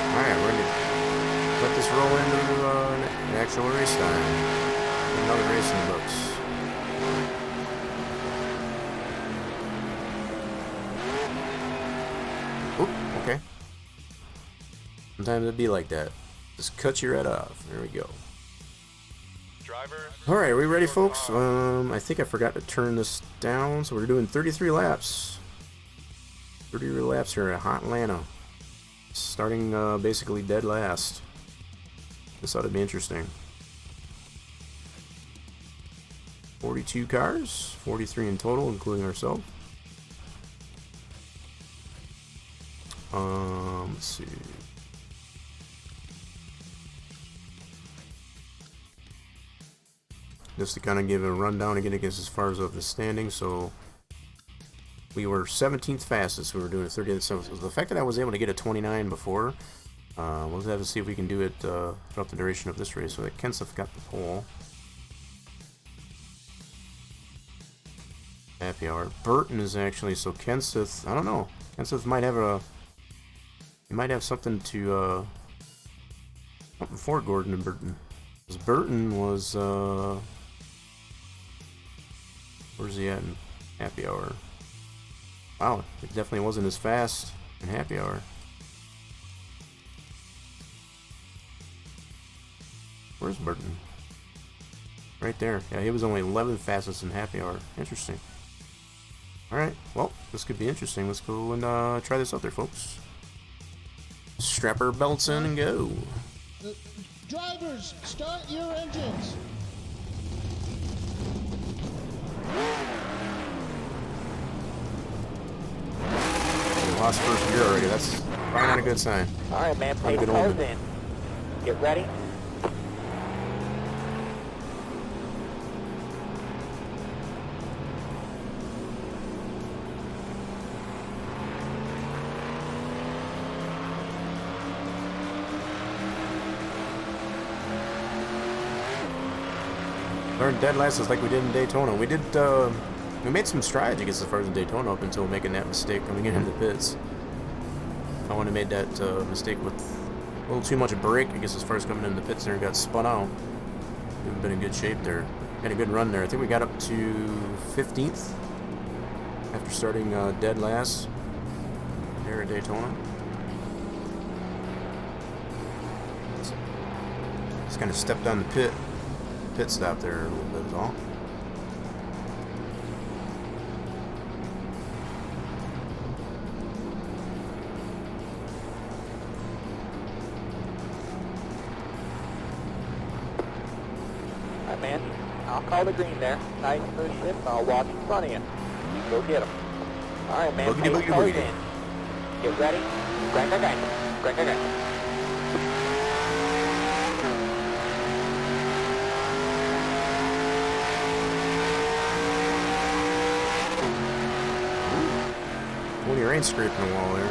Alright, we're going to let this roll into an actual race time. Another race in the books. Oop, okay. Sometimes it'd be like that. Just cut your head off. There we go. Alright, are we ready, folks? I think I forgot to turn this down, so we're doing 33 laps. 33 laps here at Hot Atlanta. Starting basically dead last. This ought to be interesting. 42 cars, 43 in total, including ourselves. Let's see. Just to kind of give a rundown again, against as far as of the standings. So we were 17th fastest. We were doing 30th. So the fact that I was able to get a 29 before, we'll have to see if we can do it throughout the duration of this race. So that Kenseth got the pole. Happy hour. Burton is actually, so Kenseth, I don't know. Kenseth might have he might have something to something for Gordon and Burton. Because Burton was where's he at in happy hour? Wow, it definitely wasn't as fast in happy hour. Where's Burton? Right there. Yeah, he was only 11th fastest in happy hour. Interesting. Alright, well, this could be interesting. Let's go and try this out there, folks. Strap our belts in and go. Drivers, start your engines. We lost first gear already. That's probably not a good sign. All right, man. Pace Good close omen. in. Get ready. Learned dead last just like we did in Daytona. We did, we made some strides, I guess, as far as in Daytona up until making that mistake coming into the pits. I would have made that mistake with a little too much brake, I guess, as far as coming into the pits there and got spun out. We would have been in good shape there. Had a good run there. I think we got up to 15th after starting dead last there at Daytona. Just kind of stepped on the pit stop there a little bit is all. All right, man. I'll call the green there. Nice smooth shift. I'll walk in front of you. Go get him. All right, man. Boogity, Pace boogity, close boogity. in. Get ready. Crank, crank, crank. Crank, crank, crank. Well, your ain't scraping the wall there.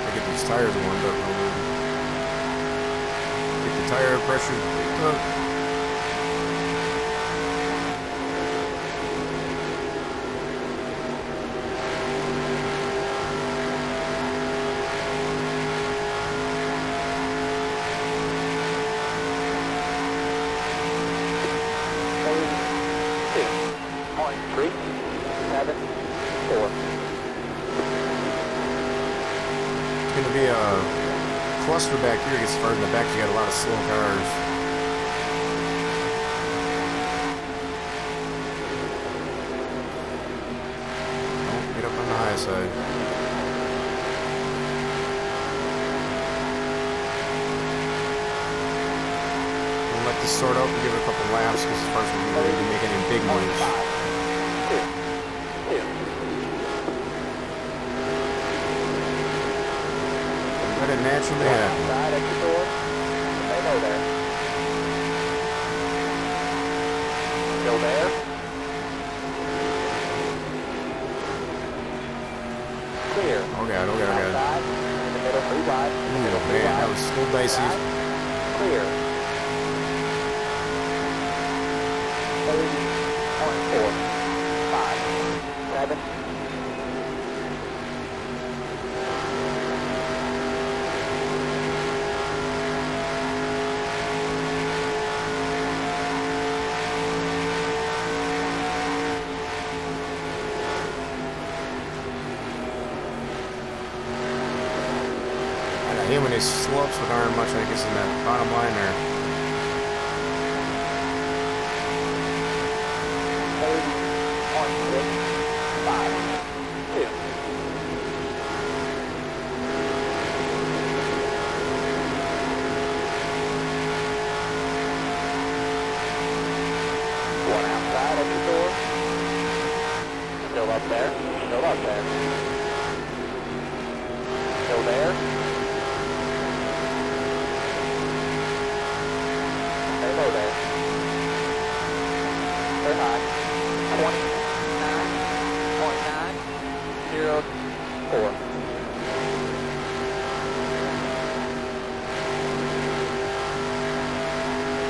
I get these tires warmed up real good. Get the tire pressure up. It's going to be a cluster back here. As far as in the back, you got a lot of slow cars. Oh, get up on the high side. sort out and give it a couple laps because as far as we're ready to make any big moves. Let it naturally happen. Side at your door. Stay low there. Still there. Clear. Oh god, oh god, oh god. Outside. In the middle, 3 wide. Ooh, man, that was a little dicey. Clear. 30.4. 5. 7. I hate when it slopes with aren't much, I guess, in that bottom line there. 30.6. 5. 2. One outside at your door. Still up there. Still up there. Still there. Stay low there. Very high. 29.904.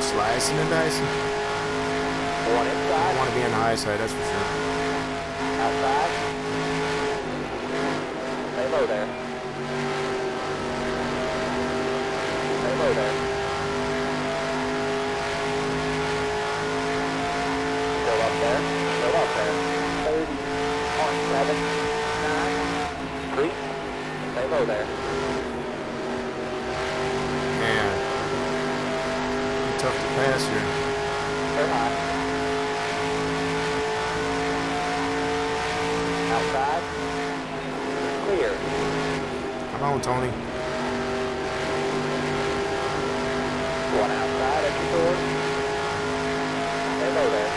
Slicing and dicing. One I inside. want to be on the high side, that's for sure. Outside. Stay low there. Stay low there. Still up there. Still up there. 30.793. Stay low there. Man, tough to pass here. Very high. Outside. Clear. Come on, Tony. One outside at your door. Stay low there.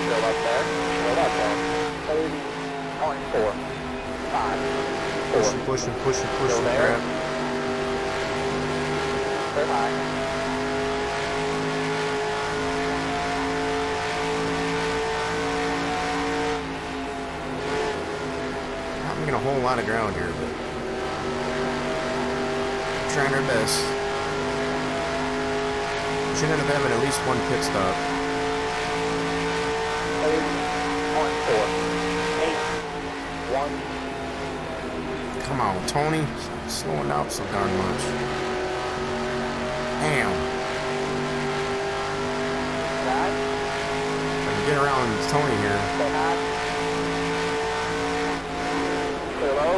Still up there. Still up there. 30.4. 5. 4. Pushing, pushing, pushing, Still pushing. there. Crap. Very high. Not making a whole lot of ground here, but trying our best. We should end up having at least one pit stop. 30.4. 8. 1. Come on, Tony. Stop slowing down so darn much. Damn. Side. If I can get around Tony here. Stay high. Clear low.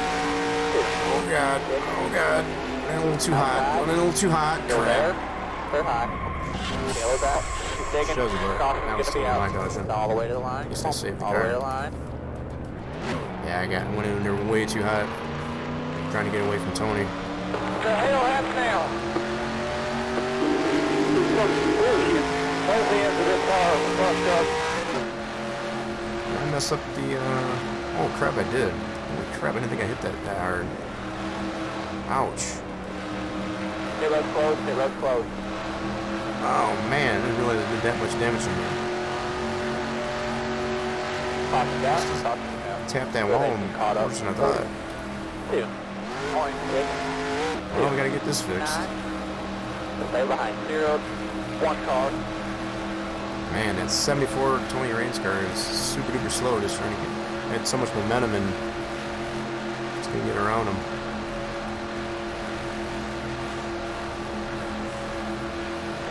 Oh god. Oh god. Went a little too hot. Went a little too hot. Still there. Crap. Very high. Tail is out. Keep digging. Shows it, but Caution's that was gonna be still out. my caution. All the way to the line. Guess I saved the All the way car. to the line. Yeah, I went in there way too hot. Trying to get away from Tony. The hell happened now? Bullshit. Both ends of this car are fucked up. Did I mess up the, oh crap, I did. Holy crap, I didn't think I hit that hard. Ouch. It was close. It was close. Oh man, I didn't realize it did that much damage to me. Caution down. Caution down. Tapped that Good, wall they and caught up. worse than I thought. 2.6. Well, we gotta get this fixed. 9. Stay behind. 0. 1 car. Man, that 74 Tony Raines car is super duper slow. Just trying to get, had so much momentum and just gonna get around him.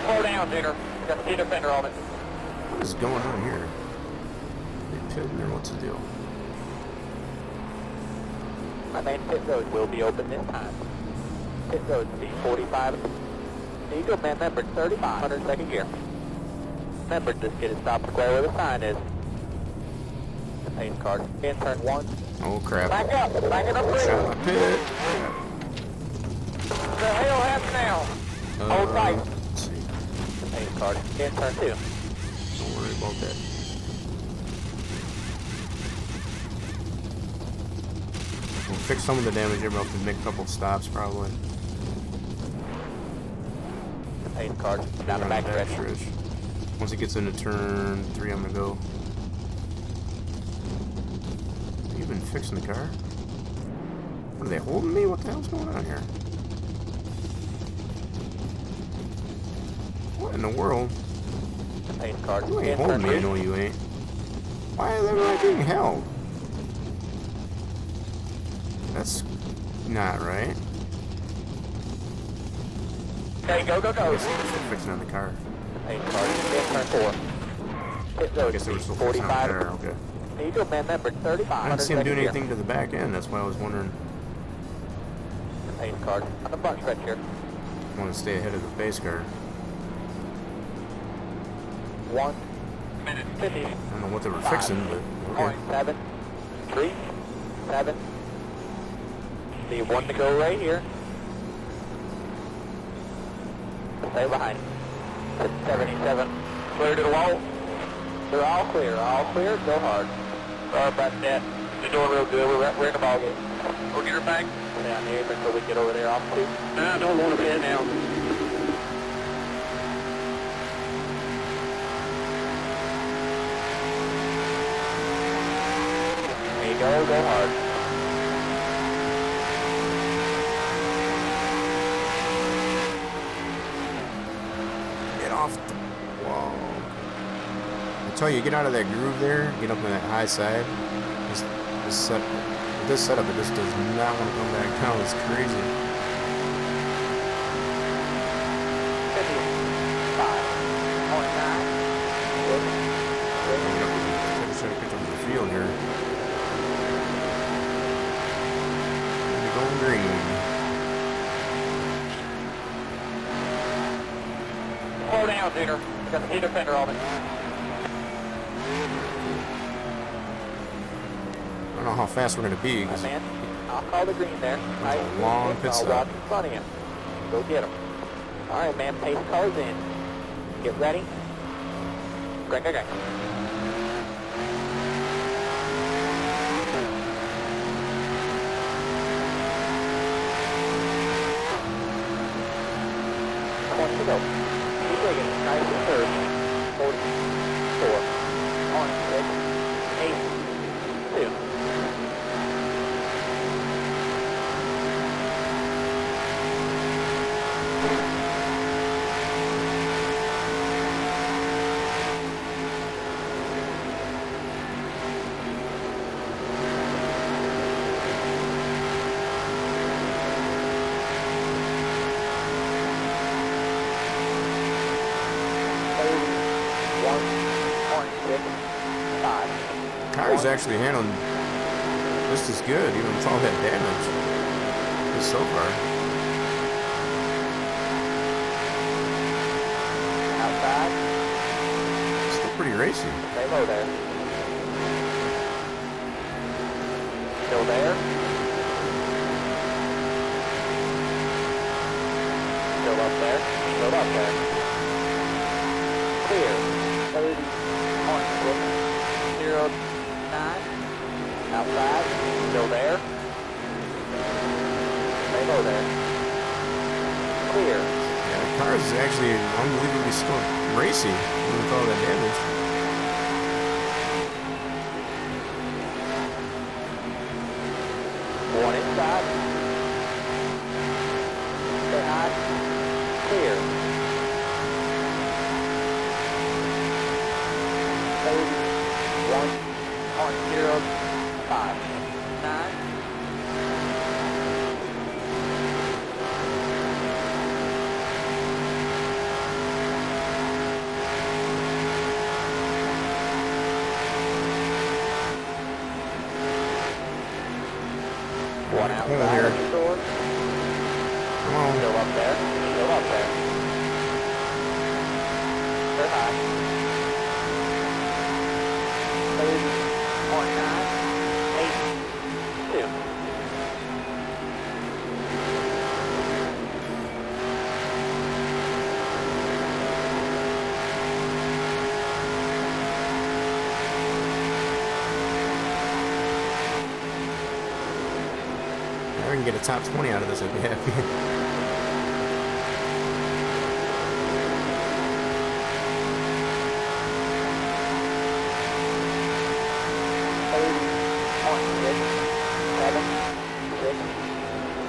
Slow down, Junior. Got the heater fender on it. What is going on here? They pitting or what's the deal? My main pit road will be open this time. Pit road speed 45 Eagle, man, member 35, 102nd gear. Member, just get it stopped square where the sign is. Pace car, in turn 1. Oh crap. Back up Shot 3. my pit. The hell happened now? Hold tight. Let's see. Pace car, in turn 2. Don't worry about that. We'll fix some of the damage here. We'll have to make a couple stops probably. Pace car, down the back stretch. Once it gets into turn 3, I'm gonna go. Have you been fixing the car? What, are they holding me? What the hell's going on here? What in the world? Pace car, You ain't in turn holding me, I 2. know you ain't. Why am I being held? That's not right. Okay, go. I guess they were still fixing on the car. Pace car, in turn 4. Pit I road guess they were speed, still fixing on the 45. car, okay. Eagle, man, member 35, I didn't see him 102nd doing gear. anything to the back end, that's why I was wondering. Pace car, on the front stretch here. I want to stay ahead of the base car. 1 minute 50. I don't know what they were fixing, but okay. 7, 3, 7. See 1 to go right here. Stay behind. 77. Clear to the wall. They're all clear, go hard. Sorry about that. They're doing real good. We're in the ball game. We'll get her back. Down here until we get over there off two. I don't want to be now. There you go hard. Get off the wall. I tell you, get out of that groove there, get up on that high side. This setup, it just does not want to come back down. It's crazy. 55. 29. I'm just trying to catch up to the field here. We're going green. Slow down, Junior. Got the heat defender on it. I don't know how fast we're going to be. 'Cause Man, I'll call the green there. a long pit I'll stop. watch in front of you. Go get him. All right, man. Pace cars in. Get ready. Go. To go. Keep digging. Nice and third. 44. On 6. 8. 2. Car's actually handling just as good, even with all that damage. Just so far. Outside. Still pretty racy. Stay low there. Still there. Still up there. Still up there. Clear. 30. On 0, 9. Outside. Still there. Stay low there. Clear. Yeah, the car is actually unbelievably still racy, even with all that damage. One inside. Stay high. Clear. 31 on 0, 5, 9. One Hole outside here. of the door. Come on. Still up there. Still up there. high. 30.982. If I can get a top 20 out of this, I'd be happy.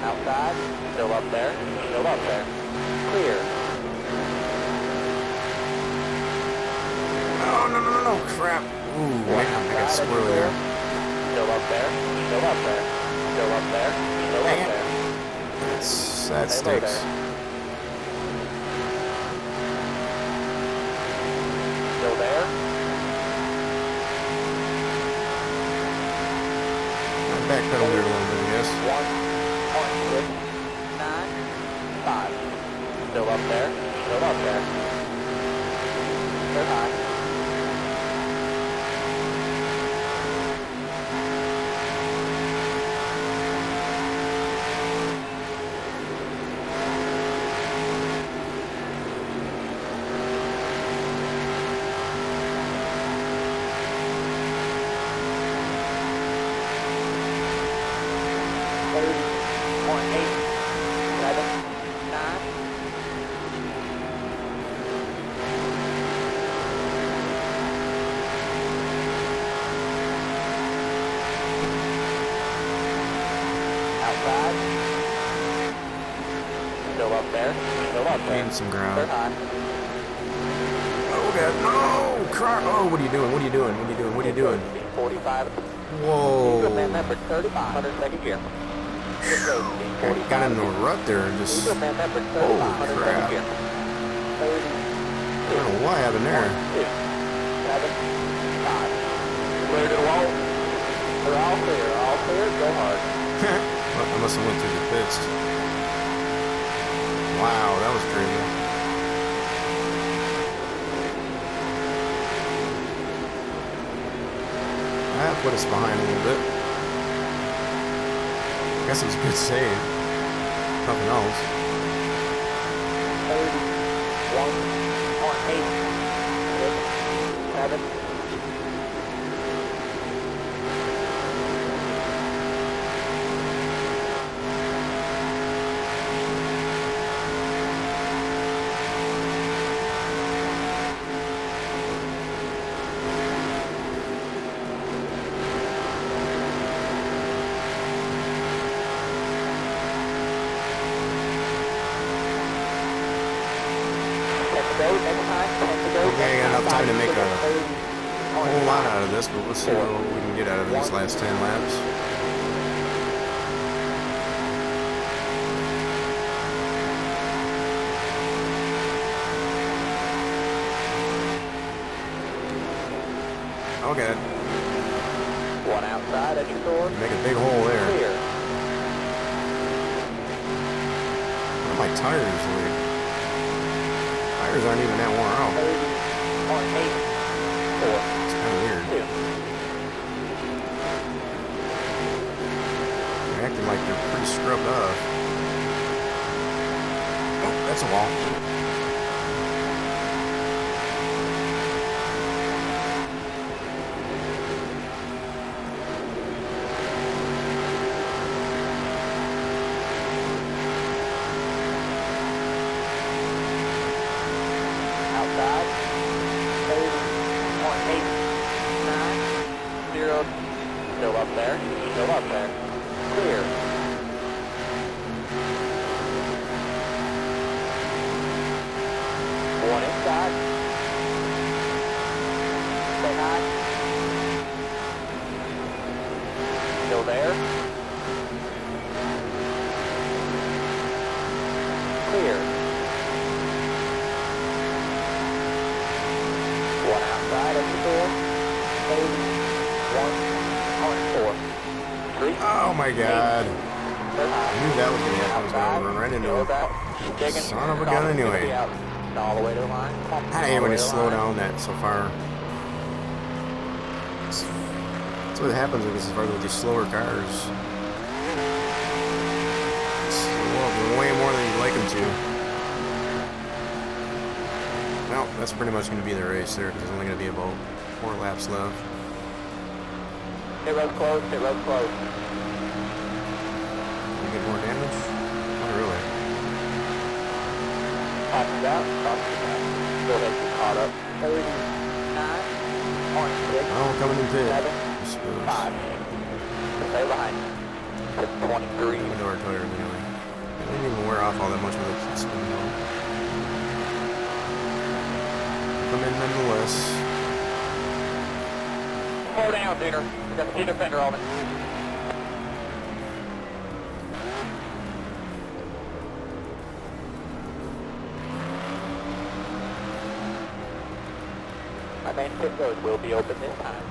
Outside, still up there, still up there. Clear. Oh, no, crap. Ooh, man, I got squirrely there. Still up there, still up there, still up there, still Dang up it. there. That Stay low stinks. there. Still there. I backpedaled there a little bit, I guess. 1.695. Still up there, still up there. They're high. Outside. Still up there. Still up there. Gained some ground. They're high. Oh, God. No! Crap. Oh, what are you doing? What are you doing? What are you doing? What are you doing? 45. Whoa. Man number 35. 102nd gear. Got in the rut there and just... Man number 35. Holy 102nd crap. gear. I don't know what happened there. 2, 7, 5. Clear to all. They're all clear. All clear. Go hard. Well, I must have went through the pits. Wow, that was crazy. That put us behind a little bit. I guess it was a good save. Nothing else. 31.8. 6, 7. Okay, I got enough time to make a whole lot out of this, but let's see what we can get out of these last 10 laps. Okay, One outside at your door. make a big hole there. Clear. What are my tires like? Tires aren't even that worn out. 30.84. It's kind of weird. 2. They're acting like they're pretty scrubbed off. Oh, that's a wall. Outside. 30.890. Still up there. Still up there. Clear. One inside. Stay high. Still there. Clear. One outside at the door. 31.4. 3. Oh my god. They're high. I knew that was going to happen. I was going to run right into him. Son of a gun anyway. all the way to the line. Come on, I hate all when the you way to the slow line. down that so far. That's what happens as far as these slower cars. Slow up way more than you'd like them to. Well, that's pretty much going to be the race there, because there's only going to be about 4 laps left. Hit road close, hit road close. You get more damage? Not really. Top it out, top it out. Go ahead, get caught up. 39, 0.6, Oh, coming in pit. 7, I suppose. 5. Stay behind. 23. Even though our tires anyway. They didn't even wear off all that much with it spinning on. Come in nonetheless. Slow down, Digger. We got the defender on it. My main pit road will be open this time.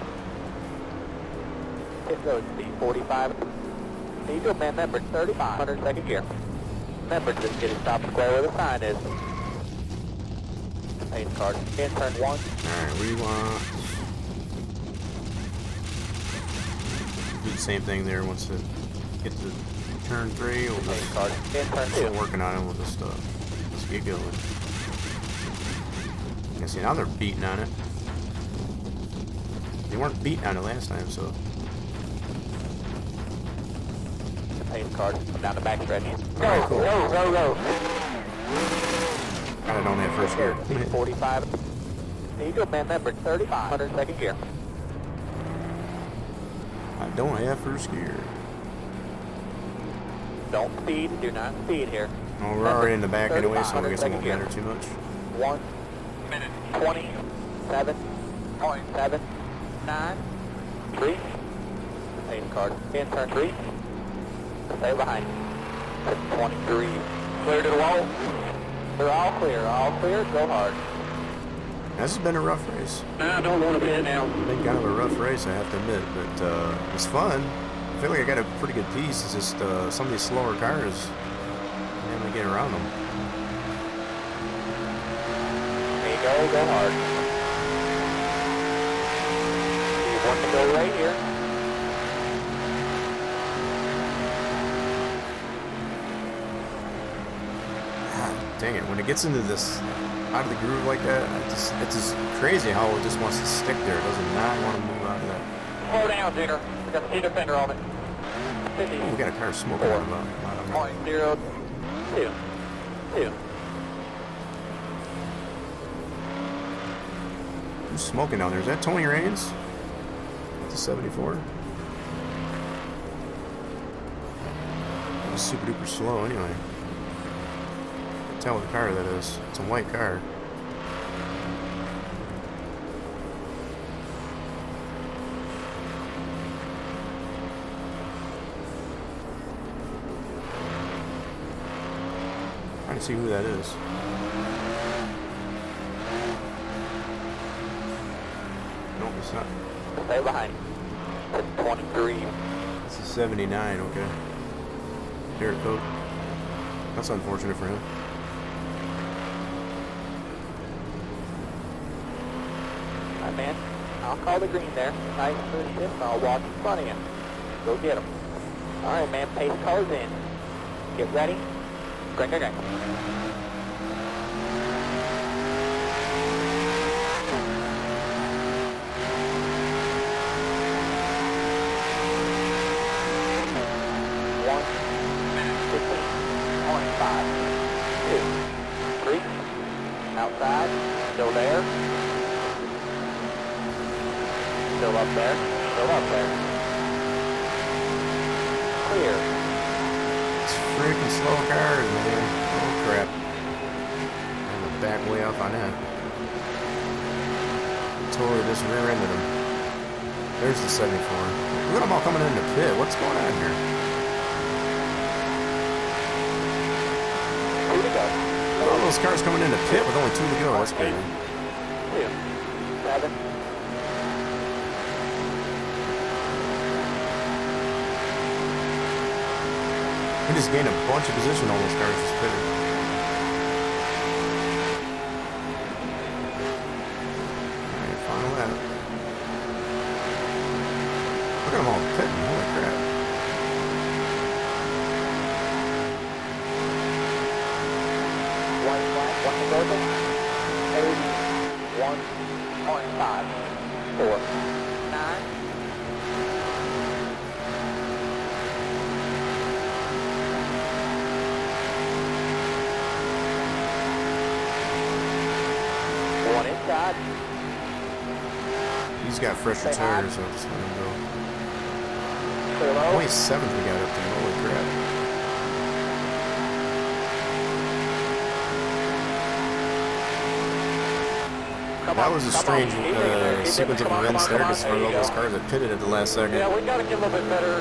Pit road speed 45. Eagle man member 35. 102nd gear. Remember, just get it stopped square where the sign is. Main card. In turn 1. Alright, we want... do the same thing there once it gets to turn 3. We'll Main just card. In turn 2. start working on it. We'll just let's get going. You see, now they're beating on it. They weren't beating on it last time, so... Main card. Come down the back stretch. Go, Alright, cool. go, go, go. I don't have first gear. 45. Eagle man member 35. 102nd gear. I don't have first gear. Don't speed. Do not speed here. Oh, we're already in the back anyway, so I guess it 102nd won't gear. matter too much. 1 minute 27.79 3. Main card. In turn 3. Stay behind. 23. Clear to the wall. They're all clear. All clear. Go hard. This has been a rough race. I don't want to pit now. Been kind of a rough race, I have to admit, but it was fun. I feel like I got a pretty good piece. It's just some of these slower cars, I'm able to get around them. There you go. Go hard. You want to go right here. God, dang it! When it gets into this out of the groove like that, it's just crazy how it just wants to stick there. It does not want to move out of that. Slow down, Digger. We got the defender on it. 50. Oh, we got a car smoking out of it. 0.02. 2. Who's smoking down there? Is that Tony Raines? It's a 74. It's super duper slow anyway. Can't tell what car that is. It's a white car. Trying to see who that is. Nope, it's not. Stay behind. 23. It's a 79, okay. Derek Cope. That's unfortunate for him. Alright, man. I'll call the green there. Nice and shift. I'll walk in front of you. Go get him. Alright, man. Pace cars in. Get ready. Green, green, green. Outside, still there. Still up there. Still up there. Clear. It's freaking slow cars, man. Oh crap. I'm gonna back way off on that. Totally just rear-ended him. There's the 74. Look at them all coming into pit. What's going on here? Two to go. Look at all those cars coming into pit with only 2 to go. That's crazy. 2. 7. We just gained a bunch of position on those cars just pitted. them all pitting. Holy crap. White flag, one to go. 81.549. One inside. He's got fresher Say hi. tires, so I'll just let him go. Clear low. 27th we got up there. Holy crap. Come That on, was a come strange on. Keep it in there, keep it- sequence of come on, events come on, there, come on. because for all There you those go. cars that pitted at the last second. Yeah, we got to get a little bit better.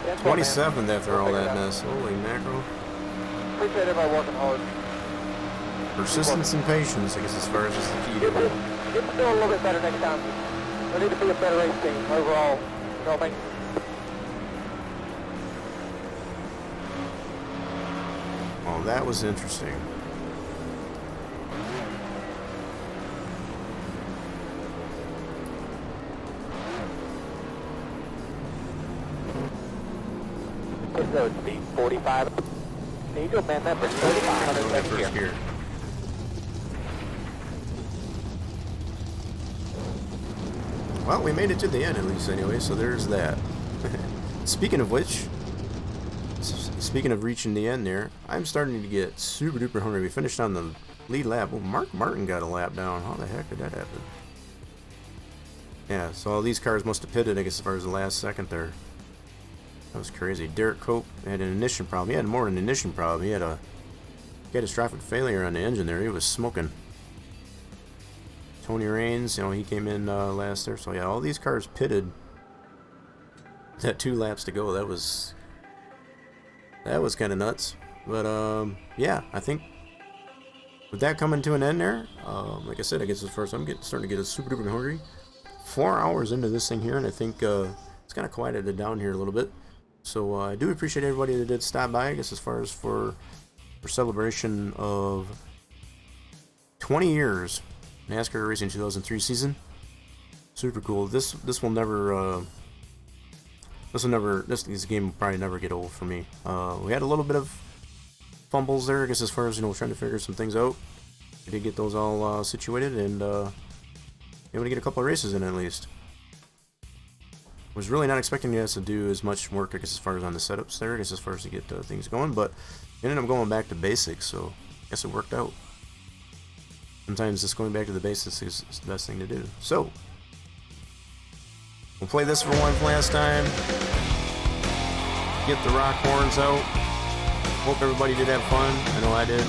That's what, man. 27th after We'll all figure that it out. mess. Holy mackerel. Appreciate everybody working hard. Persistence and patience, I guess, as far as is the key to it. Get to do a little bit better next time. We need to be a better race team overall. You know what I mean? Oh, that was interesting. Just go speed 45. Need to amend that for 35 on the That second first gear. gear. Well, we made it to the end at least anyway, so there's that. Speaking of which, speaking of reaching the end there, I'm starting to get super duper hungry. We finished on the lead lap. Well, Mark Martin got a lap down. How the heck did that happen? Yeah, so all these cars must have pitted, I guess, as far as the last second there. That was crazy. Derek Cope had an ignition problem. He had more than an ignition problem. He had a catastrophic failure on the engine there. He was smoking. Tony Raines, you know, he came in last there. So yeah, all these cars pitted. That 2 laps to go. That was kind of nuts. But yeah, I think with that coming to an end there, like I said, I guess as far as I'm starting to get super duper hungry. 4 hours into this thing here, and I think it's kind of quieted it down here a little bit. So I do appreciate everybody that did stop by. I guess as far as for celebration of 20 years NASCAR Racing 2003 season. Super cool. This game will probably never get old for me. We had a little bit of fumbles there, I guess, as far as, you know, trying to figure some things out. We did get those all situated, and able to get a couple of races in at least. Was really not expecting you guys to do as much work, I guess, as far as on the setups there, I guess, as far as to get things going, but ended up going back to basics, so I guess it worked out. Sometimes just going back to the basics is the best thing to do. So, we'll play this for one last time. Get the rock horns out. Hope everybody did have fun. I know I did.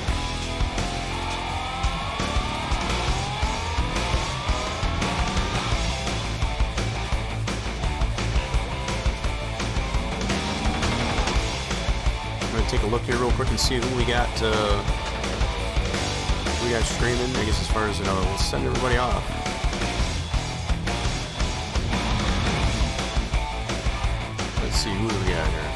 I'm going to take a look here real quick and see who we got streaming, I guess, as far as, you know, we'll send everybody off. Let's see who we got here.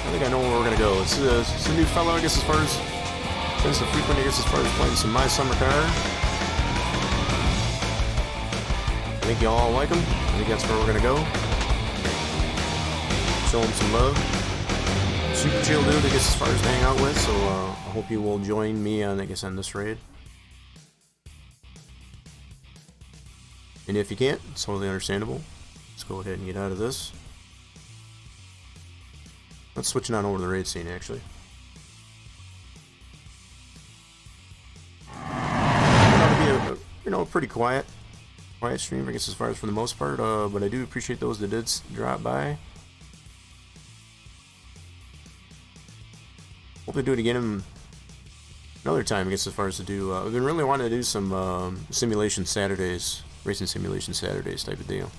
I think I know where we're gonna go. It's a new fellow, I guess, as far as tends to frequent, I guess, as far as playing some My Summer Car. I think y'all like him. I think that's where we're gonna go. Show him some love. Super chill dude, I guess, as far as to hang out with, so I hope you will join me on, I guess, on this raid. And if you can't, it's totally understandable. Let's go ahead and get out of this. Let's switch on over to the raid scene, actually. It'll be a pretty quiet stream, I guess, as far as for the most part. But I do appreciate those that did drop by. Hope to do it again another time, I guess, as far as to do. I've been really wanting to do some simulation Saturdays, racing simulation Saturdays type of deal.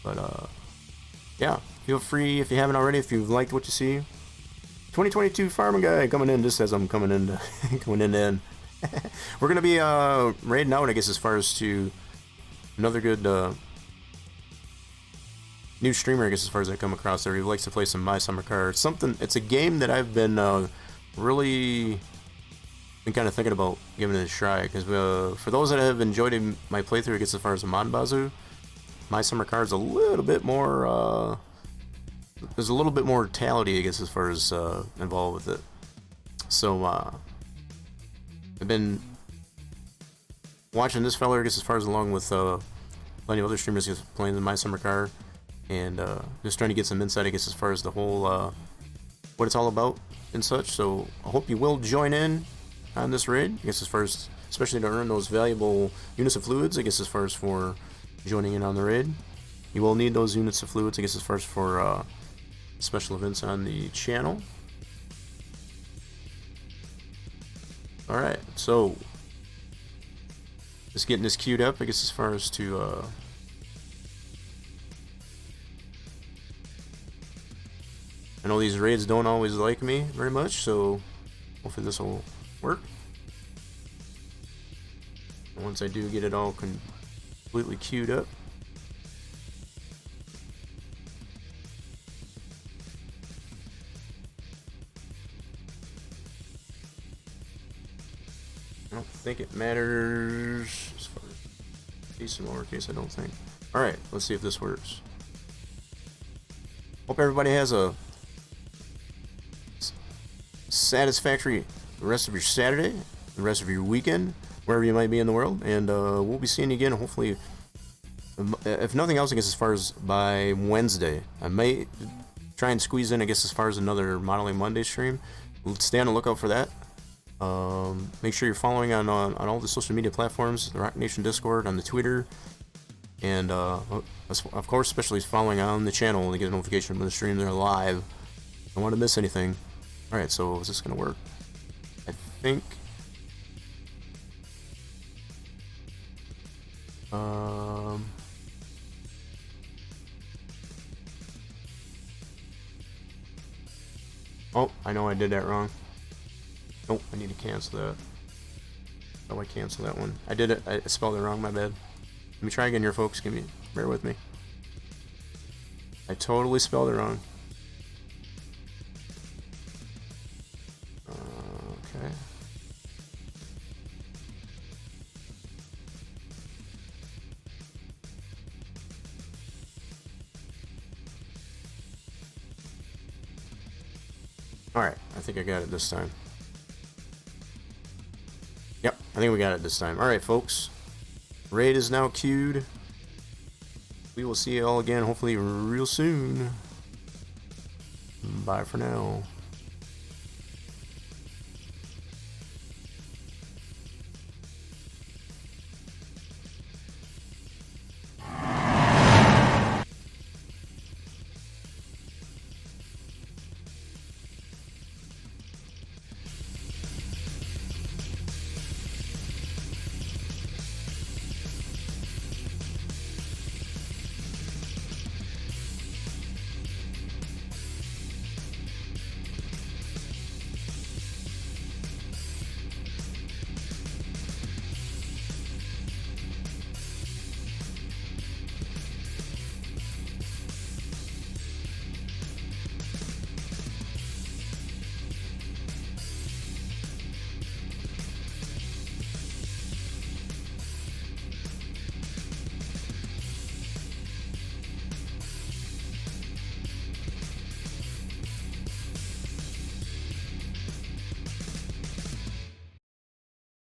But yeah, feel free if you haven't already. If you've liked what you see, 2022 Farming Guy coming in just as I'm coming in. We're gonna be raiding out, I guess, as far as to another good new streamer, I guess, as far as I come across there, who likes to play some My Summer Car. It's a game that I've been really been kind of thinking about giving it a try, because for those that have enjoyed my playthrough, it gets as far as the Mon Bazoo. My summer car is a little bit more, there's a little bit more mortality, I guess, as far as involved with it. So I've been watching this fella, I guess, as far as along with plenty of other streamers playing the My Summer Car, and just trying to get some insight, I guess, as far as the whole what it's all about and such. So I hope you will join in on this raid, I guess, as far as especially to earn those valuable units of fluids, I guess, as far as for joining in on the raid. You will need those units of fluids, I guess, as far as for special events on the channel. Alright, so just getting this queued up, I guess, as far as to I know these raids don't always like me very much, so hopefully this will work. And once I do get it all completely queued up, I don't think it matters as far as case and lowercase, I don't think. Alright, let's see if this works. Hope everybody has a satisfactory rest of your Saturday, the rest of your weekend, wherever you might be in the world, and we'll be seeing you again, hopefully, if nothing else, I guess, as far as by Wednesday. I may try and squeeze in, I guess, as far as another Modeling Monday stream. Stay on the lookout for that. Make sure you're following on all the social media platforms, the Rock Nation Discord, on the Twitter, and of course, especially following on the channel to get a notification when the stream they're live. Don't want to miss anything. Alright, so is this gonna work? I think. Oh, I know I did that wrong. Nope, I need to cancel that. Oh, I cancel that one. I did it. I spelled it wrong. My bad. Let me try again here, folks. Bear with me. I totally spelled it wrong. Okay. Alright, I think I got it this time. Yep, I think we got it this time. Alright, folks. Raid is now queued. We will see you all again, hopefully real soon. Bye for now.